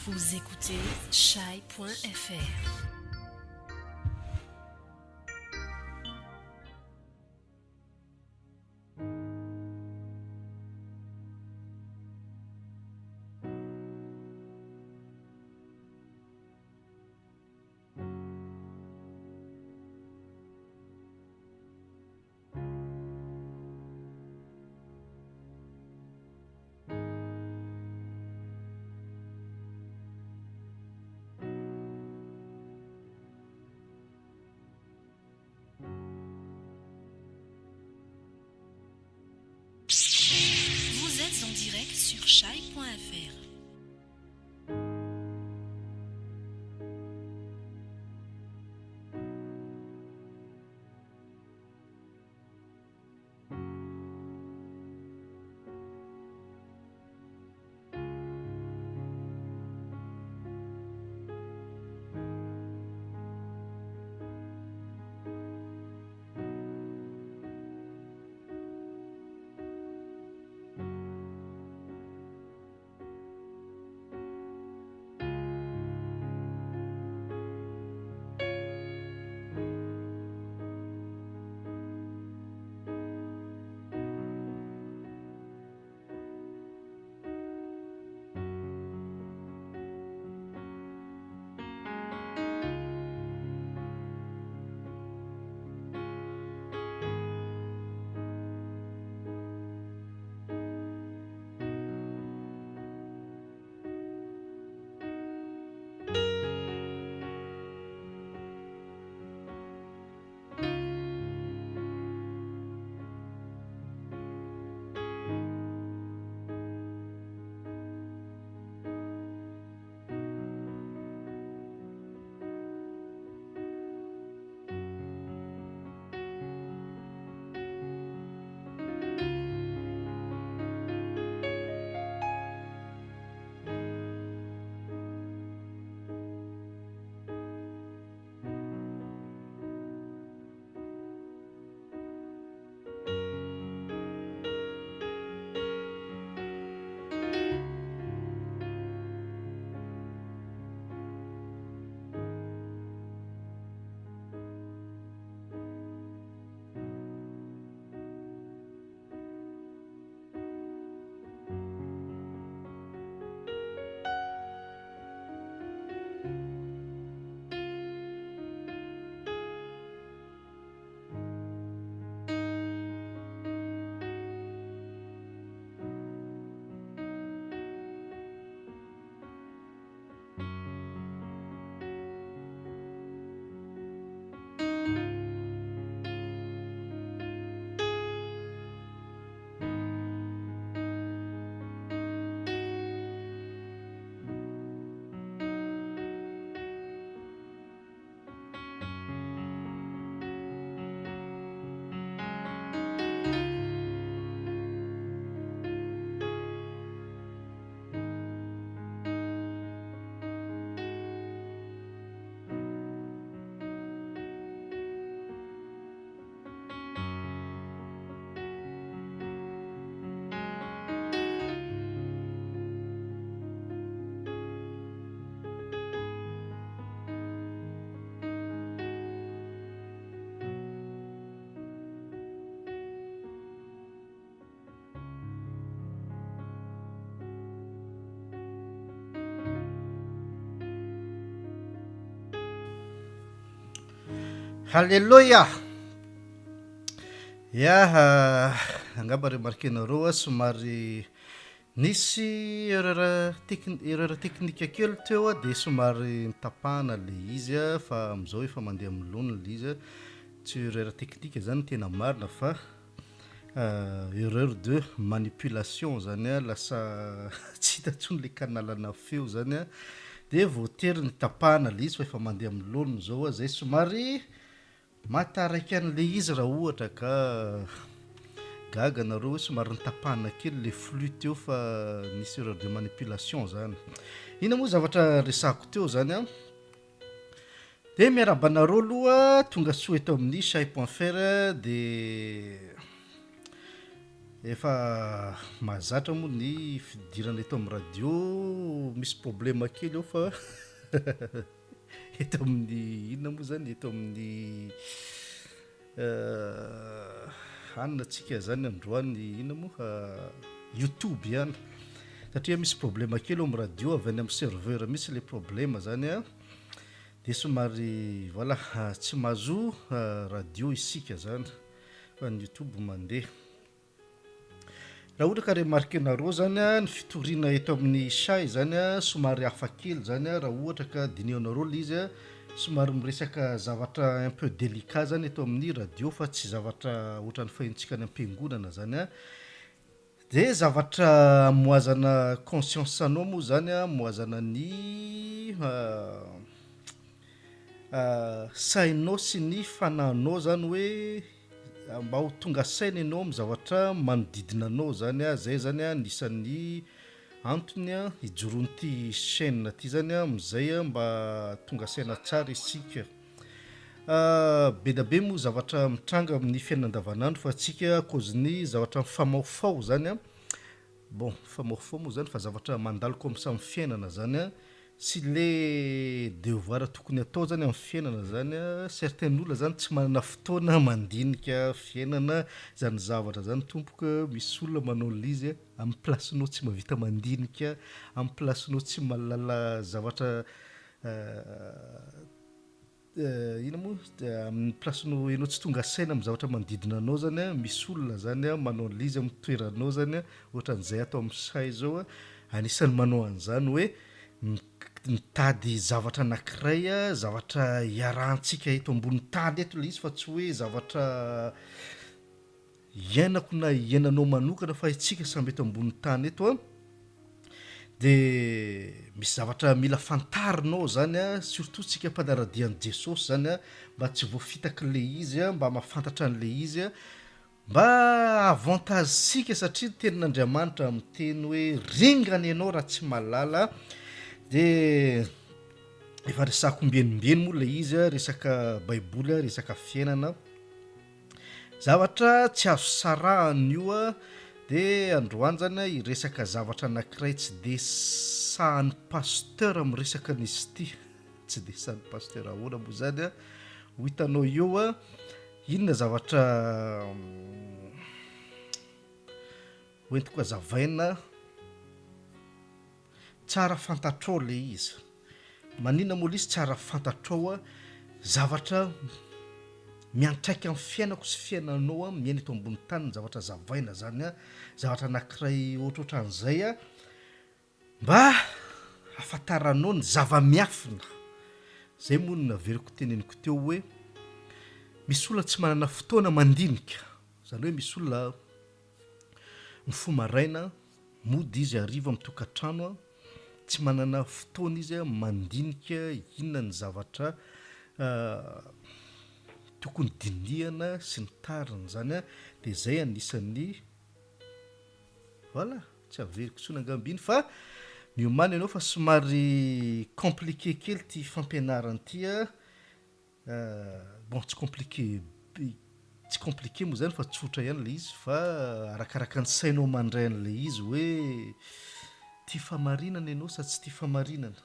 Vous écoutez chai.fr. Vous êtes en direct sur chai.fr. Haleluya. Angamba remarquenareo somary nisy erreur technique kely teo dia somary nitapahana le izy fa amin'izao efa mandeha milona le izy tsy erreur technique zany tena marina fa erreur de manipulation zany lasa tsy hita intsony le kanalana feo zany dia voatery nitapahana le izy fa efa mandeha milona zao zay somary mataraiky an'le izy raha ohatra ka gaga nareo hoe somary nitapahana kely le flux teo fa nisy erreur de manipulation zany. Ina moa zavatra resako teo zany dia miarabanareo aloha tonga soa eto amin'ny chai.fr dia efa mahazatra moa ny fidirana eto amin'ny radio misy problema kely eo fa eto amin'ny inona moa zany eto amin'ny anina atsika zany androany inona moa YouTube ihany satria misy problema kely eo amin'ny radio avy any amin'ny serveur misy le problema zany a de somary voilà tsy mahazo radio isika zany fa ny YouTube mandeha. Raha ohatra ka remarquenareo zany a ny fitoriana eto amin'ny Shay zany a somary hafa kely zany a raha ohatra ka dinihanareo le izy a somary miresaka zavatra un peu délicat zany eto amin'ny radio fa tsy zavatra ohatran'ny fahintsika any am-piangonana zany a de zavatra moazana conscience anao moa zany a moazana ny sainao sy ny fanahinao zany hoe mba ho tonga saina ianao amin'ny zavatra manodidina anao zany a zay zany a nisan'ny antony a hijoroan'ity chaîne ty zany a amizay a mba tonga saina tsara isika be da be moa zavatra mitranga amin'ny fiainana andavanandro fa atsika causen'ny zavatra mifamaofao zany a bon famaofao moa zany fa zavatra mandalo comme ça amin'ny fiainana zany a sy le devoir tokony atao zany amin'ny fiainana zany a certain olona zany tsy manana fotoana mandinika fiainana zany zavatra zany tompoka misy olona manao l'izy amin'ny placenao tsy mahavita mandinika amin'ny placenao tsy mahalala zavatra ina moa amin'ny placenao ianao tsy tonga saina amin'ny zavatra manodidina anao zany a misy olona zany a manao l'izy amin'ny toeranao zany a ohatran'izay atao amin'ny Shay zao a anisan'ny manao an'izany hoe mitady zavatra anankiray a zavatra iarahantsika eto ambony tany eto le izy fa tsy hoe zavatra iainako na iainanao manokana fa itsika samby eto ambony tany eto a de misy zavatra mila fantarinao zany a surtout tsika mpanaradian'i Jesosy zany a mba tsy voafitaky le izy a mba mahafantatra an'le izy a mba avantage sika satria tenin'Andriamanitra amin'ny teny hoe ringana ianao raha tsy malala de efa resaka ombenimbeny moa le izy a resaka baiboly a resaka fiainana zavatra tsy azo sarahana io a de androany zany a iresaka zavatra anankiray tsy de sahan'ny pasteur miresaka an'izy ity tsy de sahan'ny pasteur ahoana moa zany a ho hitanao eo a inona zavatra hoentiko azavaina tsara fantatrao le izy manina moa izy tsara fantatrao a zavatra miantraika amin'ny fiainako sy fiainanao a miaina eto ambony tany ny zavatra zavaina zany a zavatra anankiray ohatrohatran'izay a mba afantaranao ny zava-miafina zay moa no naveriko teneniko teo hoe misy olona tsy manana fotoana mandinika zany hoe misy olona mifomaraina mody izy ariva mitokantrano a tsy manana fotoana izy a mandinika inona ny zavatra tokony dinihana sy ny tariny zany a de zay anisan'ny voilà tsy averiko tsony angambiny fa miomany ianao fa somary compliqué kely ty fampianarana ty a bon tsy compliqué moa zany fa tsotra ihany le izy fa arakaraka ny sainao mandray an'le izy hoe tia famarinana ianao sa tsy tia famarinana.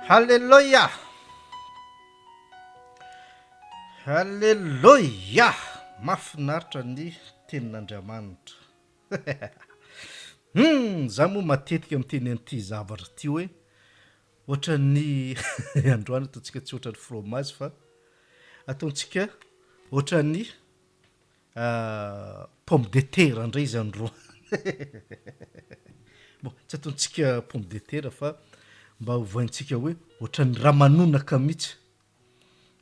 Halleluja! Halleluja! Mahafinaritra ny tenin'Andriamanitra. Za moa matetika miteny an'ity zavatra ty hoe ohatran'ny androany ataontsika tsy ohatran'ny fromage fa ataontsika ohatran'ny pomme de terre indray izy androa bon tsy ataontsika pomme de terre fa mba hovaintsika hoe ohatran'ny ramanonaka mihitsy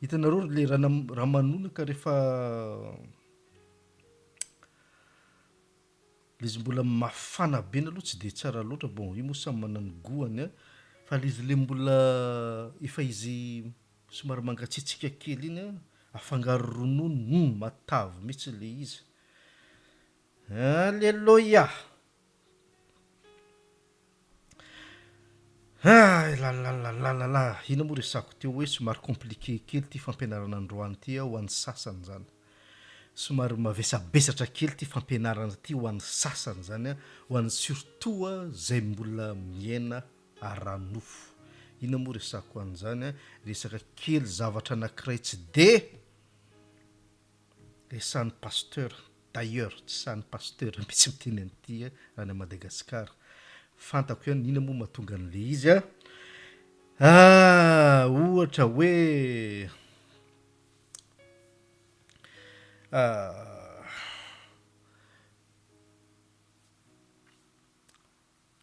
hitanareo le ramanonaka rehefa le izy mbola mafana be na aloha tsy de tsara loatra bon io moa samy manana ny goany a fa le izy le mbola efa izy somary mangatsiatsika kely iny a afangaro ronono matavy mihitsy le izy alleloia lalalala ina moa resako teo hoe somary compliqué kely ty fampianarana androany ty ho an'ny sasany zany somary mavesabesatra kely ty fampianarana ty ho an'ny sasany zany a ho an'ny surtout a zay mbola miaina aranofo ina moa resako an'izany a resaka kely zavatra anankiray tsy de resan'ny pasteur d'ailleurs tsy san'ny pasteur mitsy miteny an'ity a raha ny Madagasikara fantako ihany ina moa mahatonga an'le izy a ohatra hoe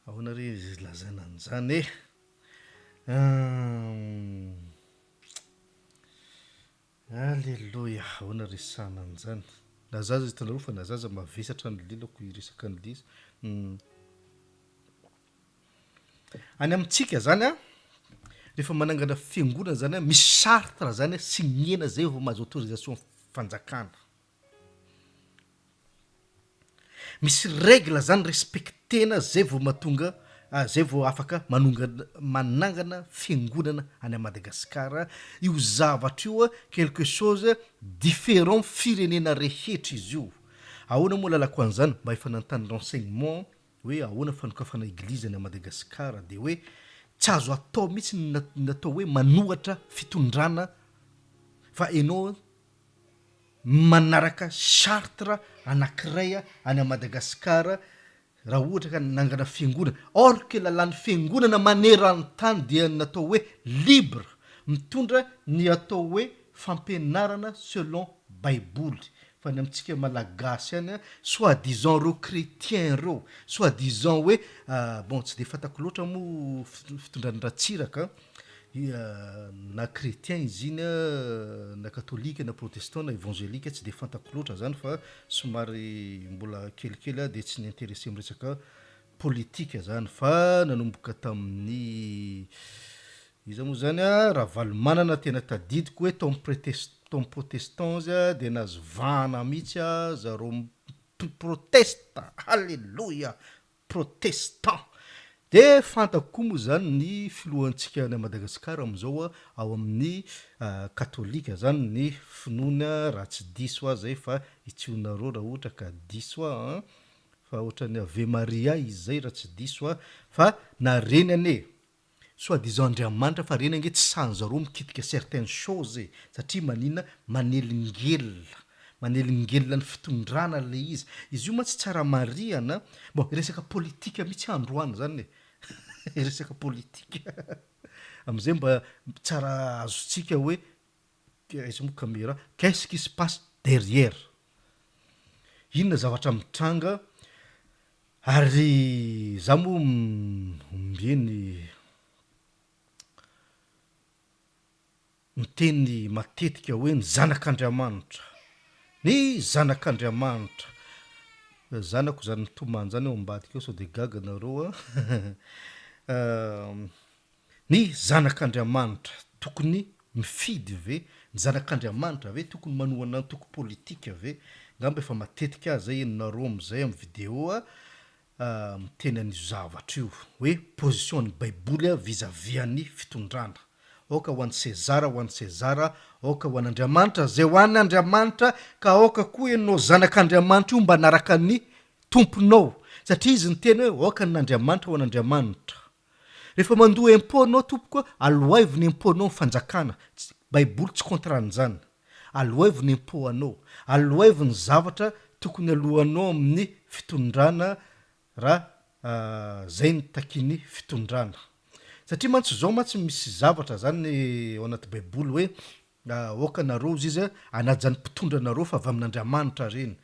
ahoana re izy lazana an'izany alleloia ahoana resana an'izany nazaza hitanareo fa nazaza mavesatra ny lelako iresaka an'le izy any amintsika zany a rehefa manangana fiangonana zany a misy chartre zany a sy miena zay vao mahazo autorisation fanjakana misy règle zany respectena zay vao mahatonga zay vao afaka manangana fiangonana any Madagasikara io zavatra io a quelque chose différent firenena rehetra izy io ahoana moa lalako an'izany mba efa nantany renseignement hoe ahoana fanokafana eglizy any Madagasikara de hoe tsy azo atao mihitsy natao hoe manohatra fitondrana fa ianao manaraka chartre anankiray any Madagasikara raha ohatra ka nangana fiangonana or que lalàn'ny fiangonana maneran-tany dia natao hoe libre mitondra ny atao hoe fampianarana selon baiboly fa ny amintsika malagasy any a soit disant reo chrétien reo soit disant hoe bon tsy de fantako loatra moa fitondrany ratsiraka na chrétien izy iny na katolika na protestant na évangélika tsy de fantako loatra zany fa somary mbola kelikely de tsy niintéressé miresaka politika zany fa nanomboka tamin'ny izy moa zany raha valomanana tena tadidiko hoe tom protestant de nazo vana mihitsy zareo protesta alleluia protestant de fantako koa moa zany ny filohantsika any Madagasikara am'izao ao amin'ny katolika zany ny finoana raha tsy diso zay fa itsonareo raha ohatra ka diso fa ohatrany Ave Maria izy zay raha tsy diso fa na reny ane soit disant Andriamanitra fa reny ange tsy sanjareo mikitika certaines choses satria manina manelingelina ny fitondrana le izy io ma tsy tsara mariana bon resaka politika mihitsy androany zany resaka politika am'izay mba tsara azotsika hoe izy moa caméra qu'est-ce qui se passe derrière inona zavatra mitranga ary za moa mieny miteny matetika hoe ny zanak'Andriamanitra zanako zany tomany zany eo ambadika eo sao de gaga nareo ny zanak'Andriamanitra tokony mifidy ve ny zanak'Andriamanitra ve tokony manohana antoko politika ve ngamba efa matetika zay enonareo am'izay amin'ny vidéo miteny an'izo zavatra io hoe position ny baiboly vis-à-vis ny fitondrana oka ho an'ny Sezara oka ho an'Andriamanitra zay ho an'ny Andriamanitra ka oka koa ianao zanak'Andriamanitra io mba naraka ny tomponao satria izy ny teny hoe oka n'Andriamanitra ho an'Andriamanitra rehefa mandoa impôt anao tompoko alohaivy ny impôt anao fanjakana baiboly tsy contran'izany alohaivy ny impôt anao alohaivy ny zavatra tokony alohanao amin'ny fitondrana raha zay ny takiny fitondrana satria mantsy zao mantsy misy zavatra zany ao anaty baiboly hoe okanareo izy izy anajany mpitondranareo fa avy amin'Andriamanitra reny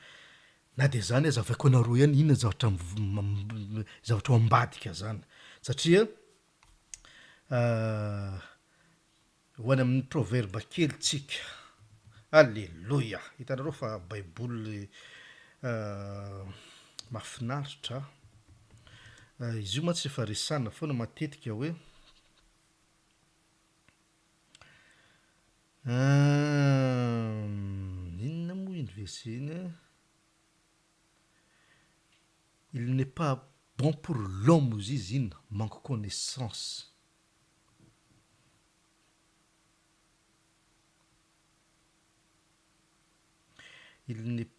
na de zany azavaiko anareo ihany inona zavatra ambadika zany satria ho any amin'ny proverbe kely tsika alleloia hitanareo fa baiboly mahafinaritra izy io mantsy efa resana foana matetika hoe inona moa iny veseny il n'est pas bon pour l'homme izy iny manque connaissance il n'est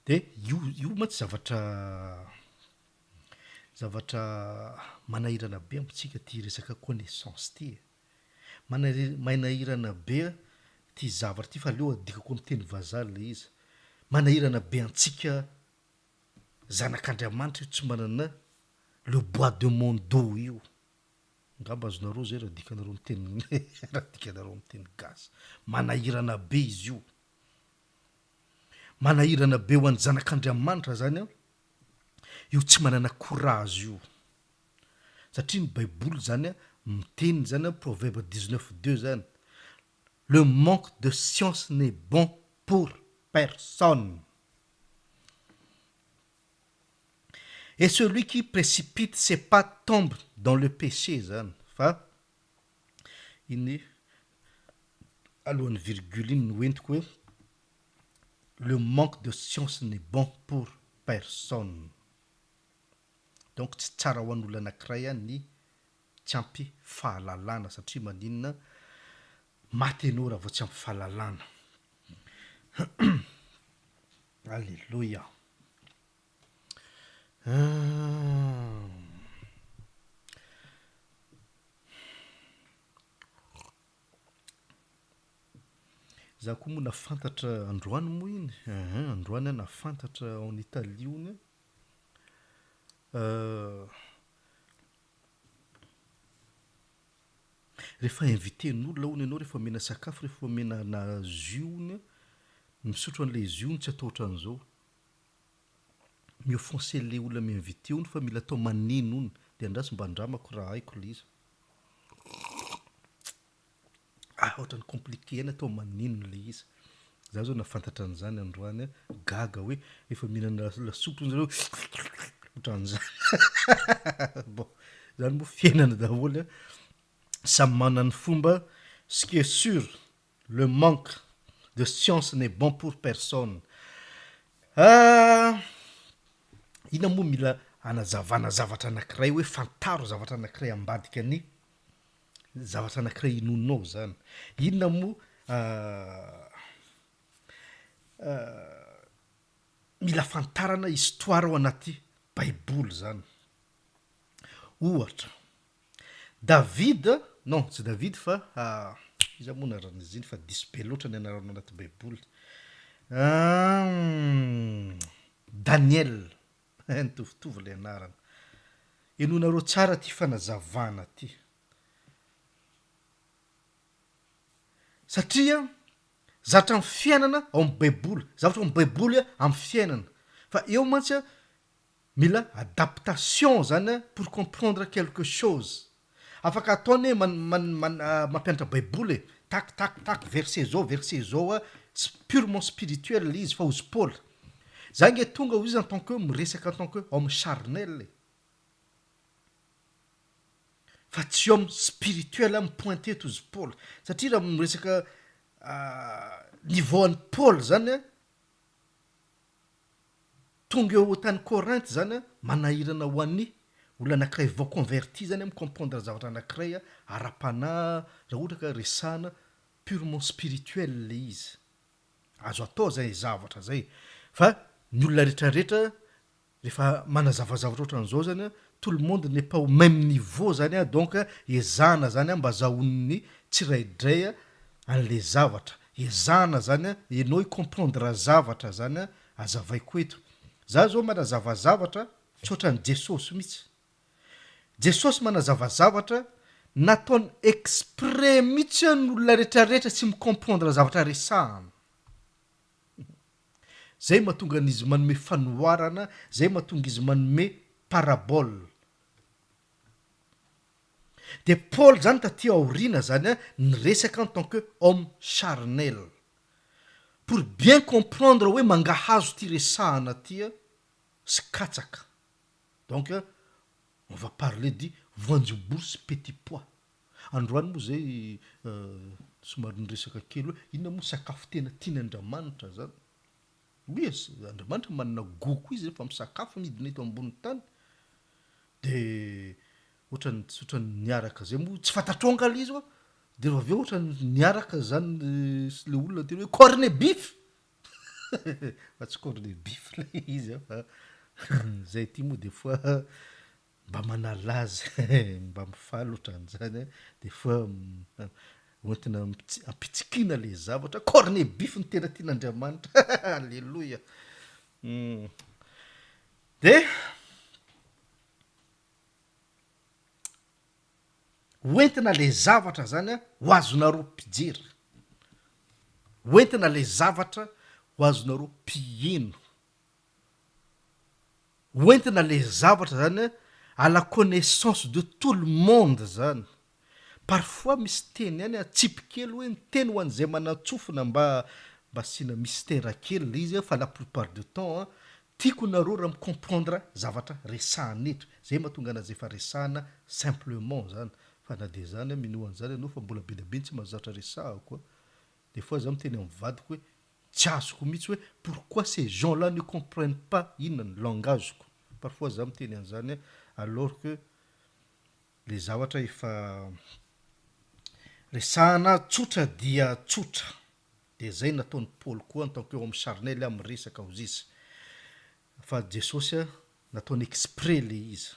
de io mantsy zavatra manahirana be amitsika ty resaka connaissance ty manahirana be ty zavatra ty fa aleo adikako amin'ny teny vazaha le izy manahirana be antsika zanak'Andriamanitra io tsy manana le bois de mondo io ngamba azonareo zay raha dikanareo amin'ny teny raha dikanareo amin'ny teny gasy manahirana be izy io manahirana be ho an'ny zanak'Andriamanitra zany io tsy manana courage io satria ny baiboly zany miteny zany proverbe 19:2 zany le manque de science n'est bon pour personne et celui qui précipite ses pas tombe dans le péché zany fa iny alohan'ny virgule iny noentiko hoe le manque de science n'est bon pour personne donc tsy tsara ho an'olona anankiray ny tsy ampy fahalalana satria maninona maty anao raha vao tsy ampy fahalalana alleloia za koa moa nafantatra androany moa iny androany nafantatra en Italie ony rehefa inviten'olona ony ianao rehefa mena sakafo rehefa mena na jus ony misotro an'le jus ony tsy atao ohatran'izao mioffenser le olona miinvité ony fa mila atao maneno ony de andraso mba andramako raha haiko le izy ohatrany compliqué any atao maneno le izy za zao nafantatra an'izany androany gaga hoe efa mihinana lasopy ony zareo ohatran'izany bon zany moa fiainana daholo samy manana ny fomba ce qui est sûr le manque de science n'est bon pour personne ina moa mila anazavana zavatra anankiray hoe fantaro zavatra anankiray ambadika ny zavatra anankiray inonao zany inona moa mila fantarana histoire ao anaty baiboly zany ohatra David non tsy David fa iza moa naran'izy iny fa diso be loatra ny anarana anaty baiboly Daniel nitovitovy le anarana enonareo tsara ty fanazavana ty satria zavatra amin'ny fiainana ao amin'ny baiboly zavatra amin'ny baiboly amin'ny fiainana fa eo mantsy mila adaptation zany pour comprendre quelque chose afaka ataony mampianatra baiboly tak verset zao purement spirituel le izy fa ozy Paul za nge tonga ho izy en tant que miresaka en tant que homme charnel fa tsy homme spirituel mipointe tozy Paul satria raha miresaka niveau an'ny Paul zany tonga eo tany Corinthe zany manahirana ho an'ny olona anankiray vao converti zany micomprendre zavatra anankiray ara-panahy raha ohatra ka resana purement spirituel le izy azo atao zay zavatra zay fa ny olona rehetrarehetra rehefa manazavazavatra ohatran'izao zany tout le monde n'est pas au même niveau zany donc ezana zany mba zahon'ny tsiraidray an'le zavatra ezana zany ianao comprendre zavatra zany azavaiko eto za zao manazavazavatra tsotrany jesosy mihitsy. Jesosy manazavazavatra nataony exprès mihitsy ny olona rehetrarehetra tsy micomprendre zavatra resahana. Zay mahatonga an'izy manome fanoharana, zay mahatonga izy manome parabole. De Paul zany taty aoriana zany niresaka en tant que homme charnel. Pour bien comprendre hoe mangahazo ty resahana ty sy katsaka. Donc on va parler du voanjobory sy petit pois. Androany moa zay somary niresaka kely hoe inona moa sakafo tena tiany Andriamanitra zany. Oui, Andriamanitra manana goko izy rehefa misakafo midina eto ambony tany. De ohatrany niaraka zay moa tsy fantatrongala izy oa. De avy eo ohatrany niaraka zany sy le olona teny hoe cornet bif. Fa tsy cornet bif le izy fa zay ty moa des fois mba manala azy mba mifaly ohatran'izany des fois oentina ampitsikina le zavatra cornet bif ny tena tian'Andriamanitra. Alléluia. De oentina le zavatra zany ho azonareo mpijery. Oentina le zavatra ho azonareo mpiheno. Oentina le zavatra zany à la connaissance de tout le monde zany. Parfois misy teny any tsipikely hoe ny teny ho an'izay manatsofina mba asiana mystère kely le izy fa la plupart du temps tiako nareo raha micomprendre zavatra resahana eto. Zay mahatonga anazy efa resahana simplement zany. Fa na de zany mino an'izany ianao fa mbola be dia be tsy mahazatra resahako. Des fois za miteny amin'ny vadiko hoe tsy azoko mihitsy hoe pourquoi ces gens-là ne comprennent pas inona ny langageko. Parfois za miteny an'izany alors que le zavatra efa resahana tsotra dia tsotra. De zay nataony Paul koa en tant que homme charnel miresaka ho izy. Fa Jesosy nataony exprès le izy.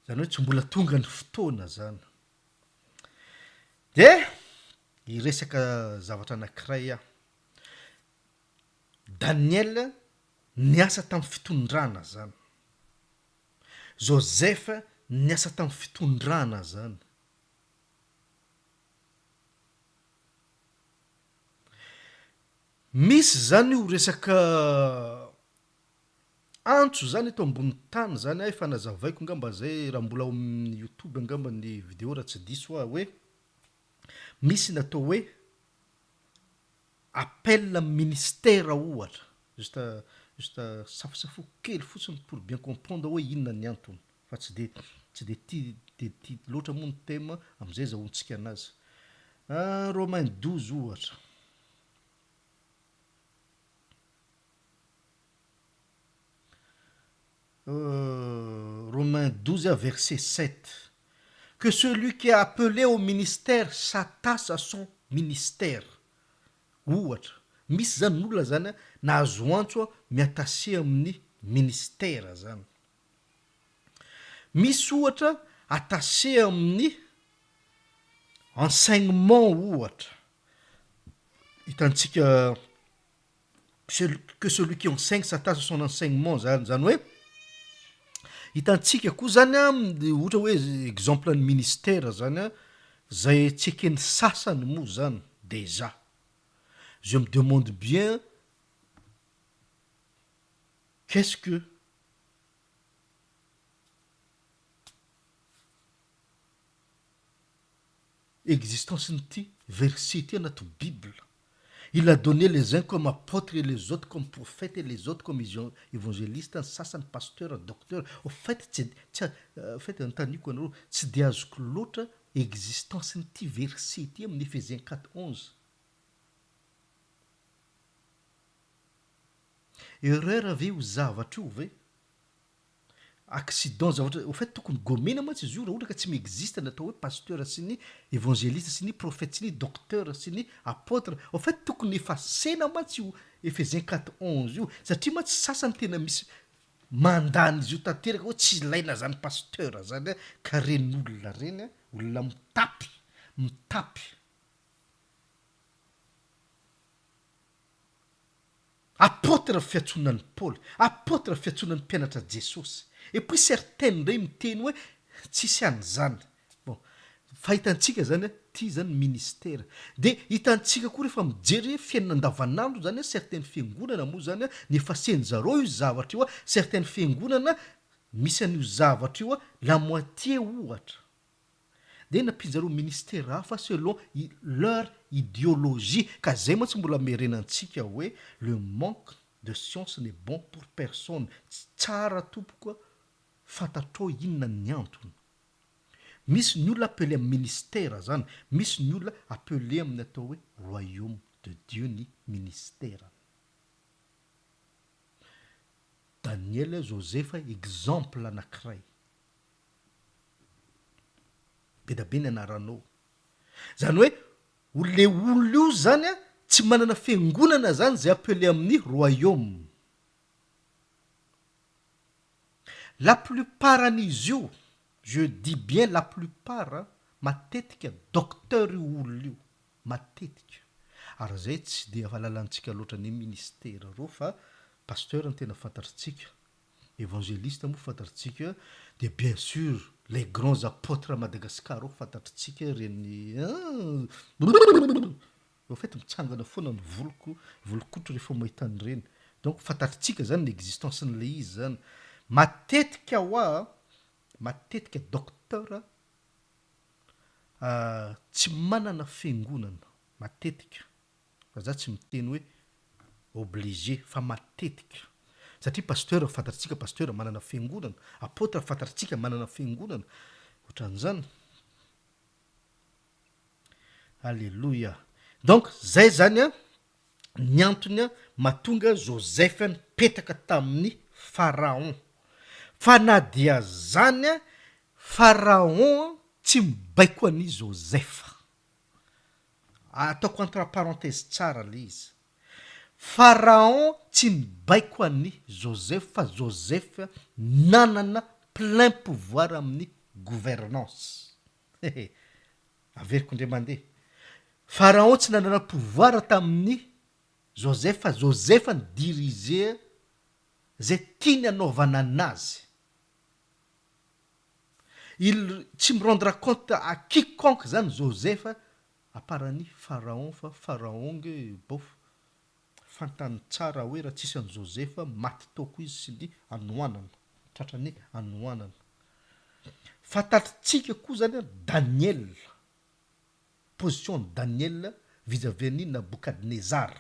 Zany hoe tsy mbola tonga ny fotoana zany. De iresaka zavatra anankiray Daniel niasa tamin'ny fitondrana zany. Joseph niasa tamin'ny fitondrana zany. Misy zany ho resaka antso zany eto ambony tany zany efa nazavaiko ngamba zay raha mbola ao amin'ny YouTube ngamba ny vidéo raha tsy diso hoe misy natao hoe appel ministère ohatra. Juste safosafo kely fotsiny pour bien comprendre hoe inona ny antony. Fa tsy de ti loatra moa ny tema am'izay zahoantsika anazy. Romains 12 ohatra. Romains 12 verset 7. Que celui qui est appelé au ministère s'attache à son ministère. Ohatra. Misy zany n'olona zany nahazo antso miattaché amin'ny ministère zany. Misy ohatra attaché amin'ny enseignement ohatra. Hitantsika que celui qui enseigne s'attache à son enseignement zany hoe hitantsika koa zany ohatra hoe exemple ny ministère zany zay tsy ekeny sasany moa zany déjà. Je me demande bien qu'est-ce que existence n'ti verset ty anaty Bible. Il a donné les uns comme apôtres et les autres comme prophètes et les autres comme évangélistes, sasany pasteur, docteur. Au fait antaniko anareo tsy de azoko loatra existence n'ty verset ty amin'ny Ephésiens 4:11. Erreur ave io zavatra io ve? Accident zavatra. Au fait tokony gomena mantsy izy io raha ohatra ka tsy miexiste natao hoe pasteur sy ny évangéliste sy ny prophète sy ny docteur sy ny apôtre. Au fait tokony efasena mantsy io Ephésiens 4:11 io satria mantsy sasany tena misy mandany izy io tanteraka hoe tsy ilaina zany pasteur zany ka reny olona reny olona mitapy. apôtre fiantsonan'ny Paoly, apôtre fiantsonan'ny mpianatra Jesosy. Et puis certaines ndray miteny hoe tsisy an'izany. Bon, fahitantsika zany ty zany ministera. De hitantsika koa rehefa mijery fiainana andavanandro zany certaines fiangonana moa zany ny efaseny zareo io zavatra io certaines fiangonana misy an'io zavatra io la moitié ohatra. De nampinjareo ministera hafa selon leur idéologie. Ka zay moa tsy mbola merenantsika hoe le manque de science n'est bon pour personne. Tsara tompoko fantatrao inona ny antony. Misy ny olona appelé amin'ny ministère zany, misy ny olona appelé amin'ny atao hoe royaume de Dieu ny ministère. Daniel Joseph exemple anankiray. Be da be ny anaranao. Zany hoe le olo io zany tsy manana fiangonana zany zay appelé amin'ny royaume. La plupart an'izy io, je dis bien la plupart, matetika docteur io olo io, matetika. Ary zay tsy de afalalantsika loatra ny ministère reo fa pasteur ny tena fantatritsika, évangéliste moa fantatritsika, de bien sûr les grands apôtres à Madagascar fantatritsika reny au fait mitsangana foana ny volokotro rehefa mahita an'ireny. Donc fantatritsika zany l'existence n'le izy zany. Matetika matetika docteur tsy manana fiangonana matetika. Fa za tsy miteny hoe obligé fa matetika. Satria pasteur fantatritsika pasteur manana fiangonana, apôtre fantatritsika manana fiangonana. Ohatran'izany. Alléluia. Donc zay zany ny antony mahatonga Joseph nipetaka tamin'ny pharaon. Fa na dia zany pharaon tsy mibaiko an'i Joseph. Ataoko entre parenthèse tsara le izy. Pharaon tsy mibaiko an'i Joseph fa Joseph nanana plein pouvoir amin'ny gouvernance. Averiko ndray mandeha. Pharaon tsy nanana pouvoir tamin'ny Joseph fa Joseph ny diriger zay tiany anaovana anazy. Il tsy me rendra compte à quiconque zany Joseph à part ny pharaon fa pharaon nge bof fantany tsara hoe raha tsisy an Joseph maty toko izy sy ny anoanana, tratrany anoanana. Fantatritsika koa zany Daniel, position de Daniel vis-à-vis ny Nabukadnezar.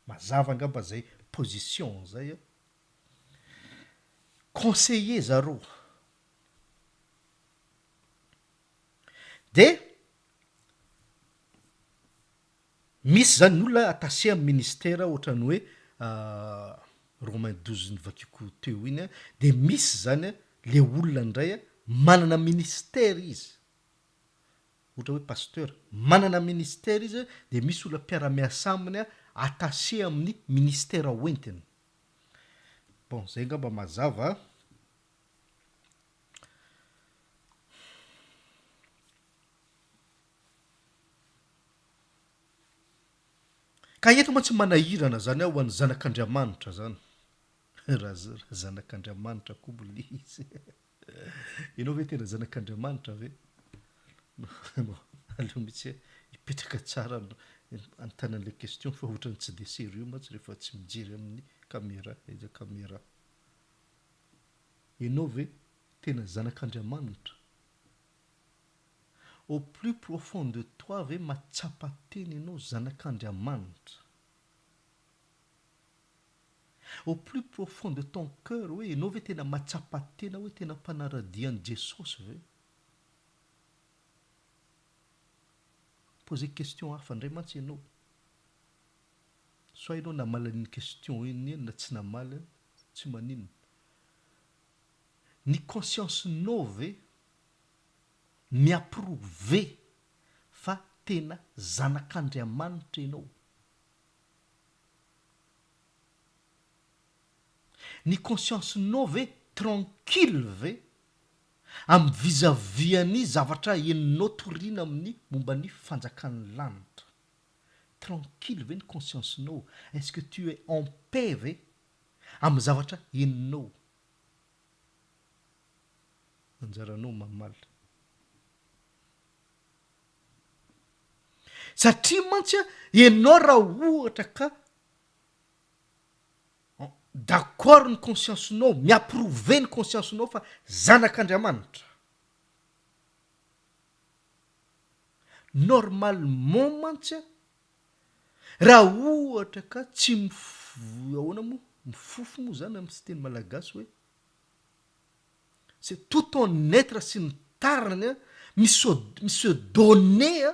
Mazava angamba zay position zay. Conseiller zareo. De misy zany olona attaché amin'ny ministère ohatrany hoe Romain 12 nivakiko teo iny. De misy zany le olona ndray manana ministère izy. Ohatra hoe pasteur manana ministère izy, de misy olona mpiara-miasa aminy attaché amin'ny ministère hoentiny. Bon, zay ngamba mazava. Ka eto moa tsy manahirana zany ho an'ny zanak'Andriamanitra zany. Raha zanak'Andriamanitra koa mbola izy. Ianao ve tena zanak'Andriamanitra ve? Aleo mihitsy hipetraka tsara antanan'le question fa ohatrany tsy de sérieux moa tsy rehefa tsy mijery amin'ny caméra, eza caméra. Ianao ve tena zanak'Andriamanitra? Au plus profond de toi ve matsapa teny ianao zanak'Andriamanitra? Au plus profond de ton cœur hoe ianao ve tena matsapa tena hoe tena mpanaradian'i Jesosy ve? Poser question hafa ndray mantsy ianao. Soit ianao namala ny question iny na tsy namala, tsy maninona. Ny conscience-nao ve miapprouve fa tena zanak'Andriamanitra ianao? Ny conscience-nao ve tranquille ve amin'ny vis-à-vis ny zavatra eninao toriana amin'ny momba ny fanjakan'ny lanitra? tranquille ve ny consciencenao. Est-ce que tu es en paix ve amin'ny zavatra eninao? Anjaranao mamaly. Satria mantsy ianao raha ohatra ka d'accord ny consciencenao, miapprouve ny consciencenao fa zanak'Andriamanitra. Normalement mantsy raha ohatra ka tsy ahoana moa mifofo moa zany amin'ny teny malagasy hoe c'est tout ton être sy ny tariny misy donné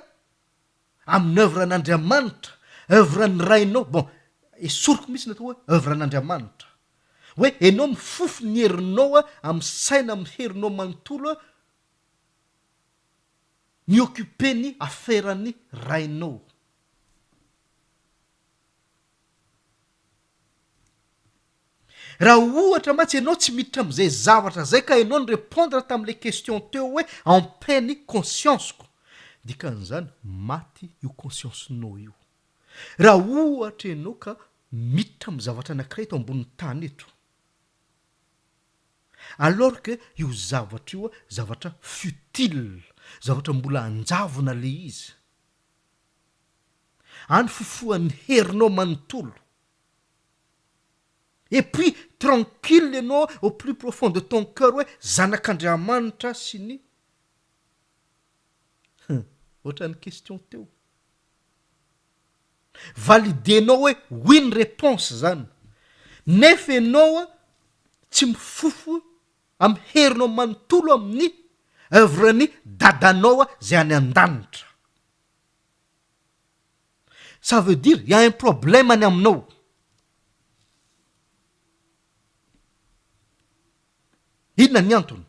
amin'ny œuvre an'Andriamanitra, œuvre ny rainao. Bon, esoriko misy natao hoe œuvre an'Andriamanitra. Hoe enao mifofo ny herinao amin'ny saina, amin'ny herinao manontolo mioccuper ny affairany rainao. Raha ohatra mantsy ianao tsy miditra amin'izay zavatra zay ka ianao ny répondre tamin'ilay question teo hoe en paix ny conscience-ko, dikan'izany maty io consciencenao io. Raha ohatra ianao ka miditra amin'ny zavatra anankiray eto ambony tany eto, alors que io zavatra io zavatra futile, zavatra mbola anjavona le izy. Any fofoan'ny herinao manontolo. Et puis, tranquille ianao au plus profond de ton cœur hoe zanak'Andriamanitra sy ny ohatran'ny question teo. Validenao hoe oui ny réponse zany. Nefa ianao tsy mifofo amin'ny herinao manontolo amin'ny œuvre-ny dadanao zay any an-danitra. Ça veut dire il y a un problème any aminao. Inona ny antony?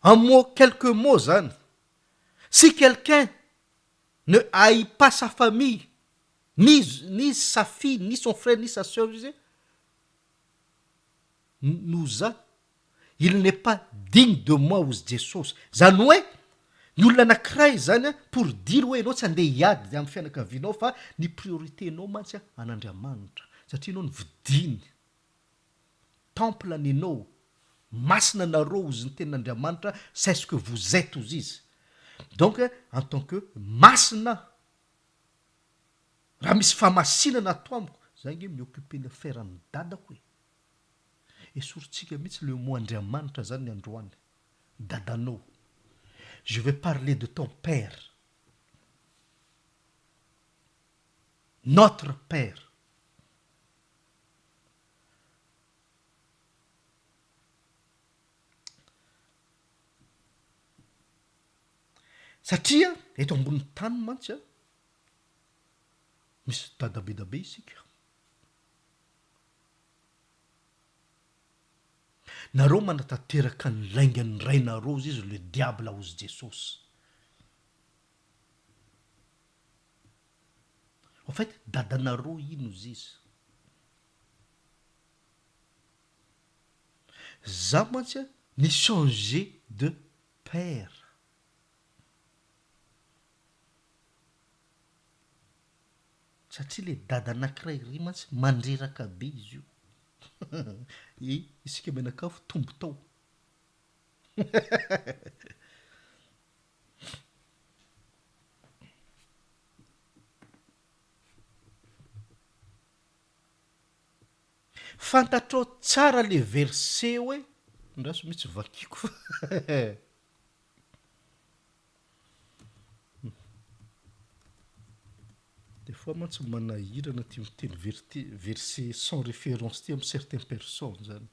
Un mot, quelques mots zany. Si quelqu'un ne haït pas sa famille, ni sa fille, ni son frère, ni sa sœur, il n'est pas digne de moi ozy Jesosy. Zany hoe ny olona anankiray zany pour dire hoe ianao tsy andeha hiady amin'ny fianakavianao fa ny prioriténao mantsy an'Andriamanitra. Satria ianao ny vidiny. Temple anenao, masina anareo ozy ny tenin'Andriamanitra, c'est ce que vous êtes ozy izy. Donc en tant que masina, raha misy famasinana ato amiko, zay nge mioccuper ny affaire-ny dadako e. Esorintsika mihitsy le mot Andriamanitra zany ny androany. Dadanao. Je vais parler de ton père. Notre père. Satria eto ambony tany mantsy misy dadabe isika. Nareo manatanteraka ny laingany rainareo izy le diable ozy Jesosy. En fait, dadanareo ino ozy izy. Za mantsy ni changer de père. Satria le dada anankiray ry mantsy mandreraka be izy io. Isika menakafo tombo tao. Fantatrao tsara le verset hoe ndraso mitsy vakiko. Des fois mantsy manahirana ty miteny verset sans référence ty amin'ny certaines personnes zany.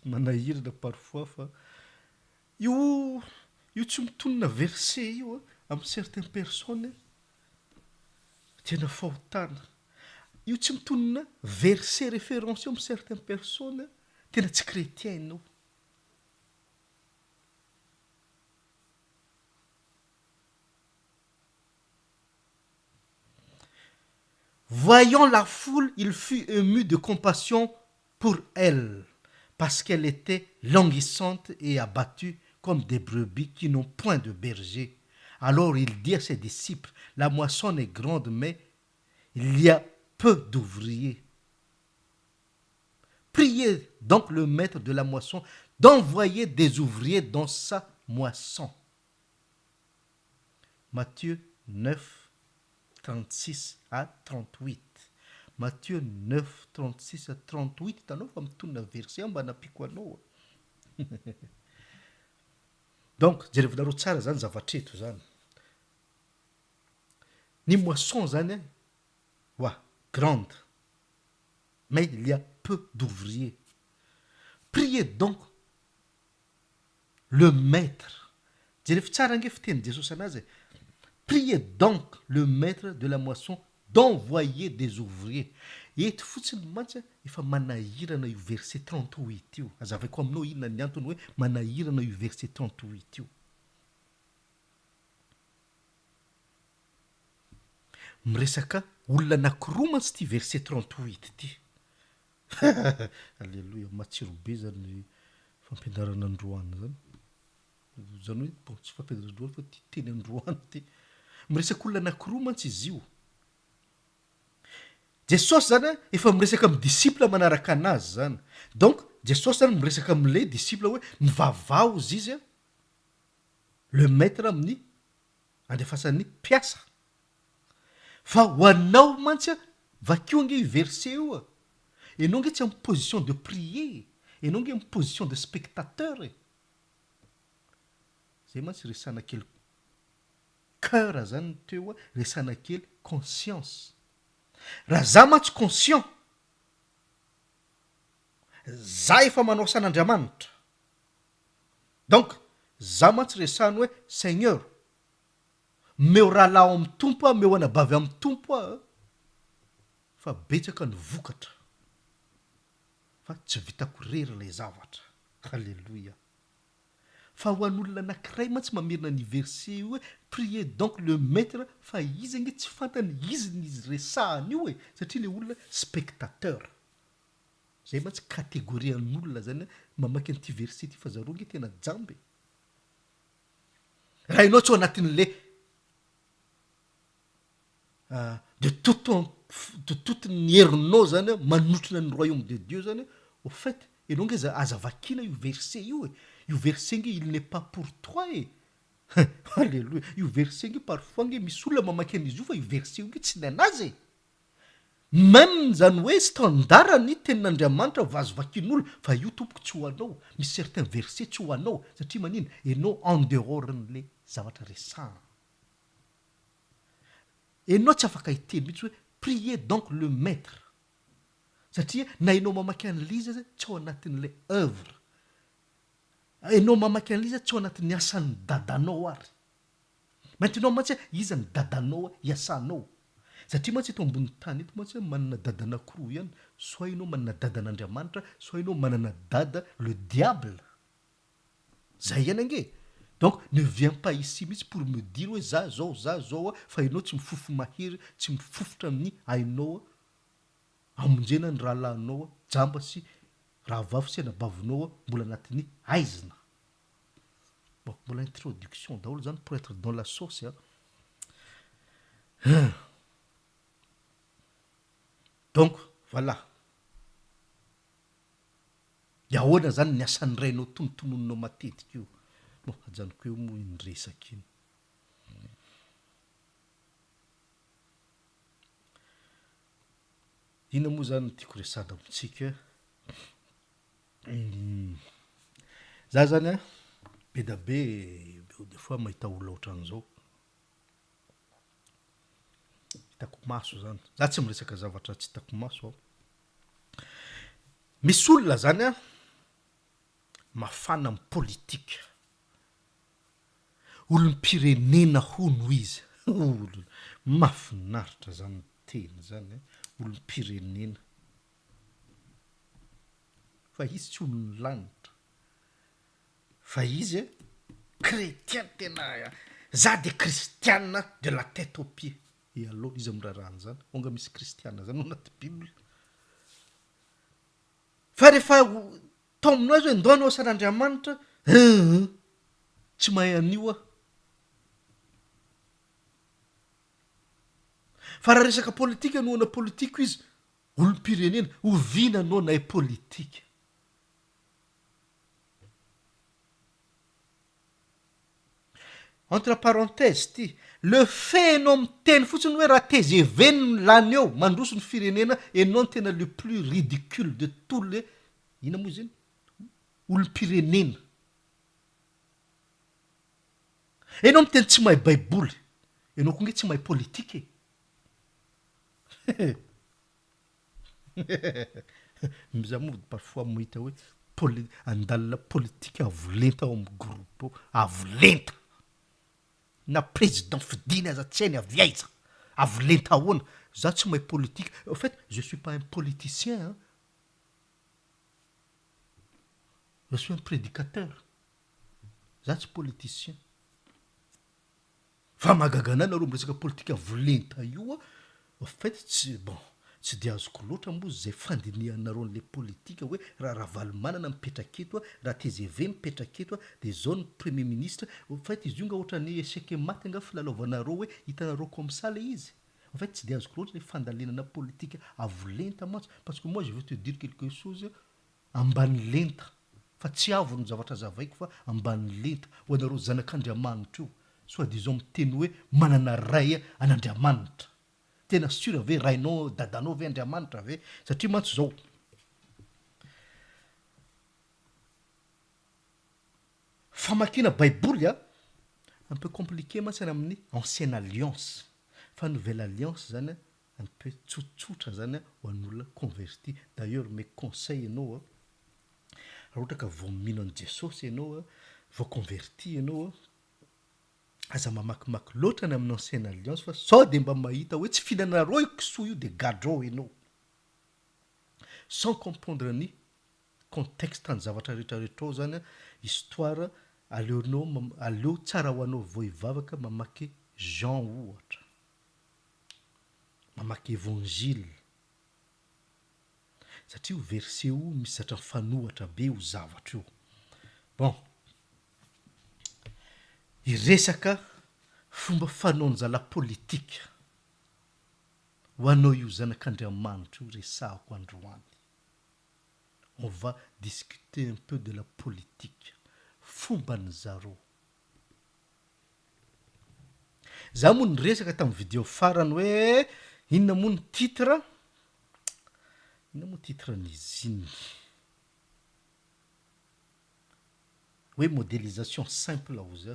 Manahirana parfois fa io tsy mitonona verset io amin'ny certaines personnes tena fahotana. Io tsy mitonona verset référence io amin'ny certaines personnes tena tsy chrétien ianao. Voyant la foule, il fut ému de compassion pour elle, parce qu'elle était languissante et abattue comme des brebis qui n'ont point de berger. Alors il dit à ses disciples, la moisson est grande, mais il y a peu d'ouvriers. Priez donc le maître de la moisson d'envoyer des ouvriers dans sa moisson. Matthieu 9, 36 à 38. Matthieu 9, 36 à 38. Hitanao fa mitondra verset mba napiko anao. Donc jerevinareo tsara zany zavatreto zany. Ny moisson zany grande, mais il y a peu d'ouvriers. Priez donc le maître. Jerevy tsara nge fiteny Jesosy anazy. Priez donc le maître de la moisson d'envoyer des ouvriers. Eto fotsiny mantsy efa manahirana io verset 38 io. Azavako aminao inona ny antony hoe manahirana io verset 38 io. Miresaka olona anankiroa mantsy ty verset 38 ty. Alléluia, matsiro be zany fampianarana androany zany. Zany hoe tsy fampianarana androany fa ty teny androany ty. Miresaka olona anankiroa mantsy izy io. Jesosy zany efa miresaka amin'ny disciple manaraka anazy zany. Donc Jesosy zany miresaka amin'le disciple hoe mivavao izy le maître amin'ny andefasan'ny mpiasa. Fa ho anao mantsy vakio nge io verset io. Enao nge tsy amin'ny position de prier. Enao nge amin'ny position de spectateur. Zay mantsy resana kely cœur zany teo resana kely conscience. Raha za mantsy conscient, za efa manao san'Andriamanitra. Donc za mantsy resany hoe Seigneur, meo rahalao amin'ny tompo, meo anabavy amin'ny tompo, fa betsaka ny vokatra. Fa tsy vitako rery ilay zavatra. Alléluia. Fa ho an'olona anankiray mantsy mamerina ny verset io hoe priez donc le maître, fa izy nge tsy fantany izy n'izy resahany io satria le olona spectateur. Zay mantsy kategoria an'olona zany mamaky an'ity verset ty fa zareo nge tena jamby. Raha ianao tsy ao anatin'le de toute ny herinao zany manotrina ny royaume de Dieu zany, au fait enao nge aza vakina io verset io io verset nge il n'est pas pour toi Alléluia. Io verset nge parfois nge misy olona mamaky an'izy io fa io verset io nge tsy ny anazy. Même zany hoe standardany tenin'Andriamanitra vazo vakin'olo fa io tompoko tsy ho anao. Misy certains verset tsy ho anao satria manino enao en dehors n'le zavatra resahana. Enao tsy afaka hiteny mihitsy hoe priez donc le maître. Satria na enao mamaky an'liza tsy ao anatin'le œuvre. Enao mamaky an'liza tsy ao anatin'ny asan'ny dadanao ary. Maintenant mantsy iza ny dadanao iasanao. Satria mantsy eto ambony tany eto mantsy manana dada anankiroa ihany. Soit enao manana dada an'Andriamanitra, soit enao manana dada le diable. Zay ihany ange. Donc ne viens pas ici mihitsy pour me dire hoe za zao fa enao tsy mifofo mahery, tsy mifofotra amin'ny ainao amonjena ny rahalahinao jamba sy raha vavo sy anabavinao mbola anatin'ny aizina. Bon, mbola introduction daholo zany pour être dans la sauce. Donc voilà. Yahoana zany ny asan'ny rainao tonotonononao matetika io. Bon, ajanoko eo moa iny resaka iny. Ina moa zany tiako resana amintsika. Za zany be da be des fois mahita olona ohatran'izao. Hitako maso zany. Za tsy miresaka zavatra tsy hitako maso aho. Misy olona zany mafana amin'ny politika. Olom-pirenena hono izy. Mahafinaritra zany teny zany. Olom-pirenena. Fa izy tsy olon'ny lanitra. Fa izy chrétien tena. Za de kristiana de la tête aux pieds. Et alors izy am'raharaha zany. Onga misy kristiana zany anaty Bible. Fa rehefa tao aminazy hoe ndao anao san'Andriamanitra, tsy mahay an'io a fa raha resaka politika anoana politika izy olom-pirenena oviana anao nay politika entre parenthèse ty le fait anao miteny fotsiny hoe raha TGV lany eo mandroso ny firenena enao ny tena le plus ridicule de tous les ina moa izy iny olom-pirenena enao miteny tsy mahay baiboly enao koa nge tsy mahay politika e miza moa parfois mohita hoe andalina politika avolenta ao amin'ny groupe avolenta na président fidiny aza tsy hainy avy aiza avolenta ahoana za tsy mahay politika en fait je suis pas un politicien hein? Je suis un prédicateur za tsy politicien fa magaga anay nareo miresaka politika avolenta io en fait tsy bon tsy dia azoko loatra moa zay fandinihanareo n'le politika hoe raha ravalomanana mipetraka eto a raha TGV mipetraka eto a de zao ny premier ministre en fait izy io nga ohatrany échec maty nga filalaovanareo hoe hitanareo comme ça le izy en fait tsy dia azoko loatra le fandalenana politika avolenta mantsy parce que moi je veux te dire quelque chose ambany lenta fa tsy avo ny zavatra zavaiko fa ambany lenta ho anareo zanak'Andriamanitra io soit disons miteny hoe manana ray an'Andriamanitra tena sûr ave rainao dadanao ave Andriamanitra ave satria mantsy zao famakina baiboly a un peu compliqué mantsy amin'ny ancienne alliance fa nouvelle alliance zany un peu tsotsotra zany ho an'olona converti d'ailleurs mes conseils ianao raha ohatra ka vao mino an' Jesosy ianao vao converti ianao aza mamakimaky loatra ny amin'ny ancienne alliance fa sao de mba mahita hoe tsy fihinanareo io kisoa io de gadrao ianao sans comprendre ny contexte ny zavatra rehetrarehetra ao zany histoire aleo tsara ho anao vao hivavaka mamaky Jean ohatra mamaky évangile satria io verset io misy zatra fanohatra be io zavatra io bon iresaka fomba fanaonjala politika ho anao io zanak'Andriamanitra io resahako androany on va discuter un peu de la politique fomba ny zareo za moa nyresaka tamin'ny vidéo farany hoe inona moa ny titre n'izy iny hoe modélisation simple ozy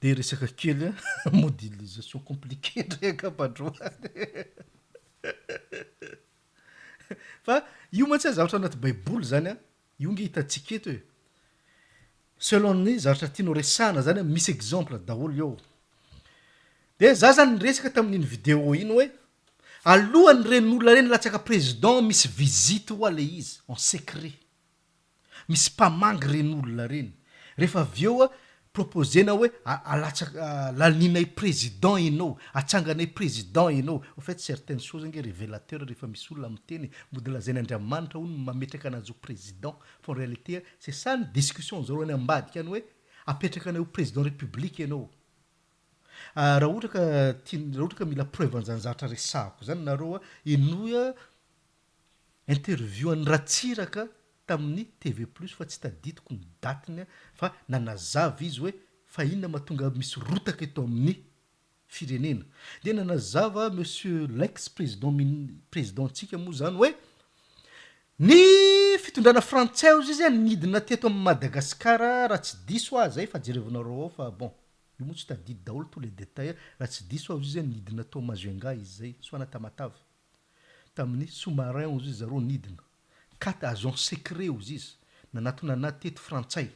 de resaka kely modélisation compliqué ndraika padroany fa io mantsy zavatra anaty baiboly zany io nge hitantsika eto hoe selon ny zavatra tianao resahana zany misy exemple daholo eo de za zany nyresaka tamin'iny vidéo iny hoe alohan'ny ren'olona reny latsaka président misy visite ho ale izy en secret misy mpamangy ren'olona reny rehefa avy eo proposena hoe alatsaka laninay président ianao atsanganay président ianao en fait certaines choses nge révélateur rehefa misy olona miteny mody lazainy Andriamanitra hono mametraka anazy ho président fa en réalité c'est ça ny discussion zareo any ambadika any hoe apetraka anay ho président république ianao raha ohatra ka mila preuve an'zany zavatra resahako zany nareo inoa interview an'ny Ratsiraka tamin'ny TV plus fa tsy tadidiko ny datiny fa nanazava izy hoe fa inona mahatonga misy rotaka eto amin'ny firenena de nanazava monsieur l'ex-présidentsika moa zany hoe ny fitondrana frantsay ozy izy nidina teto amin'ny Madagasikara raha tsy diso zay fa jerevinareo ao fa bon io moa tsy tadidy daholo tous les détails raha tsy diso azy izy nidina tao Mazenga izy zay soana Tamatave tamin'ny sous-marin ozy izy zareo nidina 4 agents secret ozy izy nanaty teto frantsay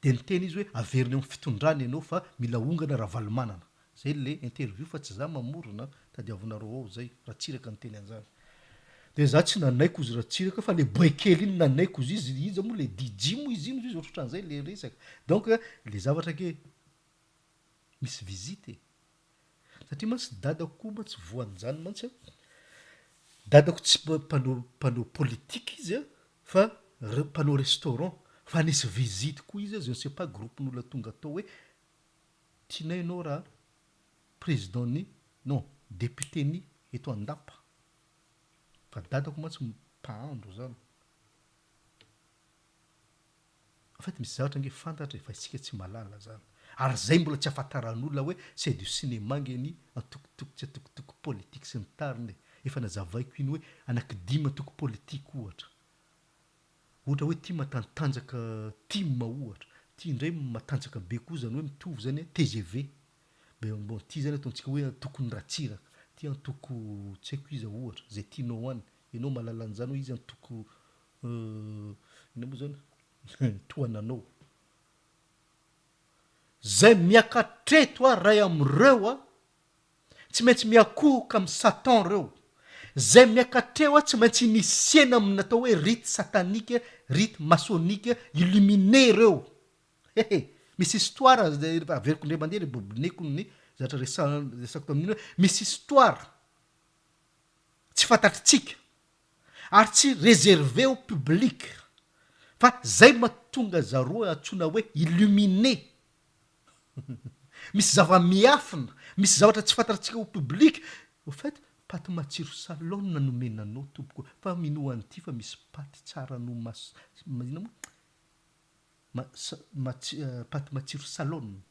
de niteny izy hoe averiny amin'ny fitondrana ianao fa mila ongana ravalomanana zay le interview fa tsy za mamorona tadiavinareo ao zay Ratsiraka niteny an'zany de za tsy nanaiko izy Ratsiraka fa le boekely iny nanaiko izy izy moa le DJ moa izy ino izy ohatran'izay le resaka donc le zavatra ke misy visite satria mantsy dadako koa mantsy voan'izany mantsy dadako tsy mpanao politique izy fa mpanao restaurant fa nisy visite koa izy je ne sais pas groupen'olona tonga tao hoe tianay ianao raha président ny non député ny eto andapa fa dadako mantsy mpahandro zany en fait misy zavatra nge fantatra fa isika tsy malala zany ary zay mbola tsy afantaran'olona hoe c'est du cinéma ngeny antokotoko tsy atokotoko politique sy ny tariny efa nazavaiko iny hoe anankidimy atoko politique ohatra hoe tia matantanjaka tima ohatra tia indray matanjaka be koa zany hoe mitovy zany TGV bon tia zany ataontsika hoe antoko ny ratsiraka tia antoko tsy haiko iza ohatra zay tianao any ianao malala an'izany hoe izy antoko ina moa zany toananao zay miakatreto a ray am'ireo a tsy maintsy miakohoka amin'ny Satan reo zay miakatreo a tsy maintsy inisiena amin'ny natao hoe rite satanike rite masonike illuminé reo misy histoire averiko ndray mandeha le bobineko ny zatra resako tamin'iny hoe misy histoire tsy fantatritsika ary tsy réservé au public fa zay mahatonga zaroa atsona hoe illuminé misy zava-miafina misy zavatra tsy fantatritsika au public au fait paty matsiro salon nanomenanao tompoko fa mino an'ity fa misy paty tsara no ina moa paty matsiro salon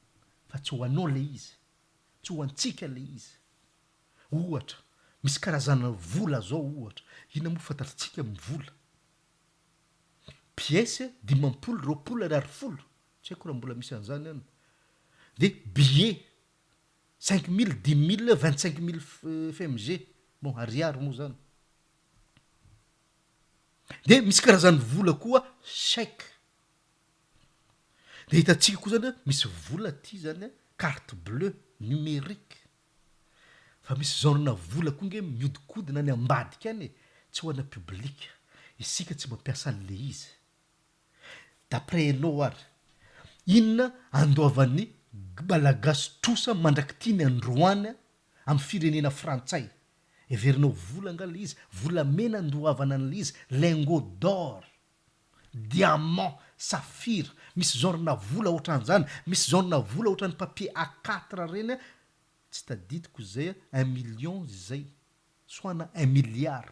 fa tsy ho anao le izy tsy ho antsika le izy ohatra misy karazana vola zao ohatra ina moa fantatritsika mivola pièce 20 tsy haiko raha mbola misy an'izany any de billet 5 000 10 000 25 000 FMG bon ariary moa zany de misy karazany vola koa chèque de hitantsika koa zany misy vola ty zany carte bleue numérique fa misy zaorina vola koa nge miodikodina any ambadika any tsy ho ana public isika tsy mampiasa an'le izy d'après ianao ary inona andoavan'ny malagasy trosa mandrakitiny androany amin'ny firenena frantsay everinao vola nga le izy vola mena andoavana an'le izy lingot d'or diamant safira misy zaorina vola ohatran'izany misy zaorina vola ohatran'ny papier A4 reny tsy tadidiko zay 1 million zay soana 1 milliard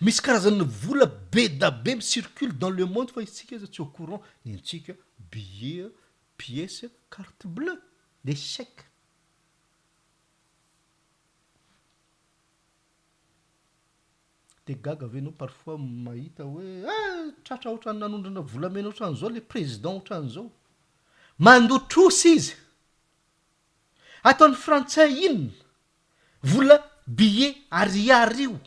misy karazany vola be da be circule dans le monde fa isika izy tsy au courant nentsika billet pièce carte bleue des chèques de gaga avenao parfois mahita hoe tratra ohatrany nanondrana volamena ohatran'izao le président ohatran'izao mandotrosy izy ataon'ny frantsay inona vola billet ariary io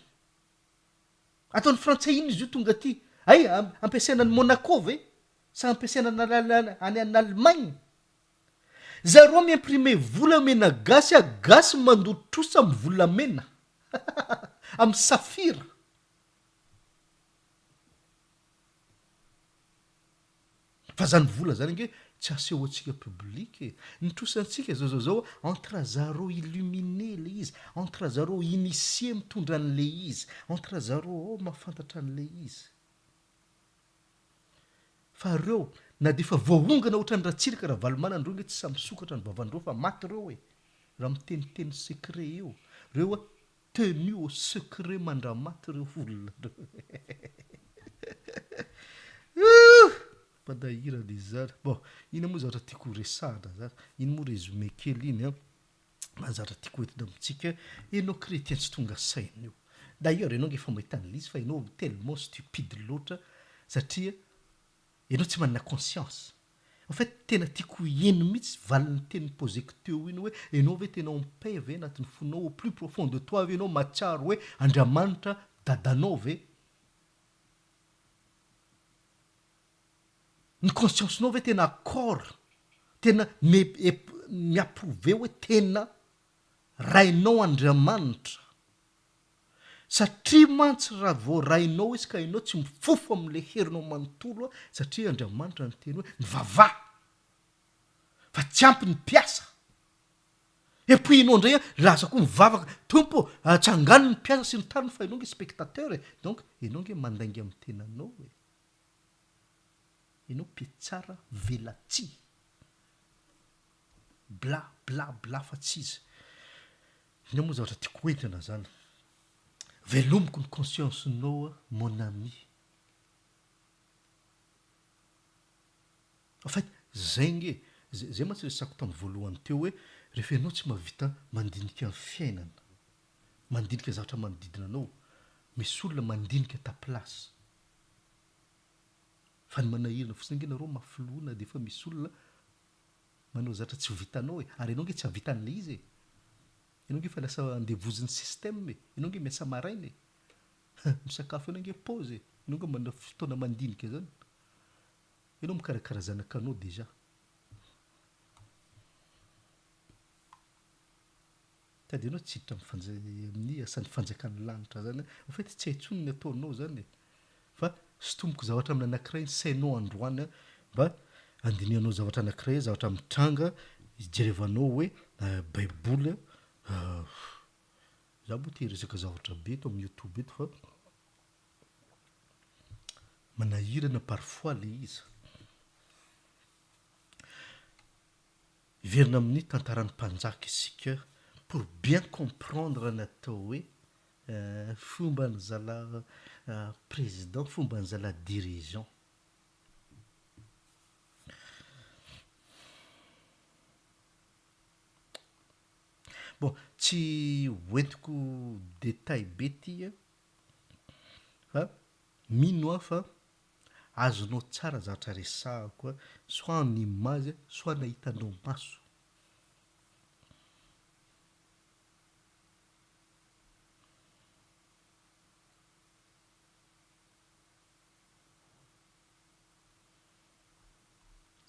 ataon'ny frantsay iny izy io tonga ty ay ampiasaina ny Monaco ve sa ampiasaina any Allemagne zareo miimprimer volamena gasy mandotrosa amin'ny volamena amin'ny safira fa zany vola zany nge tsy aseho atsika public nitrosantsika zao entre zareo illuminé le izy entre zareo initié mitondra an'le izy entre zareo mahafantatra an'le izy fa reo na de fa voahongana ohatran'ny ratsiraka raha valomanandreo nge tsy samysokatra ny vavandreo fa maty reo raha miteniteny secret eo reo tenu au secret mandramaty reo olona padahira de zany bon ina moa zavatra tiako resahana zany iny moa résumé kely iny mazatra tiako entina amitsika ianao chrétien tsy tonga saina io d'ailleurs ianao nge fa mahitany lizy fa ianao tellement stupide loatra satria ianao tsy manana conscience en fait tena tiako eno mihitsy valiny teny poseko teo iny hoe ianao ve tena en paix ve anatin'ny fonao au plus profond de toi ve ianao matsiaro hoe Andriamanitra dadanao ve ny conscience nao ve tena accord tena miapprouve hoe tena rainao Andriamanitra satria mantsy raha vao rainao izy ka ianao tsy mifofo amin'le herinao manontolo satria Andriamanitra ny teny hoe mivavah fa tsy ampy ny piasa epuinao indray a lasa koa mivavaka tompo atsangano ny mpiasa sy ny tariny fa ianao nge spectateur e donc ianao nge mandaingy amin'ny tenanao e ianao mpietsara velatsia bla bla bla fa tsy izy ina moa zavatra tiako entrana zany velomiko ny conscience-nao a mon ami en fait zay nge zay mantsy resako tamin'ny voalohany teo hoe rehefa ianao tsy mahavita mandinika ny fiainana mandinika zavatra manodidina anao misy olona mandinika ta place fa ny manahirana fotsiny nge nareo mafilona de efa misy olona manao zavatra tsy vitanao e ary ianao nge tsy havita an'le izy e ianao nge fa lasa andevoziny système e ianao nge miasa maraina e misakafo ianao nge pause e ianao nge manao fotoana mandinika zany ianao mikarakara zanakanao déjà tady ianao tsy hiditra amin'ny asan'ny fanjakan'ny lanitra zany en fait tsy haintsony ny ataonao zany e fa sotomboko zavatra amin'ny anankiray ny sainao androany a mba andinianao zavatra anankiray zavatra mitranga ijerevanao hoe baiboly za moa te resaka zavatra be eto amin'ny youtube eto fa manahirana parfois le izy iverina amin'ny tantaran'ny mpanjaka isika pour bien comprendre natao hoe fomba ny zala président fomba ny zala dirigeant bon tsy hoentiko détail be ty fa mino a fa azonao tsara zavatra resahako a soit ny image soit nahitanao maso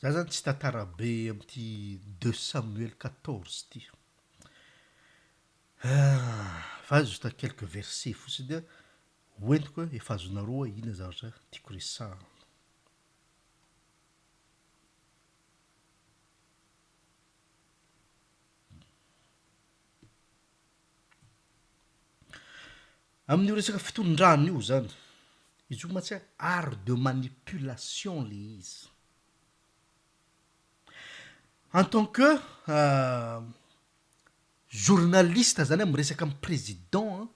za zany tsy tantara be am'ty 2 Samuel 14 ty fa juste quelques versets fotsiny a hoentiko efa azonareo ina zavatra tiako resahana amin'io resaka fitondrana io zany izy io mantsy art de manipulation le izy en tant que journaliste zany miresaka amin'ny président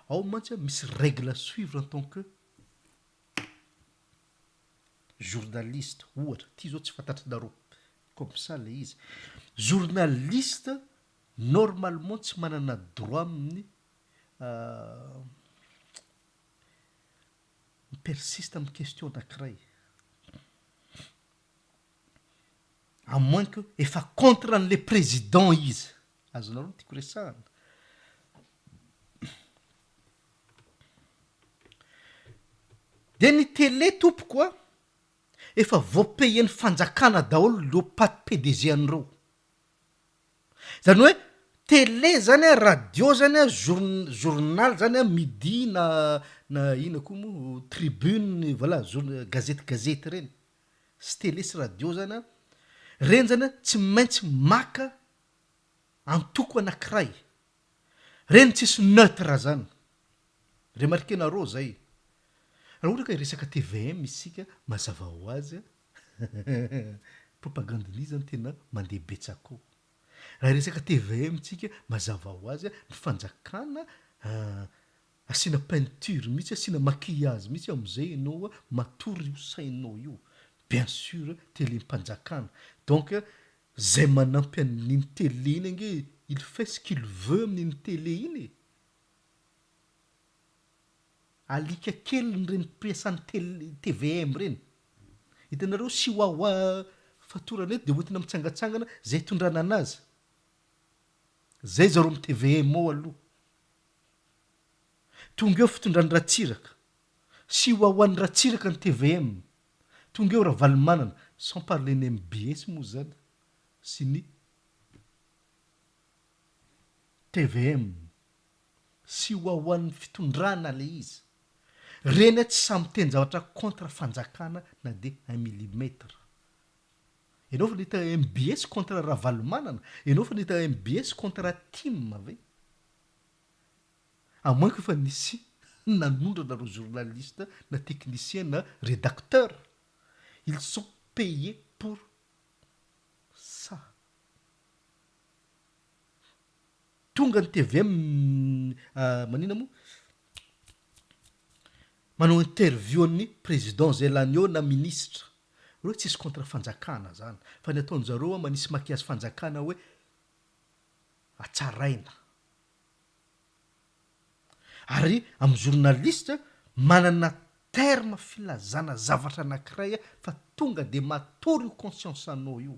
ao mantsy misy règle à suivre en tant que journaliste ohatra ty zao tsy fantatrinareo comme ça le izy journaliste normalement tsy manana droit amin'ny persiste amin'ny question anankiray à moins que efa contre an'le président izy azonareo tiako resahana de ny télé tompoko a efa voapayen'ny fanjakana daholo leo paty PDG an'ireo zany hoe télé zany a radio zany a journal zany a midi na ina koa mo tribune voilà gazety reny sy télé sy radio zany a reny zany a tsy maintsy maka antoko anankiray reny tsisy neutre zany remarquenareo zay raha ohatra ka resaka TVM isika mazava ho azy propagandini zany tena mandeha betsako raha resaka TVM tsika mazava ho azy ny fanjakana asina peinture mihitsy asina maquillage mihitsy am'izay ianao matory io sainao io bien sûr télé-mpanjakana donc zay manampy an'iny télé iny ange il fait ce qu'il veut amin'iny télé iny alika kely reny mpiasan'ny TVM reny hitanareo chihuahua fatorana eto de hoentina mitsangatsangana zay tondrana anazy zay zareo amy TVM ao aloha tonga eo fitondrany ratsiraka chihuahua ny ratsiraka ny TVM tonga eo raha valimanana sans parler ny MBS moa zany sy ny TVM chihuahua ny fitondrana le izy reny tsy samy teny zavatra contre fanjakana na de 1 millimetre ianao fa nahita MBS contre Ravalomanana, ianao fa nahita MBS contre Tim ve? À moins que fa nisy nanondrana reo journaliste na technicien na rédacteur. Ils sont payés pour ça. Tonga ny TVM manina moa manao interview ny président zay lany eo na ministre. Reo tsisy contre fanjakana zany. Fa ny ataon'jareo manisy makiazy fanjakana hoe atsaraina. Ary amin'ny journaliste manana terme filazana zavatra anankiray fa tonga de matory io conscience anao io.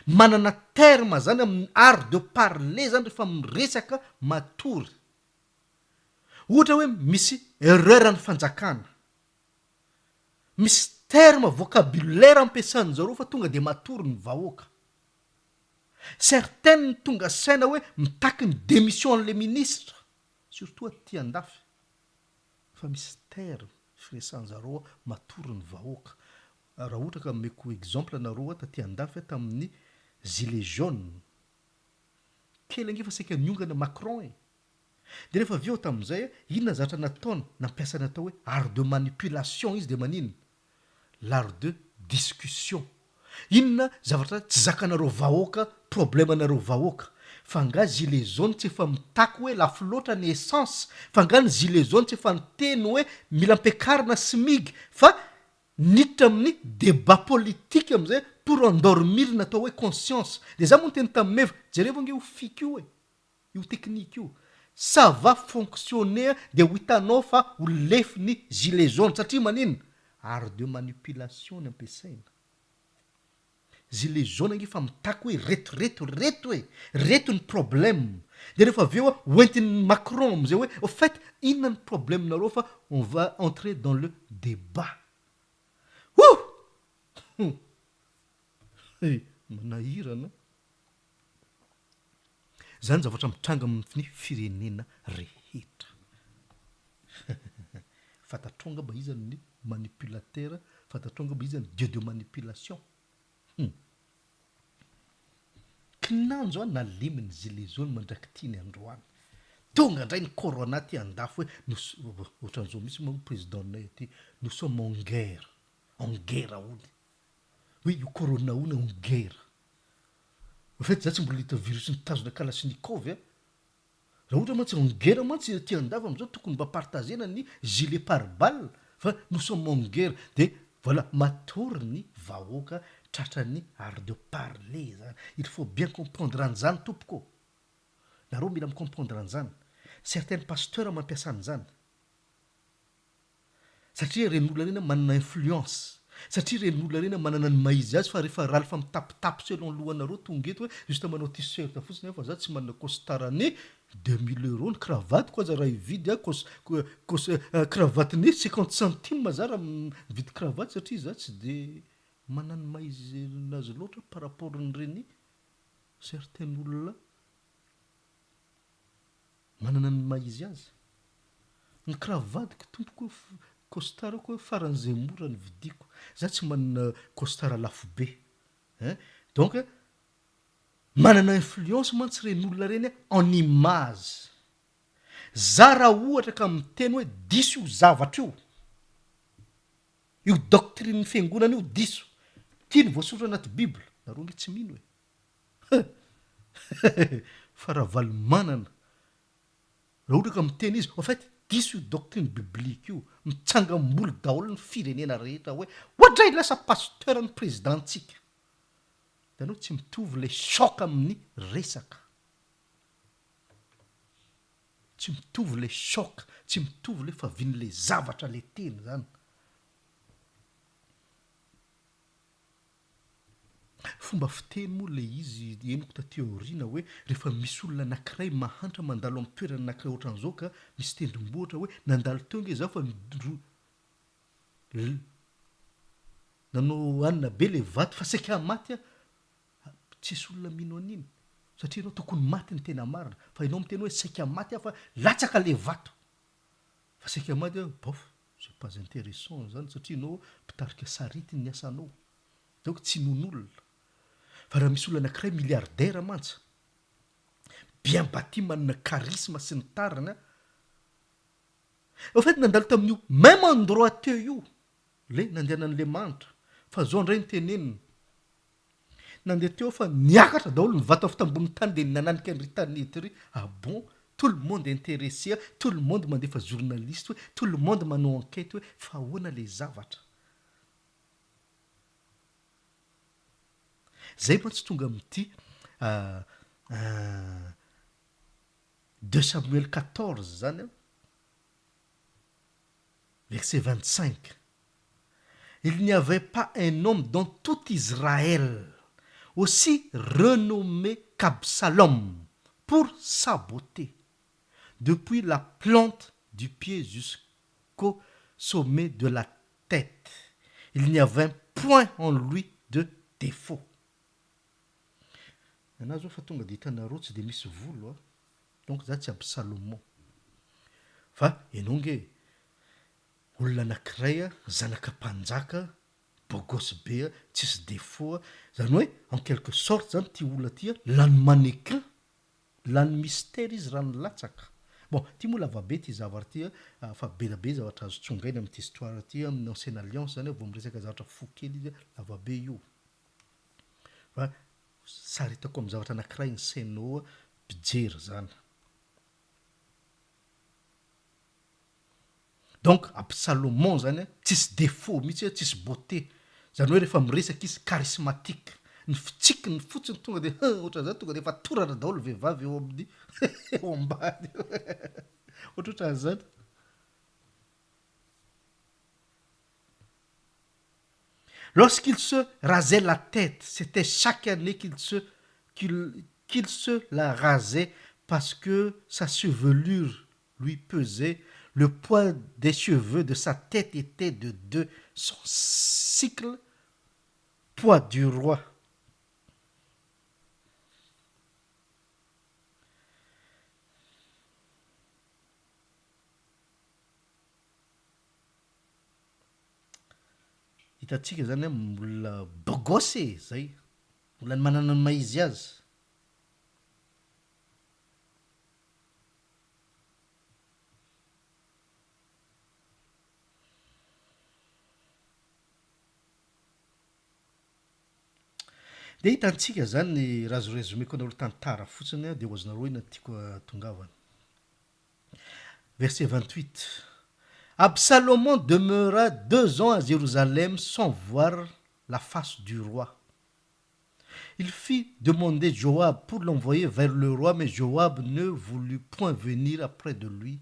Manana terme zany amin'ny art de parler zany rehefa miresaka matory. Ohatra hoe misy erreur ny fanjakana. Misy terme vocabulaire ampiasan'jareo fa tonga de matory ny vahoaka. Certaines tonga saina hoe mitaky ny démission an'le ministre. Surtout aty andafy. Fa misy terme firesan'jareo matory ny vahoaka. Raha ohatra ka meko exemple nareo taty andafy tamin'ny gilet jaune. Kely ange fa saika niongana Macron e. De rehefa avy eo tamin'izay inona zavatra nataony nampiasa natao hoe art de manipulation izy de manino? L'art de discussion. Inona zavatra tsy zakanareo vahoaka, problemanareo vahoaka. Fa nga gilet jaune tsy efa mitaky hoe lafo loatra ny essence. Fa nga ny gilet jaune tsy efa niteny hoe mila ampiakarina SMIG. Fa niditra amin'ny débat politique am'izay pour endormir natao hoe conscience. De za moa teny tamin'ny meva, jereo nge io fik io e. Io technique io. Ça va fonctionner de ho hitanao fa ho lefy ny gilet jaune satria manino? Art de manipulation ny ampiasaina. Gilet jaune ange fa mitaky hoe reto hoe reto ny problème. De rehefa avy eo hoentiny Macron am'izay hoe au fait inona ny problème nareo fa on va entrer dans le débat. Manahirana. Zany zavatra mitranga amin'ny firenena rehetra. Fantatronga ba izy ny manipulateur, fantatronga ba izy ny dieu de manipulation. Kinanjo na leminy gilet jaune mandraky tiany androany. Tonga ndray ny corona ty andafo hoe ohatran'izao misy moa présidentinay aty, nous sommes en guerre. En guerre aony. Oui, io corona ony en guerre. En fait, za tsy mbola hita virus nitazona Kalashnikov e. Raha ohatra mantsy en guerre mantsy ty andafo am'izao tokony mba partagena ny gilet pare-balle. Fa nous sommes en guerre. De voilà, matory ny vahoaka tratrany art de parler zany. Il faut bien comprendre an'izany tompoko. Nareo mila micomprendre an'izany. Certains pasteurs mampiasa an'izany. Satria ren'olona reny manana influence. Satria ren'olona reny manana ny maizy azy fa rehefa ralfa mitapitapy selon lohanareo tonga eto hoe juste manao t-shirt fotsiny fa za tsy manana costarany 2000 € ny cravatte koa za raha ividy cravatte ny 50 centimes za raha mividy cravatte satria za tsy de manana maizy nazy loatra par rapport n'ireny certains olona manana ny maizy azy. Ny cravatte ko tompoko costard ko faran'izay mora ny vidiko. Za tsy manana costard lafo be. Donc manana influence mantsy ren'olona reny en image. Za raha ohatra ka miteny hoe diso io zavatra io. Io doctrine fiangonana io diso. Tiany voasoratra anaty Bible. Nareo nge tsy mino hoe. Faravalmanana. Raha ohatra ka miteny izy, en fait, diso io doctrine biblique io. Mitsangam-boly daholo ny firenena rehetra hoe ohatray lasa pasteur ny présidentsika. Itanao tsy mitovy le choc amin'ny resaka. Tsy mitovy le choc, tsy mitovy le faviany le zavatra le teny zany. Fomba fiteny moa le izy henoko taty aoriana hoe rehefa misy olona anankiray mahantra mandalo amin'ny toerana anankiray ohatran'izao ka misy tendrombohitra hoe nandalo teo nge za fa nanao anina be le vato fa saika maty tsisy olona mino an'iny satria ianao tokony maty ny tena marina fa ianao miteny hoe saika maty fa latsaka le vato fa saika maty bof c'est pas intéressant zany satria ianao mpitarika sarity ny asanao. zao tsy non'olona fa raha misy olona anankiray milliardaire mantsy bien bâti manana charisme sy ny tariny au fait nandalo tamin'io même endroit teo io le nandehanan'le manitra fa zao ndray nyteneniny nandeha teo fa niakatra daholo ny vata fitambony tany de nananika an'ry tanety ry ah bon tout le monde intéressé tout le monde mandefa journaliste hoe tout le monde manao enquête hoe fa ahoana le zavatra zay mantsy tonga amity 2 Samuel 14 zany verset 25 il n'y avait pas un homme dans tout Israël aussi renommé qu'Absalom pour sa beauté, depuis la plante du pied jusqu'au sommet de la tête. Il n'y avait point en lui de défaut. Ianao zao fa tonga de hitanareo tsy de misy volo donc za tsy Absalomon fa ianao nge olona anankiray zanaka mpanjaka bogosy be tsisy défaut zany hoe en quelque sorte zany ty olona ty lany mannequin lany mystère izy raha nilatsaka bon ty moa lavabe ty zavatra ty fa belabe zavatra azo tsongaina am'ty histoire ty amin'ny ancienne alliance zany vao miresaka zavatra fo kely izy lavabe io fa saritako amin'ny zavatra anankiray ny sainao mpijery zany donc Absalomon zany tsisy défaut mihitsy tsisy beauté zany hoe rehefa miresaka izy charismatique ny fitsikiny fotsiny tonga de ohatra zany tonga de efa torana daholo vehivavy eo amin'ny eo ambany ohatra zany lorsqu'il se rasait la tête c'était chaque année qu'il se la rasait parce que sa chevelure lui pesait. Le poids des cheveux de sa tête était de 200 cycles, poids du roi. Hitantsika zany mbola bogosy zay mbola ny manana ny maizy azy de hitantsika zany raha azo résumeko anareo tantara fotsiny de ho azonareo ina tiako tongavana verset 28 Absalomon demeura 2 ans à Jérusalem sans voir la face du roi. Il fit demander Joab pour l'envoyer vers le roi, mais Joab ne voulut point venir après de lui.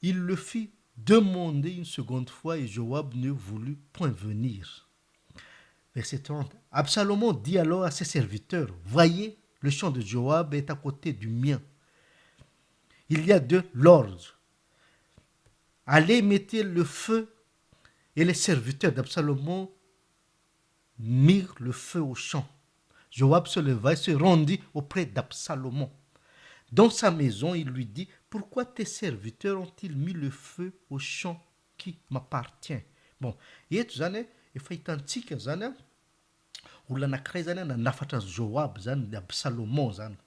Il le fit demander une seconde fois et Joab ne voulut point venir. Verset 30. Absalomon dit alors à ses serviteurs, voyez, le champ de Joab est à côté du mien. Il y a de l'ordre. Allez, mettez le feu. Et les serviteurs d'Absalomon mirent le feu au champ. Joab se leva et se rendit auprès d'Absalomon. Dans sa maison, il lui dit, pourquoi tes serviteurs ont-ils mis le feu au champ qui m'appartient? Bon, eto zany efa hitantsika zany olona anankiray zany nanafatra Joab zany de Absalomon zany.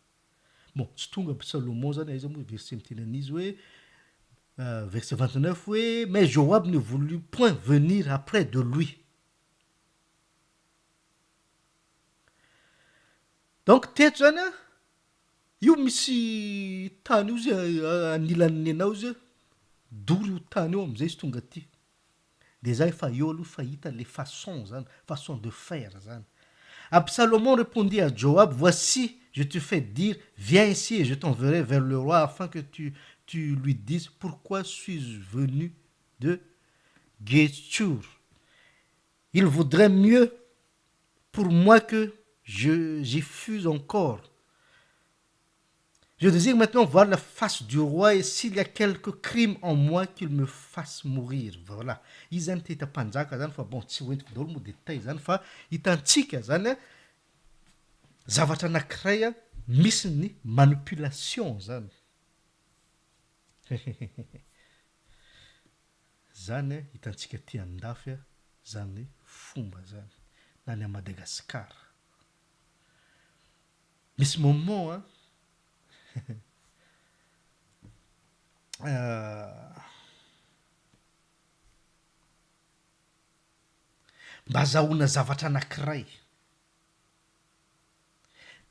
Bon, tsy tonga Absalomon zany aiza moa verset miteny an'izy hoe verset 29 hoe mais Joab ne voulut point venir après de lui. Donc teto zany io misy tany io zay anilan'ny anao zay dory io tany io am'izay izy tonga aty de za efa eo aloha fa hita les façons zany façon de faire zany. Absalomon répondit à Joab, voici je te fais dire viens ici et je t'enverrai vers le roi afin que tu lui dises pourquoi suis-je venu de Geshur. Il vaudrait mieux pour moi que j'y fus encore. Je désire maintenant voir la face du roi et s'il y a quelque crime en moi qu'il me fasse mourir. Voilà. Izy zany te hitam-panjaka zany fa bon tsy hoentiko daholo moa détail zany fa hitantsika zany zavatra anankiray misy ny manipulation zany. Zany hitantsika ty andafy zany fomba zany. na any Madagasikara. Misy moment mba azahoana zavatra anankiray,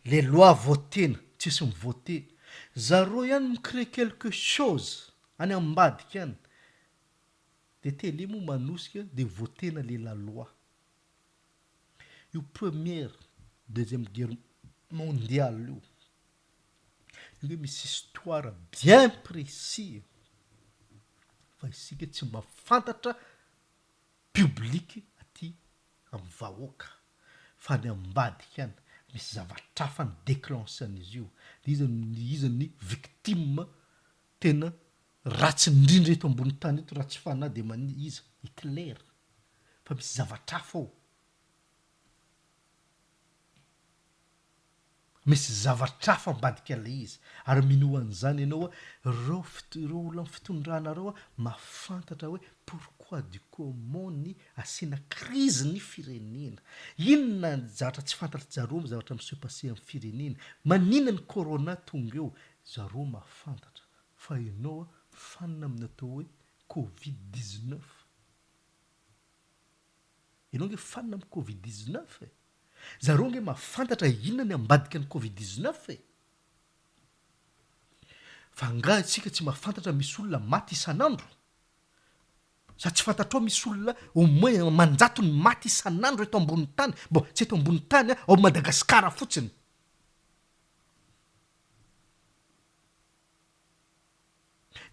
le loi votena tsisy mivote, zareo ihany micrée quelque chose any ambadika any, de tele moa manosika de votena le la loi. Io première deuxième guerre mondiale io hoe misy histoire bien précis fa isika tsy mahafantatra public aty amin'ny vahoaka fa ny ambadika any misy zavatrafa ny déclenchany io, de izany victime tena ratsy indrindra eto ambony tany eto, ratsy fanahy de iza Hitler, fa misy zavatrafa ao, misy zavatrafa ambadika le izy. Ary mino an'izany ianao reo olona amin'ny fitondrana mahafantatra hoe pourquoi du comment ny asiana crise ny firenena, inona zavatra tsy fantatry zareo my zavatra miseho passé amin'ny firenena, maninona ny corona tonga eo, zareo mahafantatra fa ianao fanina amin'ny atao hoe Covid-19. Ianao nge fanina amin'ny Covid-19 zareo nge mahafantatra inona ny ambadika ny Covid-19 fa nga tsika tsy mahafantatra misy olona maty isan'andro, sa tsy fantatrao misy olona au moins manjato ny maty isan'andro eto ambony tany. Bon, tsy eto ambony tany ao Madagasikara fotsiny.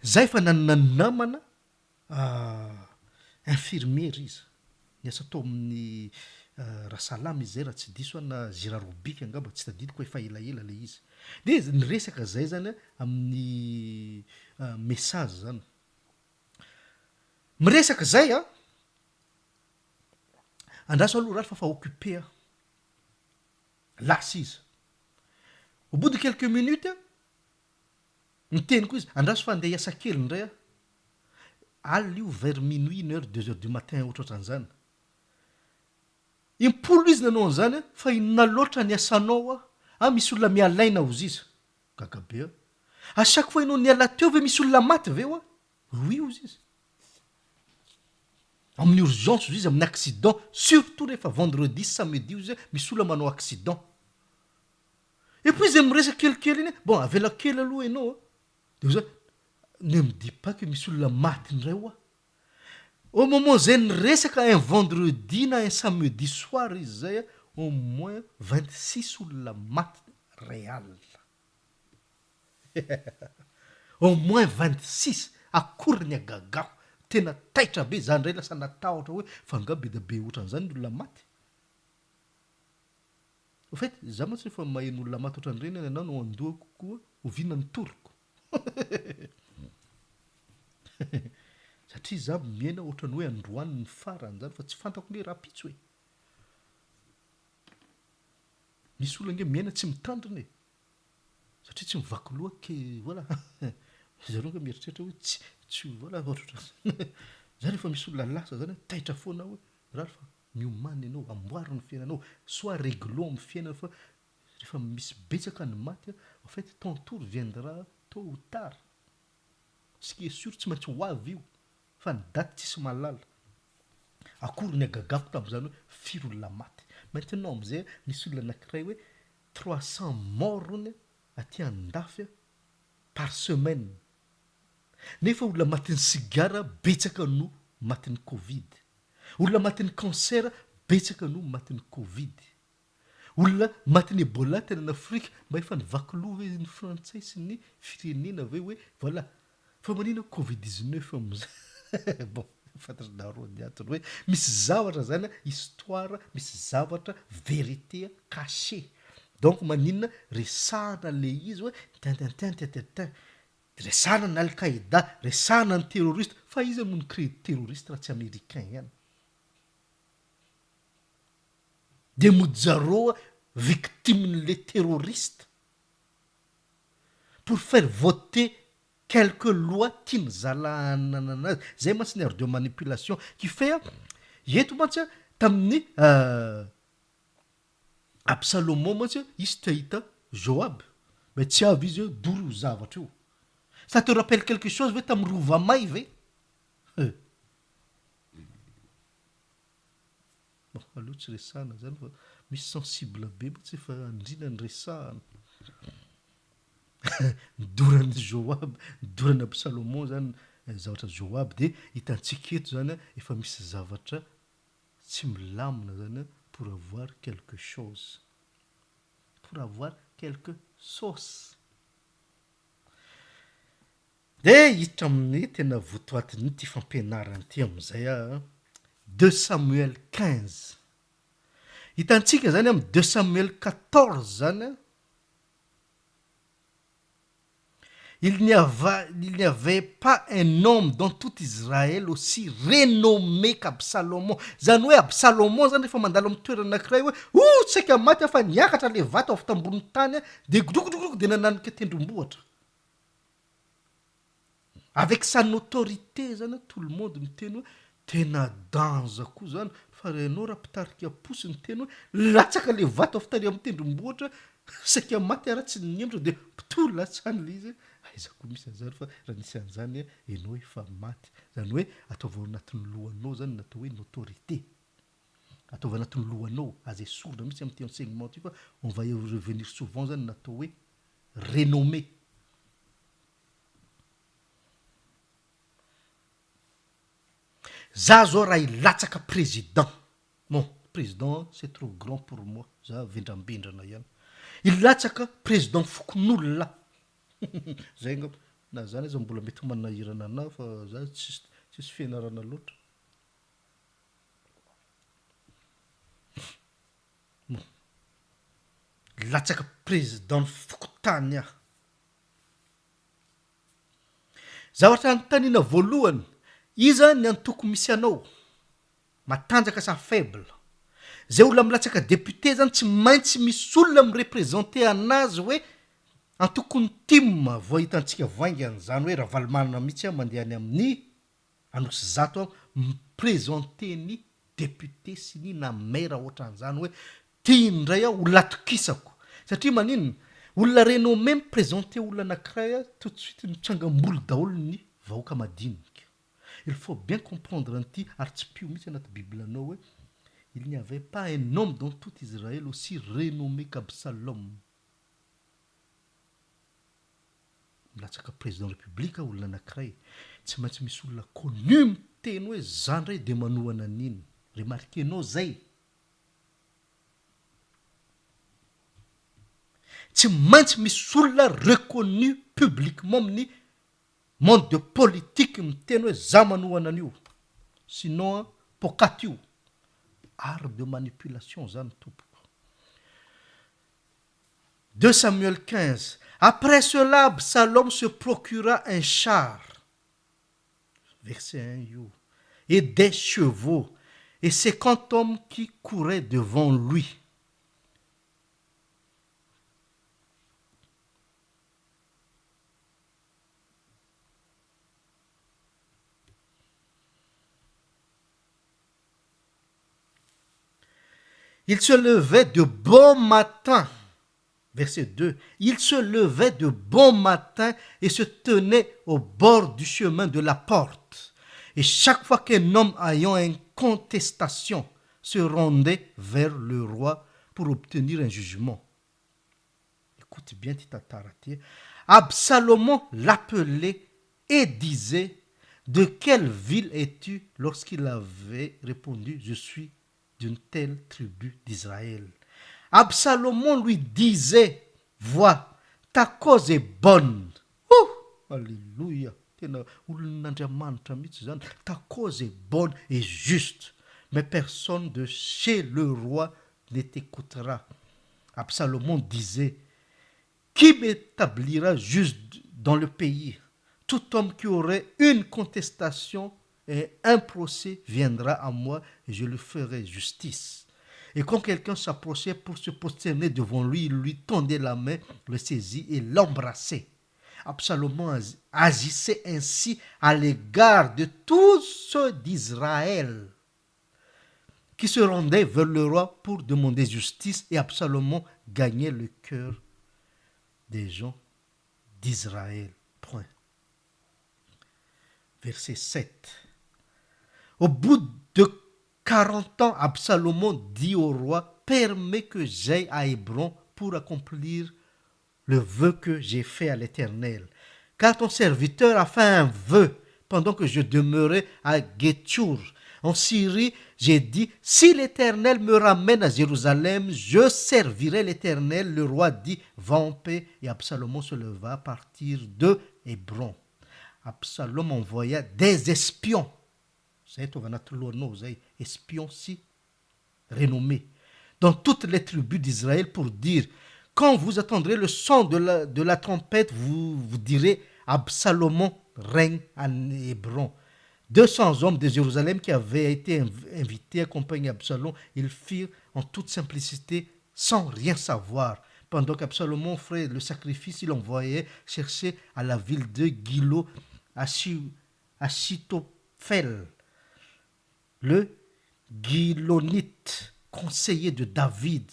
Zay fa namana infirmière izy niasa tao amin'ny Rasalama izy zay raha tsy diso na Zirarobika angamba tsy tadidiko efa elaela le izy, de niresaka zay zany amin'ny message zany miresaka zay andraso aloha raha fa occupé lasa izy, au bout de quelques minutes miteny koa izy andraso fa andeha hiasa kely indray alina io vers minuit 1h 2h du matin ohatran'izany. Impolo izy nanao an'izany fa inona loatra ny asanao misy olona mialaina ozy izy gagabe a chaque fois ianao niala teo ve misy olona maty ve oui ozy izy amin'ny urgence ozy izy amin'ny accident, surtout rehefa vendredi samedi ozy misy olona manao accident. Et puis izy miresaka kelikely iny bon avela kely aloha ianao de ozy ne me dis pas que misy olona maty indray au moment zay niresaka un vendredi na un samedi soir izy zay au moins 26 olona maty réal au moins 26 akory ny agagao tena taitra be zany ndray lasa natahotra hoe fa nga be da be ohatran'izany ny olona maty. Au fait za moa tsy rehefa maheno olona maty ohatran'ireny ianao no andohako koa ovinany toroko satria za miaina ohatrany hoe androany ny farany zany fa tsy fantako le raha pitsy hoe misy olona nge miaina tsy mitandrina satria tsy mivaky loha ke voilà zareo nge mieritreritra hoe tsy voilà ohatratra za rehefa misy olona lasa zany taitra foana hoe raha fa miomany ianao amboary ny fiainanao soit réglo amin'ny fiainana fa rehefa misy betsaka ny maty en fait ton tour viendra tôt ou tard, ce qui est sûr tsy maintsy ho avy io fa ny daty tsisy malala. Akory ny agagako tamin'izany hoe firy olona maty. Maintenant am'izay misy olona anankiray hoe 300 morts ony aty andafy par semaine, nefa olona matin'ny sigara betsaka no matin'ny Covid, olona matin'ny cancer betsaka no matin'ny Covid, olona matin'ny Ebola tany en Afrique mba efa nivaky loha hoe ny frantsay sy ny firenena ve hoe voilà fa manina Covid-19 am'izay bon fantatra darô ny antony hoe misy zavatra zany histoire, misy zavatra vérité cachée. Donc maninona resahana le izy hoe tintintin resahana ny Al-Qaïda, resahana ny terroriste fa izy moa ny créé terroriste raha tsy américain ihany. De mojaro victime les terroristes pour faire voter quelques lois tiany zalana anazy zay mantsy ny art de manipulation qui fait eto mantsy tamin'ny Absalomon mantsy izy tahita Joab, mais tsy avy izy doro zavatra io. Ça te rappelle quelque chose ve tamin'ny rovamay ve? Bon, aloha tsy resahana zany fa misy sensible be mantsy efa andrina ny resahana. Dorany Joab, dorany Absalomon zany zavatra Joab, de hitantsika eto zany efa misy zavatra tsy milamina zany pour avoir quelque chose. Pour avoir quelque sauce. De hiditra amin'ny tena votoatiny ty fampianarana ty am'izay 2 Samuel 15. Hitantsika zany amin'ny 2 Samuel 14 zany il n'y avait pas un homme dans tout Israël aussi renommé qu'Absalomon. Zany hoe Absalomon zany rehefa mandalo amin'ny toerana anankiray hoe tsika maty afa niakatra le vato avy tambony tany de godrogodroko de nananika tendrombohatra. Avec sa notoriété zany tout le monde miteny hoe tena danja koa zany fa renao raha mpitarika posy ny teny hoe latsaka le vato avy tany amin'ny tendrombohatra saka maty ara tsy niembotra de mpitolo latsany le izy. Aizako misy an'zany fa raha nisy an'zany enao efa maty. Zany hoe ataovao anatin'ny lohanao zany natao hoe notoriété. Ataovao anatin'ny lohanao aza esorina mihitsy amin'ny enseignement ty fa on va y revenir souvent zany natao hoe renommé. Za zao raha ilatsaka président. Bon, président c'est trop grand pour moi. Za vendrambendrana ihany. Ilatsaka président fokon'olona. Zay ngamba na zany izy mbola mety manahirana ana fa za tsisy fianarana loatra. Latsaka président fokotany ah. Zavatra anontaniana voalohany, iza ny antoko misy anao? Matanjaka sa faible? Zay olona milatsaka député zany tsy maintsy misy olona mireprésenter anazy hoe antokony tim vao hitantsika vaingany zany hoe raha valimanana mihitsy mandeha any amin'ny anosy zato miprésenter ny député sy ny na maire ohatran'izany hoe tia indray ho latokisako. Satria maninona? Olona renommé miprésenter olona anankiray tout de suite mitsangam-bolo daholo ny vahoaka madinika. Il faut bien comprendre an'ity artsipio mihitsy anaty Bible anao hoe il n'y avait pas un homme dans tout Israël aussi renommé qu'Absalom. Milatsaka président république olona anankiray tsy maintsy misy olona connu miteny hoe zandray de manohana an'iny. Remarquenao zay. Tsy maintsy misy olona reconnu publiquement amin'ny monde de politique miteny hoe za manohana an'io. Sinon pokaty io. Art de manipulation zany tompoko. 2 Samuel 15. Après cela, Absalom se procura un char. Verset 1. Et des chevaux. Et 50 hommes qui couraient devant lui. Il se levait de bon matin. Verset 2. Il se levait de bon matin et se tenait au bord du chemin de la porte. Et chaque fois qu'un homme ayant une contestation se rendait vers le roi pour obtenir un jugement. Écoute bien, Titatarati. Absalomon l'appelait et disait, de quelle ville es-tu? Lorsqu'il avait répondu, je suis d'une telle tribu d'Israël. Absalomon lui disait, vois, ta cause est bonne. Alléluia. Ta cause est bonne et juste, mais personne de chez le roi ne t'écoutera. Absalomon disait, qui m'établira juste dans le pays? Tout homme qui aurait une contestation et un procès viendra à moi et je lui ferai justice. Et quand quelqu'un s'approchait pour se prosterner devant lui, il lui tendait la main, le saisit et l'embrassait. Absalomon agissait ainsi à l'égard de tous ceux d'Israël. qui se rendaient vers le roi pour demander justice, et Absalom gagnait le cœur des gens d'Israël. Point. Verset 7. Au bout de 40 ans, Absalom dit au roi, permets que j'aille à Hébron pour accomplir le vœu que j'ai fait à l'Éternel. Car ton serviteur a fait un vœu pendant que je demeurais à Guétchour. En Syrie, j'ai dit, si l'Éternel me ramène à Jérusalem, je servirai l'Éternel. Le roi dit, va en paix. Et Absalom se leva à partir de Hébron. Absalom envoya des espions. Espions si renommés dans toutes les tribus d'Israël pour dire, quand vous entendrez le son de la trompette, vous direz, Absalom règne à Hébron. 200 hommes de Jérusalem qui avaient été invités à accompagner Absalom, ils firent en toute simplicité, sans rien savoir. Pendant qu'Absalom offrait le sacrifice, il envoyait chercher à la ville de Gilo Achitophel, le Gilonite, conseiller de David.